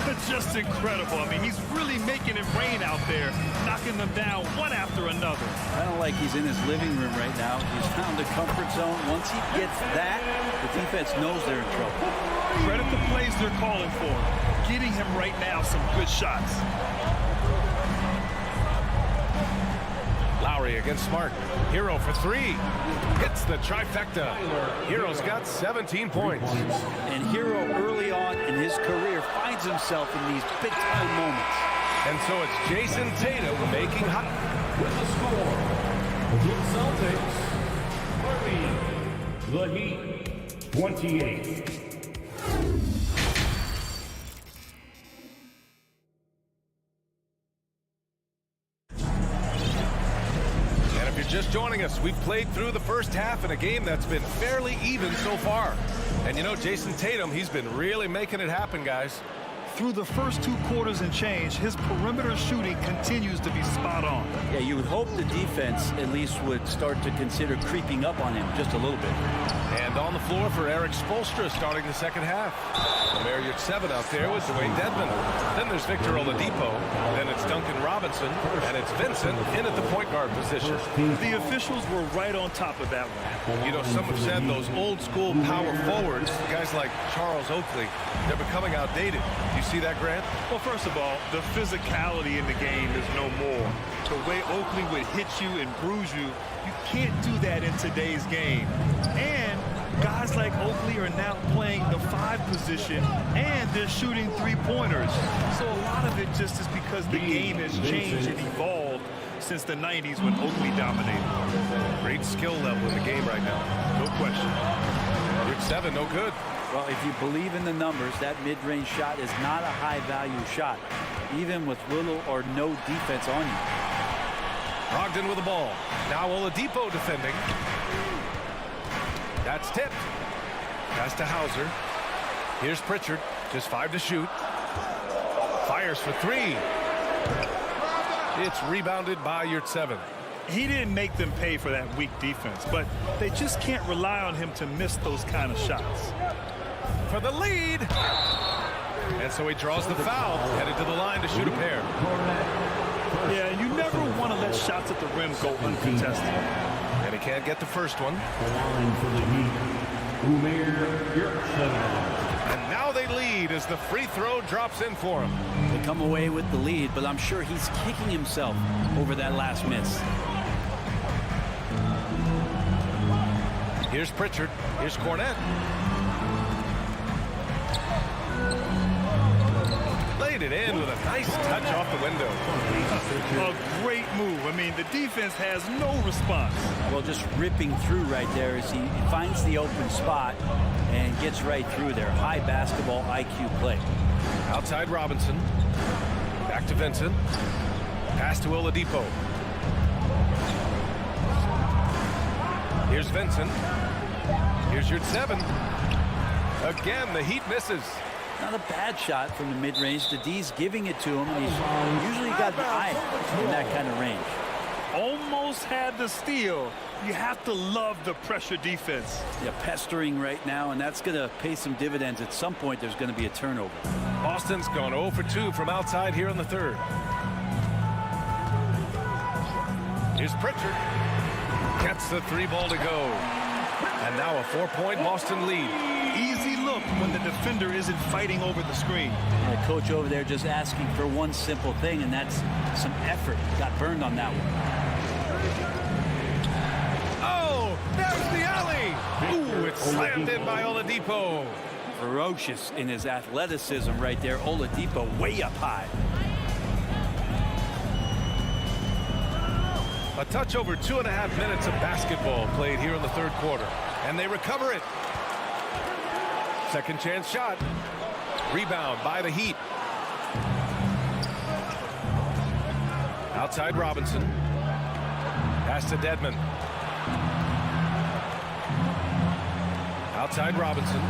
It's just incredible. I mean, he's really making it rain out there, knocking them down one after another. I don't like he's in his living room right now. He's found a comfort zone. Once he gets that, the defense knows they're in trouble. Credit the plays they're calling for. Getting him right now some good shots. Lowry against Smart. Hero for 3. Hits the trifecta. Hero's got 17 points. And Hero early on in his career finds himself in these big-time moments. And so it's Jason Tatum making hot. With the score, the Celtics 30, the Heat 28. Just joining us, we've played through the first half in a game that's been fairly even so far. And you know, Jason Tatum, he's been really making it happen, guys. Through the first 2 quarters and change, his perimeter shooting continues to be spot on. Yeah, you would hope the defense at least would start to consider creeping up on him just a little bit. And on the floor for Eric Spoelstra starting the second half. The Marriott 7 out there with Dwayne Dedmon. Then there's Victor Oladipo. Then it's Duncan Robinson. And it's Vincent in at the point guard position. The officials were right on top of that one. You know, some have said those old school power forwards, guys like Charles Oakley, they're becoming outdated. You see that, Grant? Well, first of all, the physicality in the game is no more. The way Oakley would hit you and bruise you, you can't do that in today's game. And guys like Oakley are now playing the 5 position, and they're shooting 3-pointers. So a lot of it just is because the game has changed and evolved since the 90s when Oakley dominated. Great skill level in the game right now. No question. Rick 7, no good. Well, if you believe in the numbers, that mid-range shot is not a high-value shot, even with little or no defense on you. Brogdon with the ball. Now Oladipo defending. That's tipped. Pass to Hauser. Here's Pritchard. Just 5 to shoot. Fires for 3. It's rebounded by Yurtseven. He didn't make them pay for that weak defense, but they just can't rely on him to miss those kind of shots. For the lead. And so he draws the foul, headed to the line to shoot a pair. Yeah, you never want to let shots at the rim go uncontested. And he can't get the first one. And now they lead as the free throw drops in for him. They come away with the lead, but I'm sure he's kicking himself over that last miss. Here's Pritchard. Here's Cornette. Laid it in with a nice touch off the window. A great move. I mean, the defense has no response. Well, just ripping through right there as he finds the open spot and gets right through there. High basketball IQ play. Outside Robinson. Back to Vincent. Pass to Oladipo. Here's Vincent. Here's Yurtseven. Again, the Heat misses. Not a bad shot from the mid-range. The D's giving it to him, and he's usually got the eye in that kind of range. Almost had the steal. You have to love the pressure defense. Yeah, pestering right now, and that's going to pay some dividends. At some point, there's going to be a turnover. Boston's gone 0 for 2 from outside here in the third. Here's Pritchard. Gets the 3 ball to go. And now a 4-point Boston lead. Easy look when the defender isn't fighting over the screen. The coach over there just asking for one simple thing, and that's some effort. Got burned on that one. There's the alley. Ooh, it's slammed in by Oladipo. Ferocious in his athleticism right there. Oladipo way up high. A touch over 2.5 minutes of basketball played here in the third quarter. And they recover it. Second chance shot. Rebound by the Heat. Outside Robinson. Pass to Dedmon. Outside Robinson.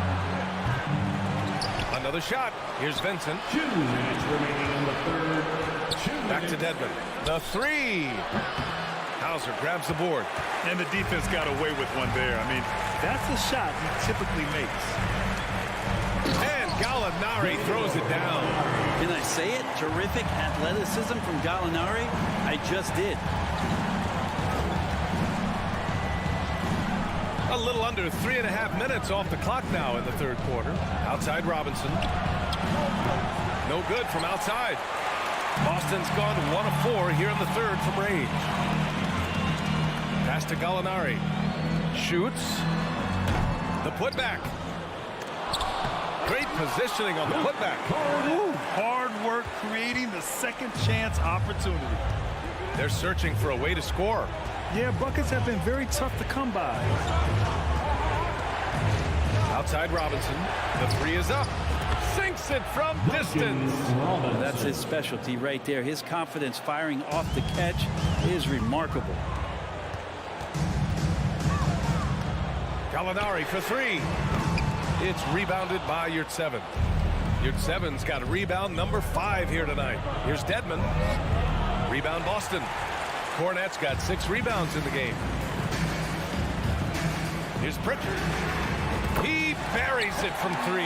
Another shot. Here's Vincent. 2 minutes remaining in the third. Back to Dedmon. The three. Hauser grabs the board. And the defense got away with one there. I mean, that's the shot he typically makes. And Gallinari throws it down. Can I say it? Terrific athleticism from Gallinari. I just did. A little under 3.5 minutes off the clock now in the third quarter. Outside Robinson. No good from outside. Boston's gone 1 of 4 here in the third from range. Pass to Gallinari. Shoots. The putback. Great positioning on the putback. Hard work creating the second chance opportunity. They're searching for a way to score. Yeah, buckets have been very tough to come by. Outside Robinson. The three is up. Sinks it from distance. That's his specialty right there. His confidence firing off the catch is remarkable. Gallinari for three. It's rebounded by Yurtseven. Yurtseven's got a rebound number 5 here tonight. Here's Dedmon. Rebound Boston. Cornette's got 6 rebounds in the game. Here's Pritchard. He buries it from 3.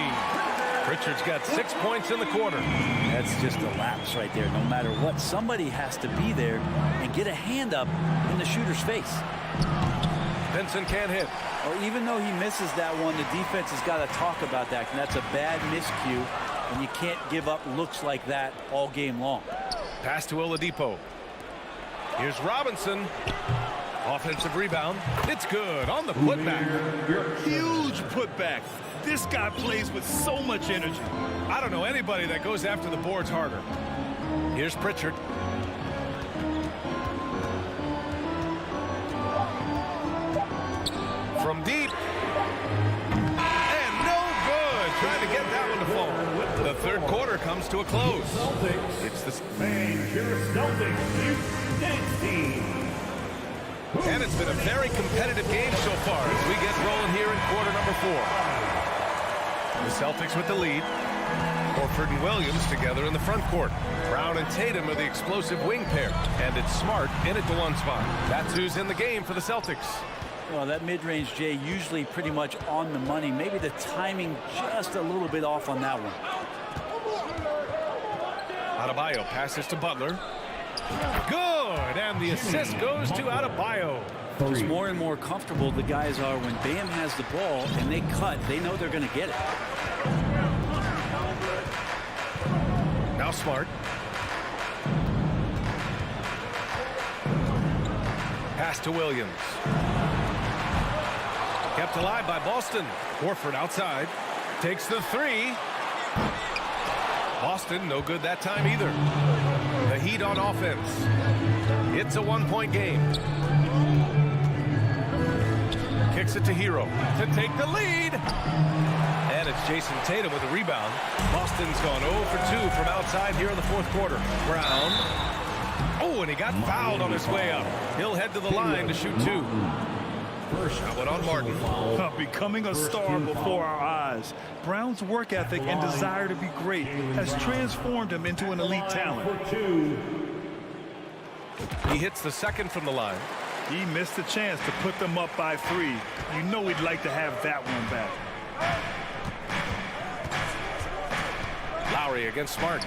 Pritchard's got 6 points in the quarter. That's just a lapse right there. No matter what, somebody has to be there and get a hand up in the shooter's face. Vincent can't hit. Or even though he misses that one, the defense has got to talk about that. And that's a bad miscue. And you can't give up looks like that all game long. Pass to Oladipo. Here's Robinson. Offensive rebound. It's good on the putback. Huge putback. This guy plays with so much energy. I don't know anybody that goes after the boards harder. Here's Pritchard. From deep. And no good. Trying to get that one to fall. The third quarter comes to a close. It's the Celtics team. And it's been a very competitive game so far as we get rolling here in quarter number 4. The Celtics with the lead. Horford and Williams together in the front court. Brown and Tatum are the explosive wing pair. And it's Smart in at the 1 spot. That's who's in the game for the Celtics. Well, that mid-range, Jay, usually pretty much on the money. Maybe the timing just a little bit off on that one. Adebayo passes to Butler. Good, and the assist goes to Adebayo. Just more and more comfortable the guys are when Bam has the ball and they cut. They know they're going to get it. Now Smart. Pass to Williams. Kept alive by Boston. Horford outside. Takes the 3. Boston no good that time either. The Heat on offense. It's a 1-point game. Kicks it to Hero to take the lead. And it's Jason Tatum with a rebound. Boston's gone 0 for 2 from outside here in the fourth quarter. Brown. Oh, and he got fouled on his way up. He'll head to the line to shoot 2. That one on Martin. Becoming a star before our eyes. Brown's work ethic and desire to be great has transformed him into an elite talent. He hits the second from the line. He missed a chance to put them up by 3. You know he'd like to have that one back. Lowry against Smart.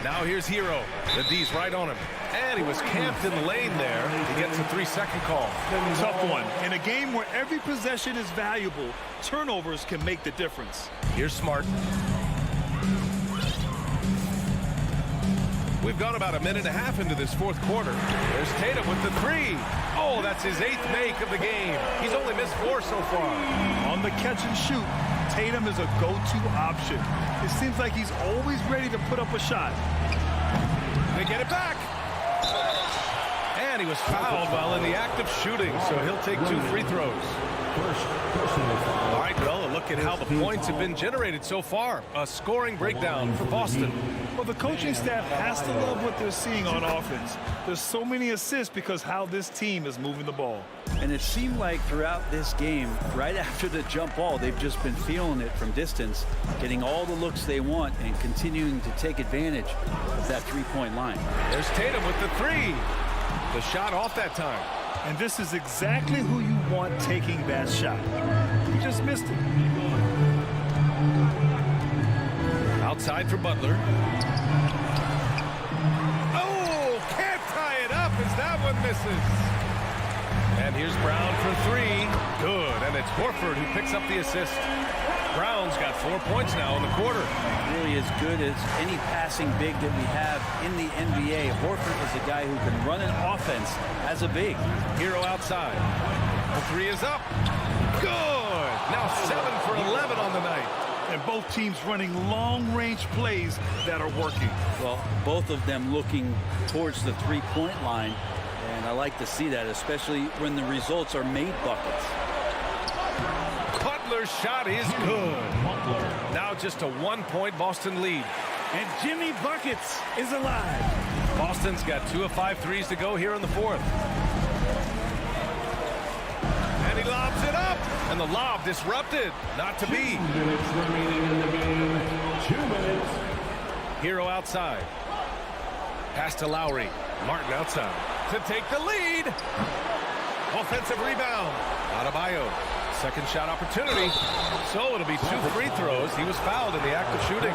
Now here's Hero. The D's right on him. And he was camped in the lane there. He gets a 3-second call. Tough one. In a game where every possession is valuable, turnovers can make the difference. Here's Smart. We've gone about a minute and a half into this fourth quarter. There's Tatum with the three. Oh, that's his 8th make of the game. He's only missed 4 so far. On the catch and shoot, Tatum is a go-to option. It seems like he's always ready to put up a shot. They get it back. And he was fouled while in the act of shooting, so he'll take 2 free throws. All right, well, a look at how the points have been generated so far. A scoring breakdown for Boston. Well, the coaching staff has to love what they're seeing on offense. There's so many assists because how this team is moving the ball. And it seemed like throughout this game, right after the jump ball, they've just been feeling it from distance, getting all the looks they want and continuing to take advantage of that three-point line. There's Tatum with the three. The shot off that time. And this is exactly who you want taking that shot. He just missed it. Outside for Butler. Oh, can't tie it up as that one misses. And here's Brown for 3. Good, and it's Horford who picks up the assist. Brown's got 4 points now in the quarter. Really as good as any passing big that we have in the NBA. Horford is a guy who can run an offense as a big. Hero outside. The 3 is up. Good. Now 7 for 11 on the night. And both teams running long-range plays that are working. Well, both of them looking towards the three-point line. And I like to see that, especially when the results are made buckets. Butler's shot is good. Now just a 1-point Boston lead. And Jimmy Buckets is alive. Boston's got 2 of 5 threes to go here in the fourth. And he lobs it up. And the lob disrupted. Not to be. 2 minutes remaining in the game. 2 minutes. Hero outside. Pass to Lowry. Martin outside to take the lead. Offensive rebound. Adebayo. Second shot opportunity. So it'll be 2 free throws. He was fouled in the act of shooting.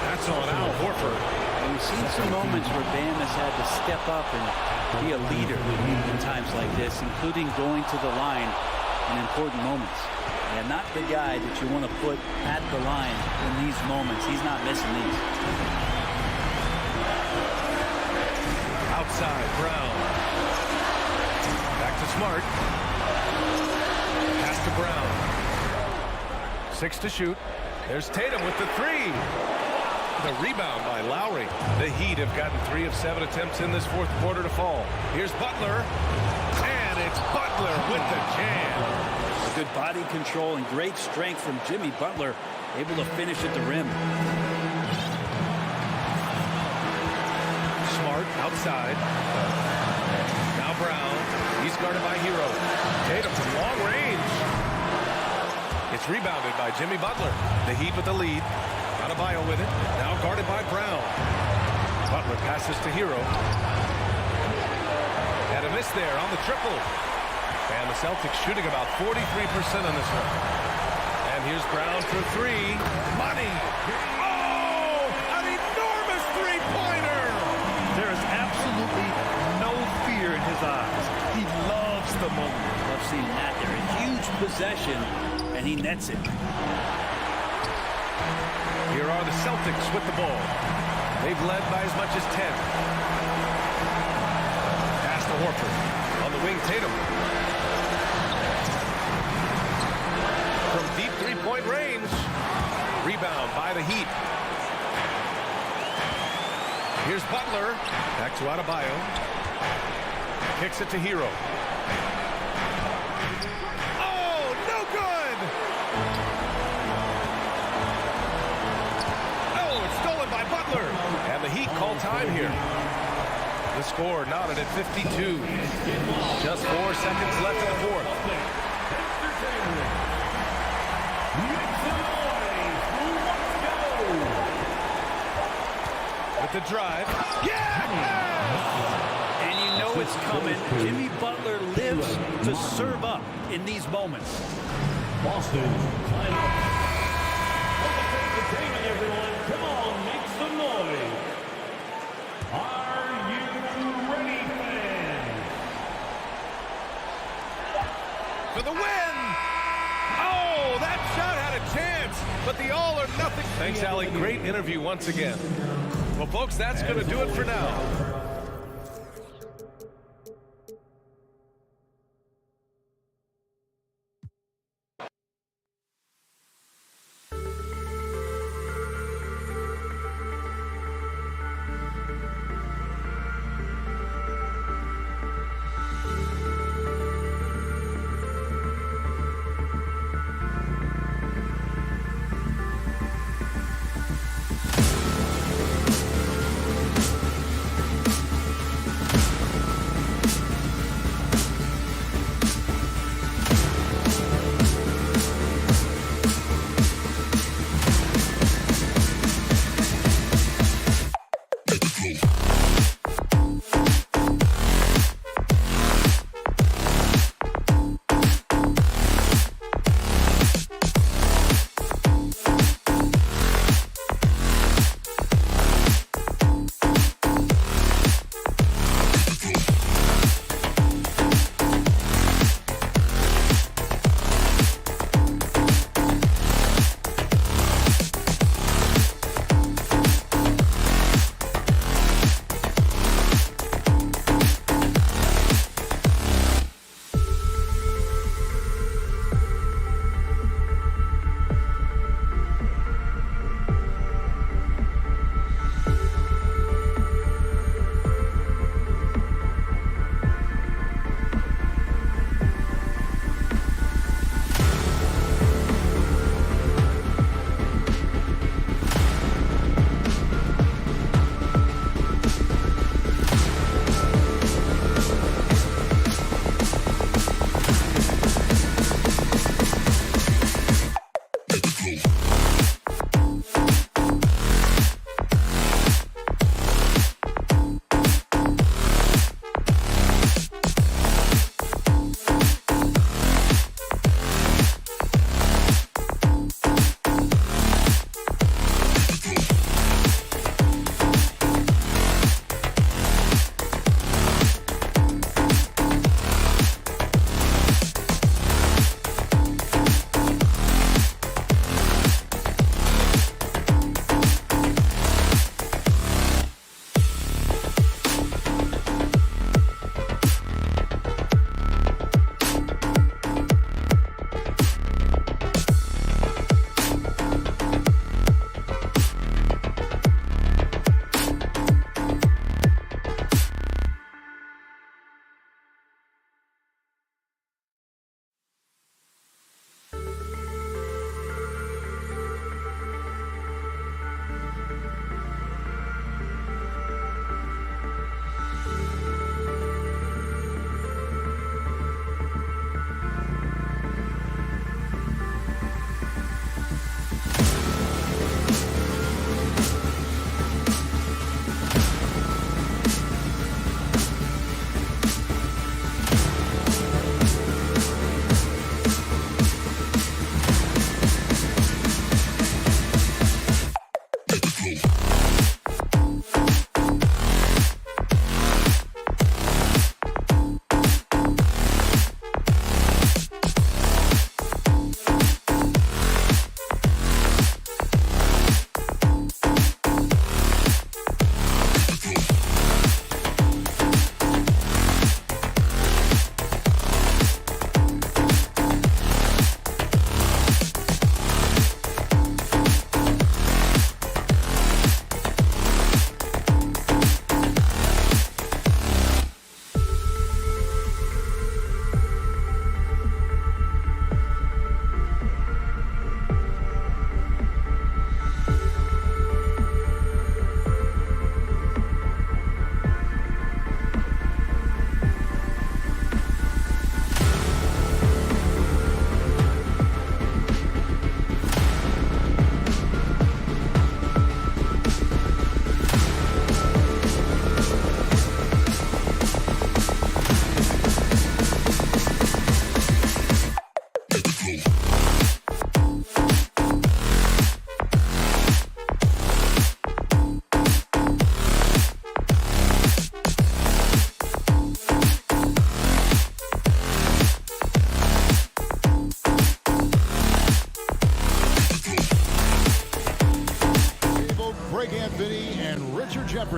That's on Al Horford. And we've seen some moments where Bam has had to step up and be a leader in times like this, including going to the line in important moments. And not the guy that you want to put at the line in these moments. He's not missing these. Outside, Brown. Back to Smart. Pass to Brown. 6 to shoot. There's Tatum with the 3. The rebound by Lowry. The Heat have gotten 3 of 7 attempts in this fourth quarter to fall. Here's Butler. And it's Butler with the jam. Good body control and great strength from Jimmy Butler, able to finish at the rim. Smart outside. Now Brown. He's guarded by Hero. Tatum from long range. It's rebounded by Jimmy Butler. The Heat with the lead. Adebayo with it. Now guarded by Brown. Butler passes to Hero. Had a miss there on the triple. And the Celtics shooting about 43% on this one. And here's Brown for 3. Money. Oh, an enormous three-pointer. There is absolutely no fear in his eyes. He loves the moment. Love seeing that there. A huge possession, and he nets it. Here are the Celtics with the ball. They've led by as much as 10. Pass to Horford. On the wing, Tatum. From deep three-point range. Rebound by the Heat. Here's Butler. Back to Adebayo. Kicks it to Hero. Oh, no good! Oh, it's stolen by Butler. And the Heat call time here. The score knotted at 52. Just 4 seconds left in the fourth. With the drive. Yeah! And you know it's coming. Jimmy Butler lives to serve up in these moments. Boston, time out. Entertainment, everyone. Come on, make some noise. Are you ready, fans? For the win! Oh, that shot had a chance, but the all or nothing. Thanks, Allie. Great interview once again. Well, folks, that's going to do it for now.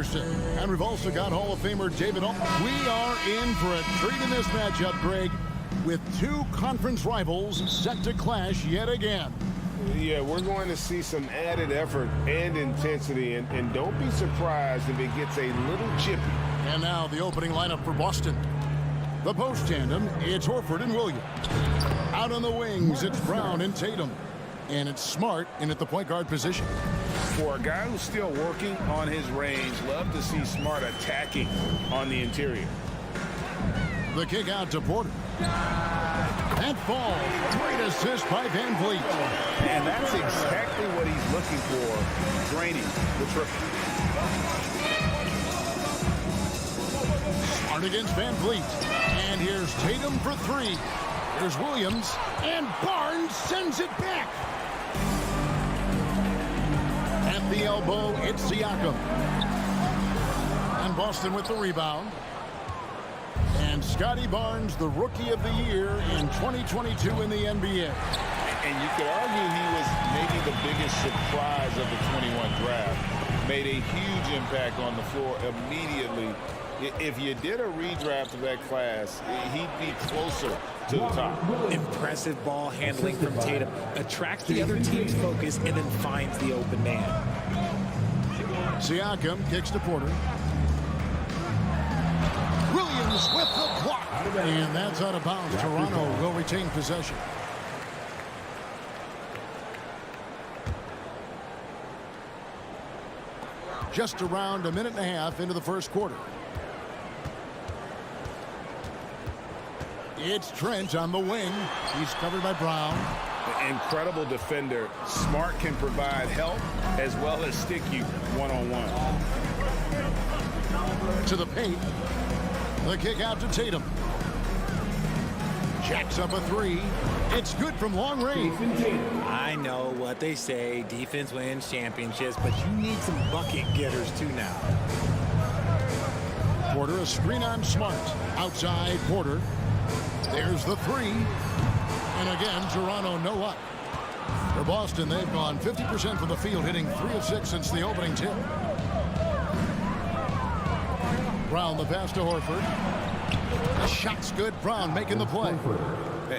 Iverson. And we've also got Hall of Famer David Alt. We are in for a treat in this matchup, Greg, with two conference rivals set to clash yet again. Yeah, we're going to see some added effort and intensity, and don't be surprised if it gets a little chippy. And now the opening lineup for Boston. The post tandem, it's Horford and Williams. Out on the wings, it's Brown and Tatum. And it's Smart in at the point guard position. For a guy who's still working on his range, love to see Smart attacking on the interior. The kick out to Porter. That falls. Great assist by Van Vliet. And that's exactly what he's looking for, draining the triple. Smart against Van Vliet. And here's Tatum for three. Here's Williams. And Barnes sends it back. At the elbow, it's Siakam. And Boston with the rebound. And Scotty Barnes, the Rookie of the Year in 2022 in the NBA. And you could argue he was maybe the biggest surprise of the 21 draft. Made a huge impact on the floor immediately. If you did a redraft of that class, he'd be closer to the top. Impressive ball handling from Tatum. Attracts the other team's focus and then finds the open man. Siakam kicks to Porter. Williams with the block. And that's out of bounds. Toronto will retain possession. Just around a minute and a half into the first quarter. It's Trent on the wing. He's covered by Brown. Incredible defender. Smart can provide help as well as stick you one-on-one. To the paint. The kick out to Tatum. Jacks up a three. It's good from long range. I know what they say. Defense wins championships, but you need some bucket getters too now. Porter, a screen on Smart. Outside Porter. There's the three. And again, Toronto no luck. For Boston, they've gone 50% from the field, hitting 3 of 6 since the opening tip. Brown the pass to Horford. The shot's good. Brown making the play.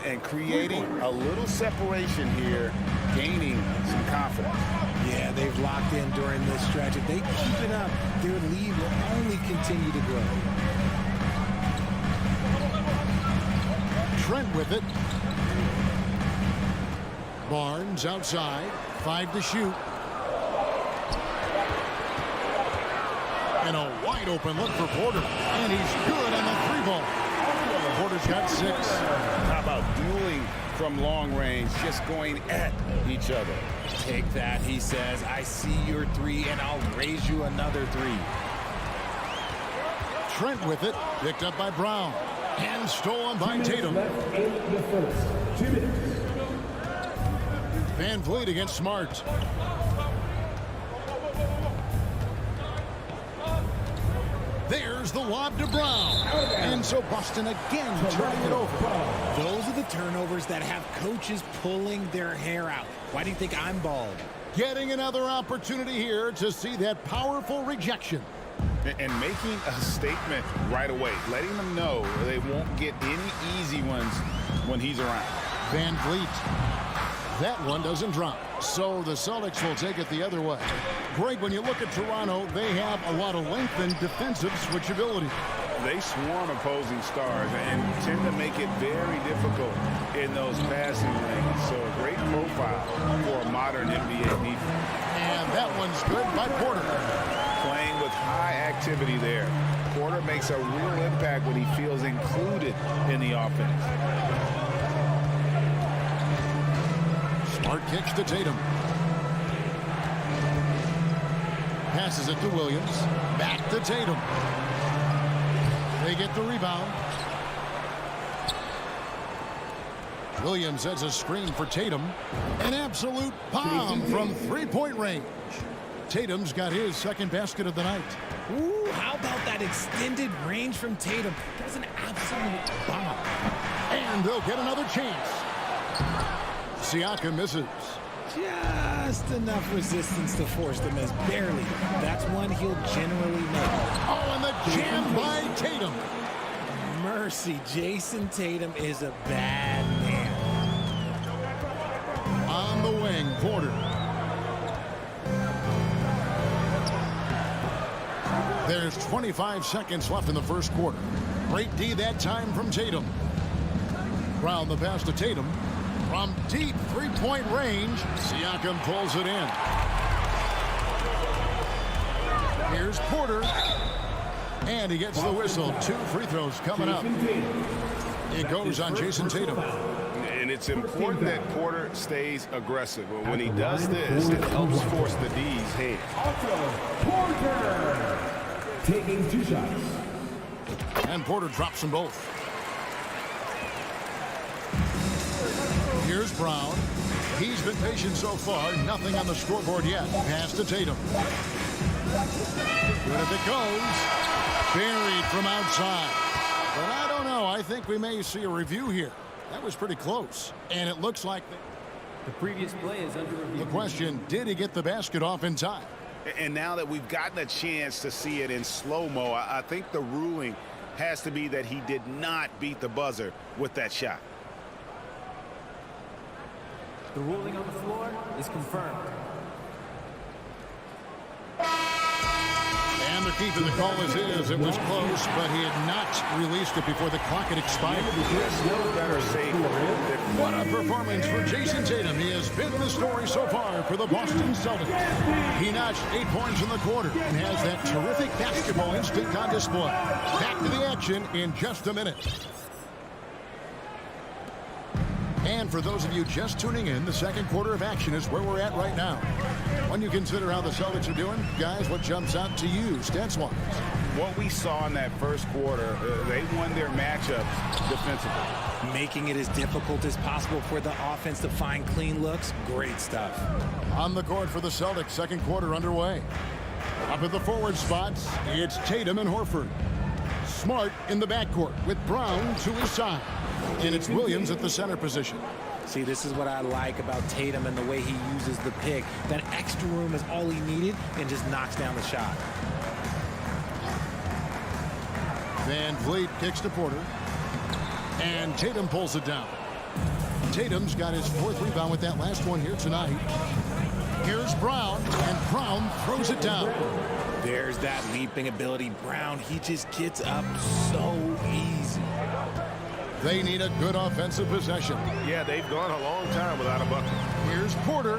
And creating a little separation here, gaining some confidence. Yeah, they've locked in during this stretch. If they keep it up, their lead will only continue to grow. Trent with it. Barnes outside. 5 to shoot. And a wide open look for Porter. And he's good on the three ball. Porter's got 6. How about dueling from long range, just going at each other? Take that, he says. I see your three, and I'll raise you another 3. Trent with it. Picked up by Brown. And stolen by Tatum. Van Vliet against Smart. There's the lob to Brown. And so Boston again turning it over. Those are the turnovers that have coaches pulling their hair out. Why do you think I'm bald? Getting another opportunity here to see that powerful rejection. And making a statement right away, letting them know they won't get any easy ones when he's around. Van Vliet. That one doesn't drop. So the Celtics will take it the other way. Greg, when you look at Toronto, they have a lot of length and defensive switchability. They swarm opposing stars and tend to make it very difficult in those passing lanes. So a great profile for a modern NBA defense. And that one's good by Porter. Playing with high activity there. Porter makes a real impact when he feels included in the offense. Smart kicks to Tatum. Passes it to Williams. Back to Tatum. They get the rebound. Williams has a screen for Tatum. An absolute bomb from three-point range. Tatum's got his second basket of the night. Ooh, how about that extended range from Tatum? That was an absolute bomb. And they'll get another chance. Siakam misses. just enough resistance to force the miss. Barely. That's one he'll generally make. Oh, and the jam by Tatum. Mercy, Jason Tatum is a bad man. On the wing, Porter. There's 25 seconds left in the first quarter. Great D that time from Tatum. Brown the pass to Tatum. From deep three-point range, Siakam pulls it in. Here's Porter. And he gets the whistle. 2 free throws coming up. It goes on Jason Tatum. And it's important that Porter stays aggressive. But when he does this, it helps force the D's hand. Porter taking 2 shots. And Porter drops them both. Here's Brown. He's been patient so far. Nothing on the scoreboard yet. Pass to Tatum. Good if it goes. Buried from outside. But I don't know. I think we may see a review here. That was pretty close. And it looks like the previous play is under review. The question, did he get the basket off in time? And now that we've gotten a chance to see it in slow-mo, I think the ruling has to be that he did not beat the buzzer with that shot. The ruling on the floor is confirmed. And the key to the call is it was close, but he had not released it before the clock had expired. What a performance for Jason Tatum. He has been the story so far for the Boston Celtics. He notched 8 points in the quarter and has that terrific basketball instinct on display. Back to the action in just a minute. And for those of you just tuning in, the second quarter of action is where we're at right now. When you consider how the Celtics are doing, guys, what jumps out to you, stats-wise? What we saw in that first quarter, they won their matchups defensively. Making it as difficult as possible for the offense to find clean looks. Great stuff. On the court for the Celtics, second quarter underway. Up at the forward spots, it's Tatum and Horford. Smart in the backcourt with Brown to his side. And it's Williams at the center position. See, this is what I like about Tatum and the way he uses the pick. That extra room is all he needed and just knocks down the shot. Van Vliet kicks to Porter. And Tatum pulls it down. Tatum's got his 4th rebound with that last one here tonight. Here's Brown, and Brown throws it down. There's that leaping ability. Brown, he just gets up so easy. They need a good offensive possession. Yeah, they've gone a long time without a bucket. Here's Porter.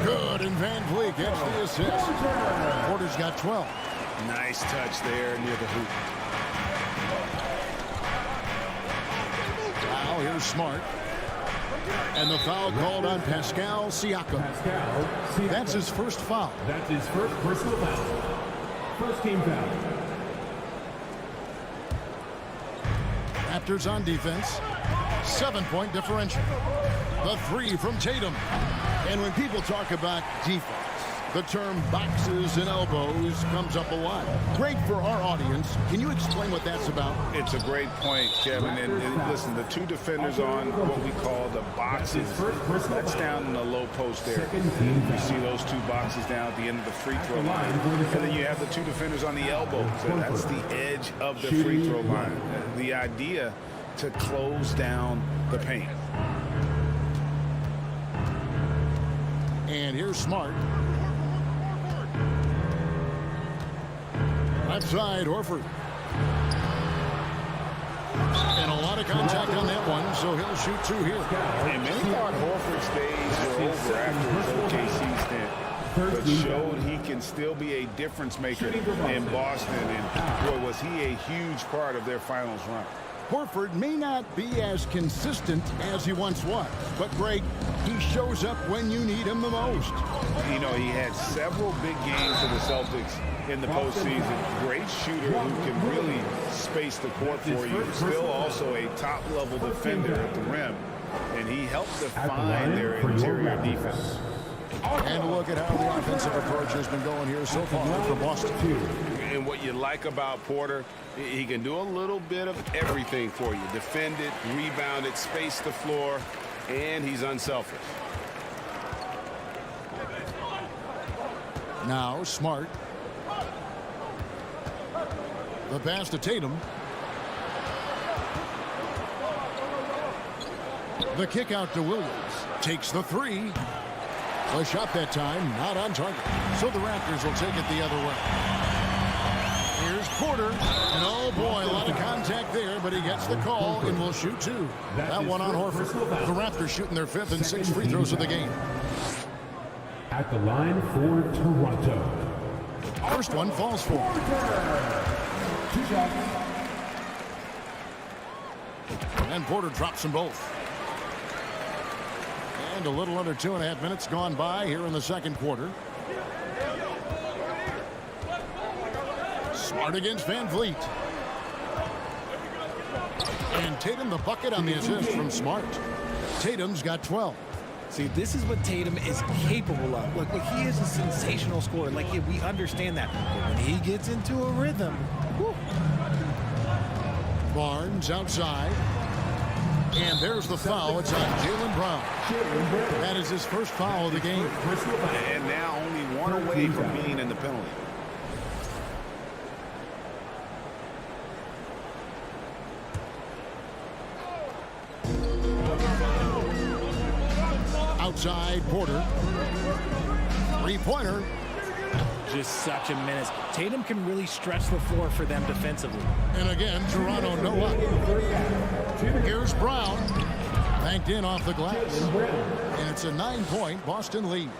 Good, and Van Vliet gets the assist. Porter's got 12. Nice touch there near the hoop. Now here's Smart. And the foul called on Pascal Siakam. That's his first foul. That's his first personal foul. First team foul. Raptors on defense. 7-point differential. The 3 from Tatum. And when people talk about defense, the term boxes and elbows comes up a lot. Great for our audience. Can you explain what that's about? It's a great point, Kevin. And listen, the 2 defenders on what we call the boxes, that's down in the low post area. You see those 2 boxes down at the end of the free throw line. And then you have the 2 defenders on the elbows. So that's the edge of the free throw line. The idea to close down the paint. And here's Smart. Left side, Horford. And a lot of contact on that one, so he'll shoot 2 here. And many thought Horford's days were over after his OKC stint, but showed he can still be a difference maker in Boston. And boy, was he a huge part of their finals run. Horford may not be as consistent as he once was, but Greg, he shows up when you need him the most. You know, he had several big games for the Celtics in the postseason. Great shooter who can really space the court for you. Still also a top-level defender at the rim, and he helped define their interior defense. And a look at how the offensive approach has been going here so far for Boston. And what you like about Porter, he can do a little bit of everything for you. Defend it, rebound it, space the floor, and he's unselfish. Now Smart. The pass to Tatum. The kick out to Williams. Takes the three. A shot that time, not on target. So the Raptors will take it the other way. Here's Porter. And oh boy, a lot of contact there, but he gets the call and will shoot two. That one on Horford. The Raptors shooting their 5th and 6th free throws of the game. At the line for Toronto. First one falls for him. 2 shots. And Porter drops them both. And a little under 2.5 minutes gone by here in the second quarter. Smart against Van Vliet. And Tatum the bucket on the assist from Smart. Tatum's got 12. See, this is what Tatum is capable of. Look, he is a sensational scorer. Like, we understand that. But when he gets into a rhythm, whew. Barnes outside. And there's the foul. It's on Jaylen Brown. That is his first foul of the game. And now only one away from being in the penalty. Outside Porter. Three-pointer. Just such a menace. Tatum can really stretch the floor for them defensively. And again, Toronto no up. Here's Brown. Banked in off the glass. And it's a 9-point Boston lead.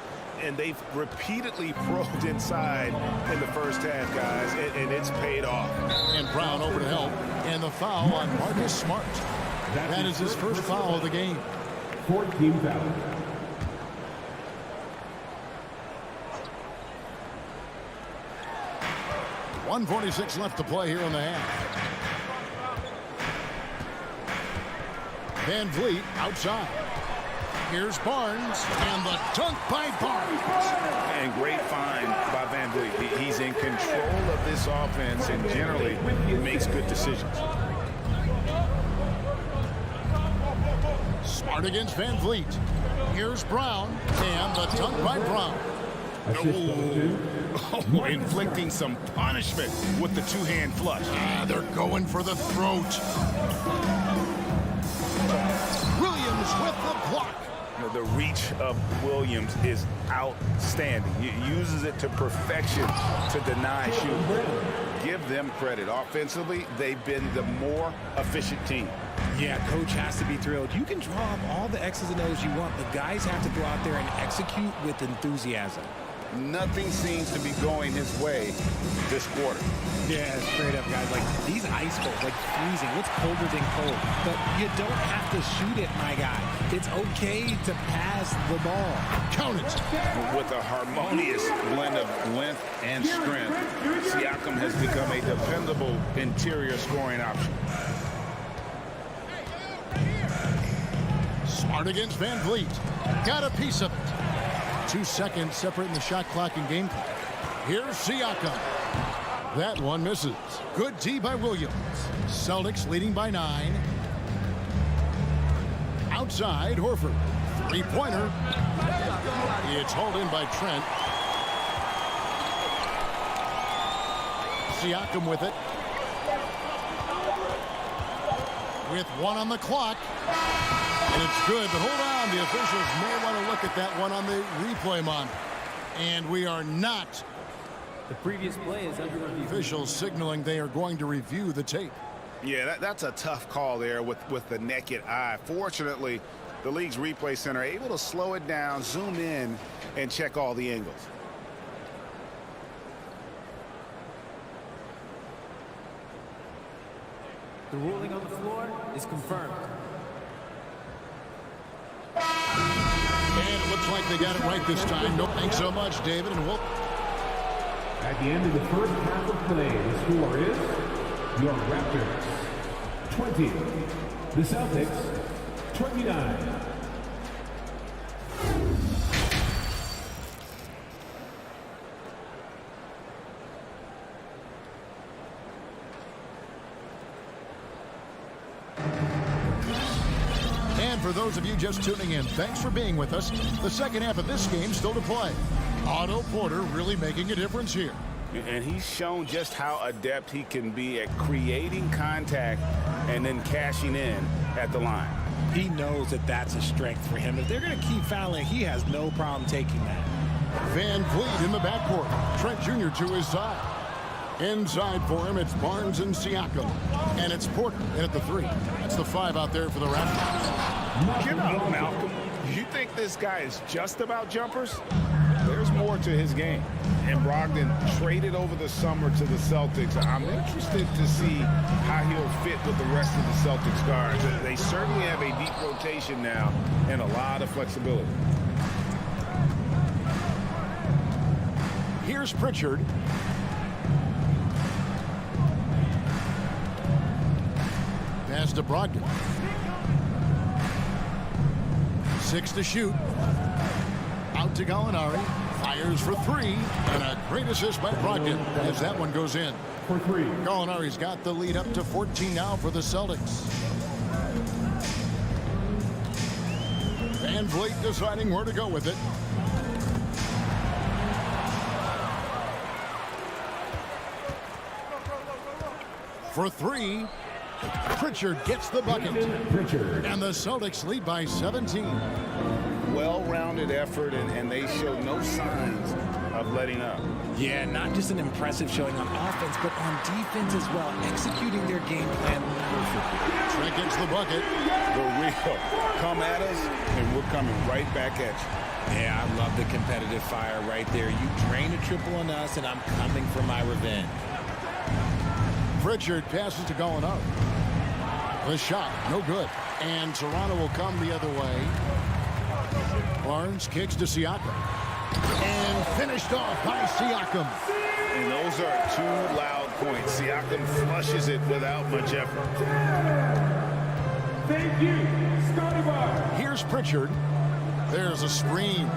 And they've repeatedly probed inside in the first half, guys, and it's paid off. And Brown over to help. And the foul on Marcus Smart. That is his first foul of the game. 14 foul. .146 left to play here in the half. Van Vliet outside. Here's Barnes, and the dunk by Barnes. And great find by Van Vliet. He's in control of this offense and generally makes good decisions. Smart against Van Vliet. Here's Brown, and the dunk by Brown. Oh, inflicting some punishment with the two-hand flush. They're going for the throat. Williams with the block. The reach of Williams is outstanding. He uses it to perfection to deny shooting. Give them credit. Offensively, they've been the more efficient team. Yeah, coach has to be thrilled. You can draw up all the X's and O's you want, but guys have to go out there and execute with enthusiasm. Nothing seems to be going his way this quarter. Yeah, straight up, guys. Like, these ice cold, like freezing. What's colder than cold? But you don't have to shoot it, my guy. It's okay to pass the ball. Count it. With a harmonious blend of length and strength, Siakam has become a dependable interior scoring option. Smart against Van Vliet. Got a piece of it. 2 seconds separating the shot clock and game clock. Here's Siakam. That one misses. Good D by Williams. Celtics leading by 9. Outside, Horford. Three-pointer. It's hauled in by Trent. Siakam with it. With 1 on the clock. And it's good, but hold on. The officials may want to look at that one on the replay monitor. And we are not. The previous play is under review. Officials signaling they are going to review the tape. Yeah, that's a tough call there with the naked eye. Fortunately, the league's replay center able to slow it down, zoom in, and check all the angles. The ruling on the floor is confirmed. And it looks like they got it right this time. No, thanks so much, David. And we'll... At the end of the first half of play, the score is your Raptors 20, the Celtics 29. And for those of you just tuning in, thanks for being with us. The second half of this game still to play. Otto Porter really making a difference here. And he's shown just how adept he can be at creating contact and then cashing in at the line. He knows that that's a strength for him. If they're going to keep fouling, he has no problem taking that. Van Vliet in the backcourt. Trent Jr. to his side. Inside for him, it's Barnes and Siakam. And it's Porter in at the 3. That's the 5 out there for the Raptors. Get up, Malcolm. You think this guy is just about jumpers? There's more to his game. And Brogdon traded over the summer to the Celtics. I'm interested to see how he'll fit with the rest of the Celtics guards. They certainly have a deep rotation now and a lot of flexibility. Here's Pritchard. Pass to Brogdon. 6 to shoot. Out to Gallinari. Fires for 3. And a great assist by Brogdon as that one goes in. For 3. Gallinari's got the lead up to 14 now for the Celtics. Van Vliet deciding where to go with it. For 3. Pritchard gets the bucket. And the Celtics lead by 17. Well-rounded effort, and they show no signs of letting up. Yeah, not just an impressive showing on offense, but on defense as well, executing their game plan perfectly. Trent gets the bucket. For real. Come at us, and we're coming right back at you. Yeah, I love the competitive fire right there. You drain a triple on us, and I'm coming for my revenge. Pritchard passes to Gallinari. The shot, no good. And Toronto will come the other way. Barnes kicks to Siakam. And finished off by Siakam. And those are 2 loud points. Siakam flushes it without much effort. Thank you, Scotty Bar. Here's Pritchard. There's a screen.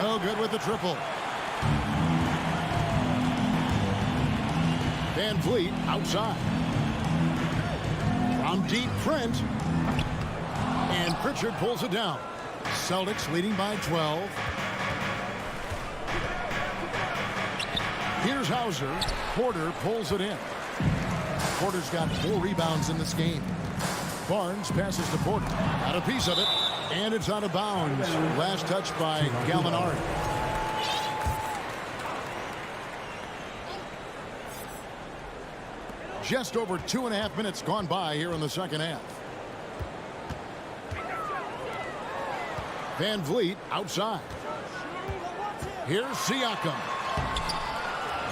No good with the triple. Van Vliet outside. From deep, Trent. And Pritchard pulls it down. Celtics leading by 12. Here's Hauser. Porter pulls it in. Porter's got 4 rebounds in this game. Barnes passes to Porter. Got a piece of it. And it's out of bounds. Last touch by Gallinari. Just over 2.5 minutes gone by here in the second half. Van Vliet outside. Here's Siakam.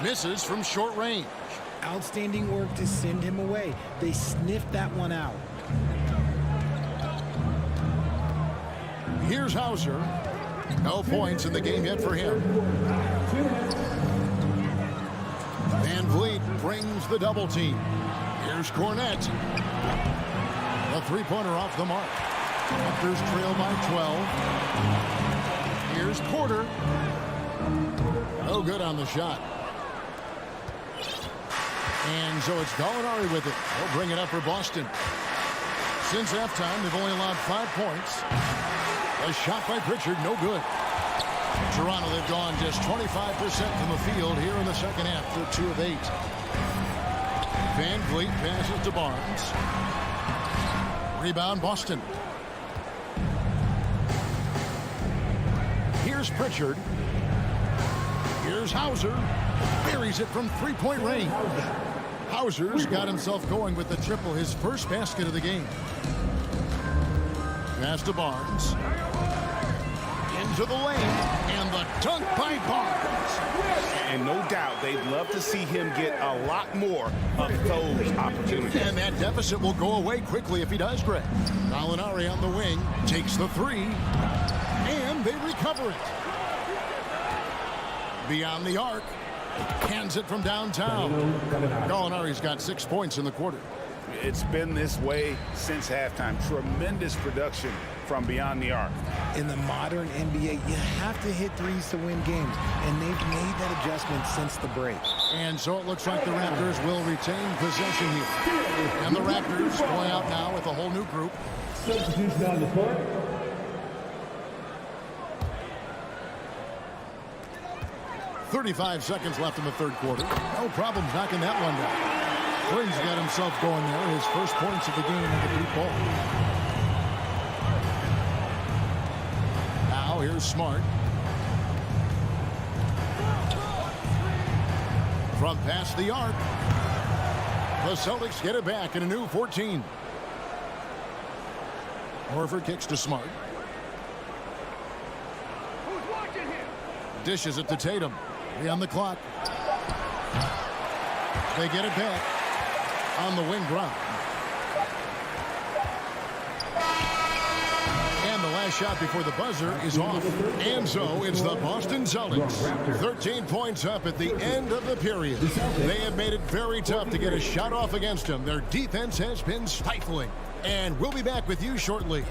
Misses from short range. Outstanding work to send him away. They sniffed that one out. Here's Hauser. No points in the game yet for him. Van Vliet brings the double team. Here's Cornette. A 3-pointer off the mark. Raptors trail by 12. Here's Porter. No good on the shot. And so it's Gallinari with it. They'll bring it up for Boston. Since halftime, they've only allowed 5 points. A shot by Pritchard, no good. Toronto, they've gone just 25% from the field here in the second half. They're 2 of 8. Van Vliet passes to Barnes. Rebound, Boston. Here's Pritchard. Here's Hauser. Buries it from 3-point range. Hauser's got himself going with the triple, his first basket of the game. Pass to Barnes. Into the lane, and the dunk by Barnes. And no doubt, they'd love to see him get a lot more of those opportunities. And that deficit will go away quickly if he does, Greg. Gallinari on the wing, takes the 3, and they recover it. Beyond the arc, hands it from downtown. Gallinari's got 6 points in the quarter. It's been this way since halftime. Tremendous production from beyond the arc. In the modern NBA, you have to hit threes to win games, and they've made that adjustment since the break. And so it looks like the Raptors will retain possession here. And the Raptors going out now with a whole new group. Substitution on the court. 35 seconds left in the third quarter. No problems knocking that one down. Flynn's got himself going there. His first points of the game on the deep ball. Now here's Smart. From past the arc. The Celtics get it back in a new 14. Horford kicks to Smart. Dishes it to Tatum. 3 on the clock. They get it back on the wing ground. And the last shot before the buzzer is off. And so it's the Boston Celtics. 13 points up at the end of the period. They have made it very tough to get a shot off against them. Their defense has been stifling. And we'll be back with you shortly.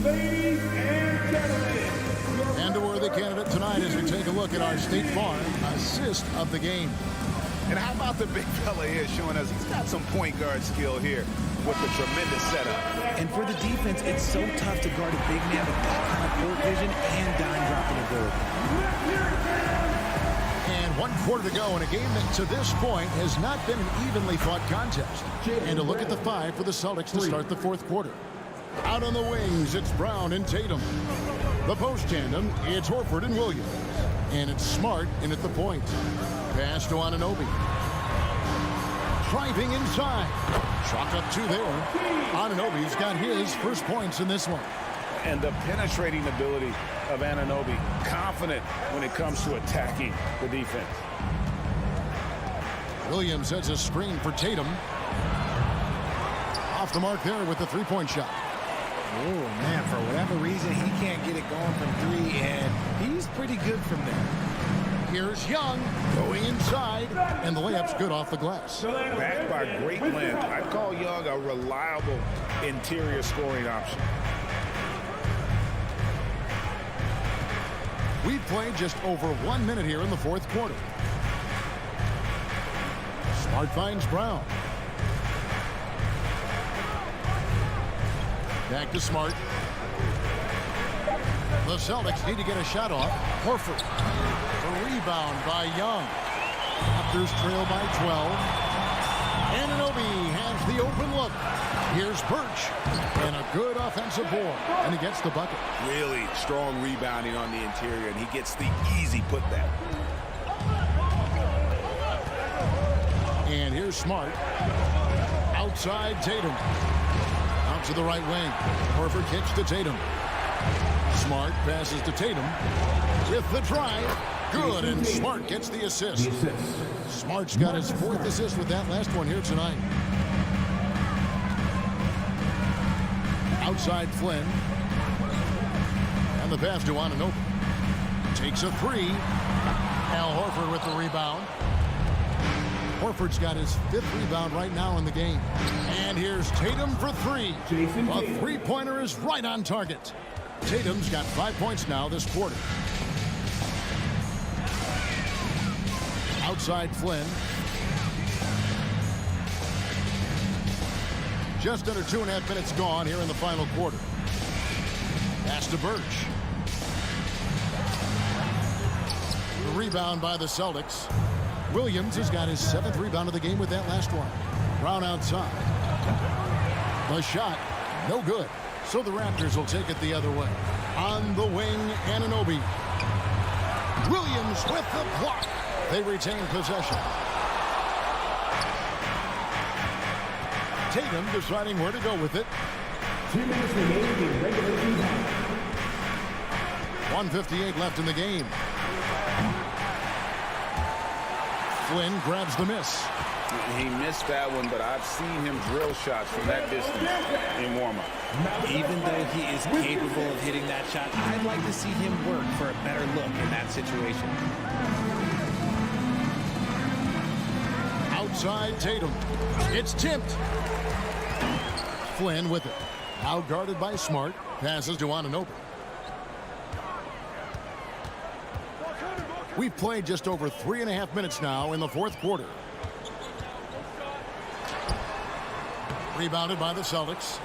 Ladies and gentlemen. And a worthy candidate tonight as we take a look at our State Farm assist of the game. And how about the big fella here showing us he's got some point guard skill here with the tremendous setup. And for the defense, it's so tough to guard a big man with that kind of court vision and dime dropping ability. And 1 quarter to go in a game that to this point has not been an evenly fought contest. And a look at the 5 for the Celtics to start the fourth quarter. Out on the wings, it's Brown and Tatum. The post tandem, it's Horford and Williams. And it's Smart in at the point. Pass to Anunoby. Driving inside. Chalk up 2 there. Anunoby's got his first points in this one. And the penetrating ability of Anunoby. Confident when it comes to attacking the defense. Williams sets a screen for Tatum. Off the mark there with the three-point shot. Oh, man, for whatever reason, he can't get it going from 3, and he's pretty good from there. Here's Young going inside, and the layup's good off the glass. Backed by great length, I'd call Young a reliable interior scoring option. We've played just over 1 minute here in the fourth quarter. Smart finds Brown. Back to Smart. The Celtics need to get a shot off. Horford. A rebound by Young. Raptors trail by 12. Anunoby has the open look. Here's Birch. And a good offensive board. And he gets the bucket. Really strong rebounding on the interior, and he gets the easy putback. And here's Smart. Outside Tatum. Out to the right wing. Horford kicks to Tatum. Smart passes to Tatum. With the drive. Good, and Smart gets the assist. Smart's got his 4th assist with that last one here tonight. Outside Flynn. And the pass to Anunoby. Takes a 3. Al Horford with the rebound. Horford's got his 5th rebound right now in the game. And here's Tatum for 3. A three-pointer is right on target. Tatum's got 5 points now this quarter. Outside Flynn. Just under 2.5 minutes gone here in the final quarter. Pass to Birch. The rebound by the Celtics. Williams has got his 7th rebound of the game with that last one. Brown outside. The shot, no good. So the Raptors will take it the other way. On the wing, Anunoby. Williams with the block. They retain possession. Tatum deciding where to go with it. 2 minutes remaining in regulation time. 1:58 left in the game. Flynn grabs the miss. He missed that one, but I've seen him drill shots from that distance in warm-up. Even though he is capable of hitting that shot, I'd like to see him work for a better look in that situation. Outside Tatum. It's tipped. Flynn with it. Out guarded by Smart. Passes to Anunoby. We've played just over 3.5 minutes now in the fourth quarter. Rebounded by the Celtics.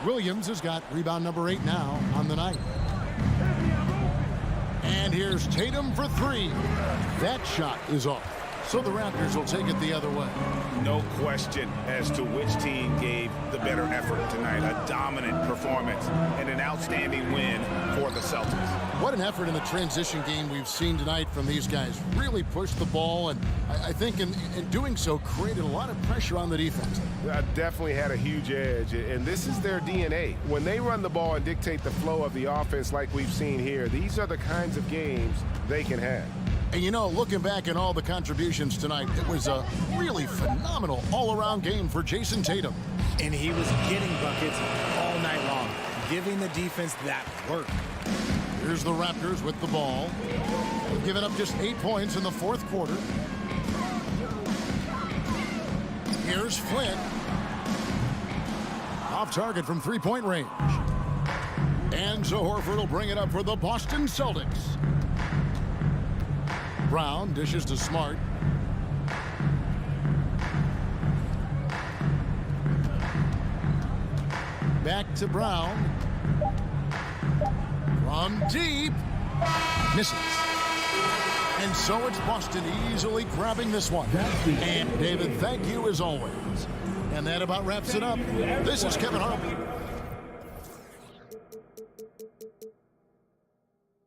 Williams has got rebound number 8 now on the night. And here's Tatum for 3. That shot is off. So the Raptors will take it the other way. No question as to which team gave the better effort tonight. A dominant performance and an outstanding win for the Celtics. What an effort in the transition game we've seen tonight from these guys. Really pushed the ball, and I think in doing so created a lot of pressure on the defense. Definitely had a huge edge, and this is their DNA. When they run the ball and dictate the flow of the offense like we've seen here, these are the kinds of games they can have. And you know, looking back at all the contributions tonight, it was a really phenomenal all-around game for Jason Tatum. And he was getting buckets all night long, giving the defense that work. Here's the Raptors with the ball. They've given up just 8 points in the fourth quarter. Here's Flynn. Off target from three-point range. And so Horford will bring it up for the Boston Celtics. Brown dishes to Smart. Back to Brown. From deep. Misses. And so it's Boston easily grabbing this one. And David, thank you as always. And that about wraps it up. This is Kevin Harlan.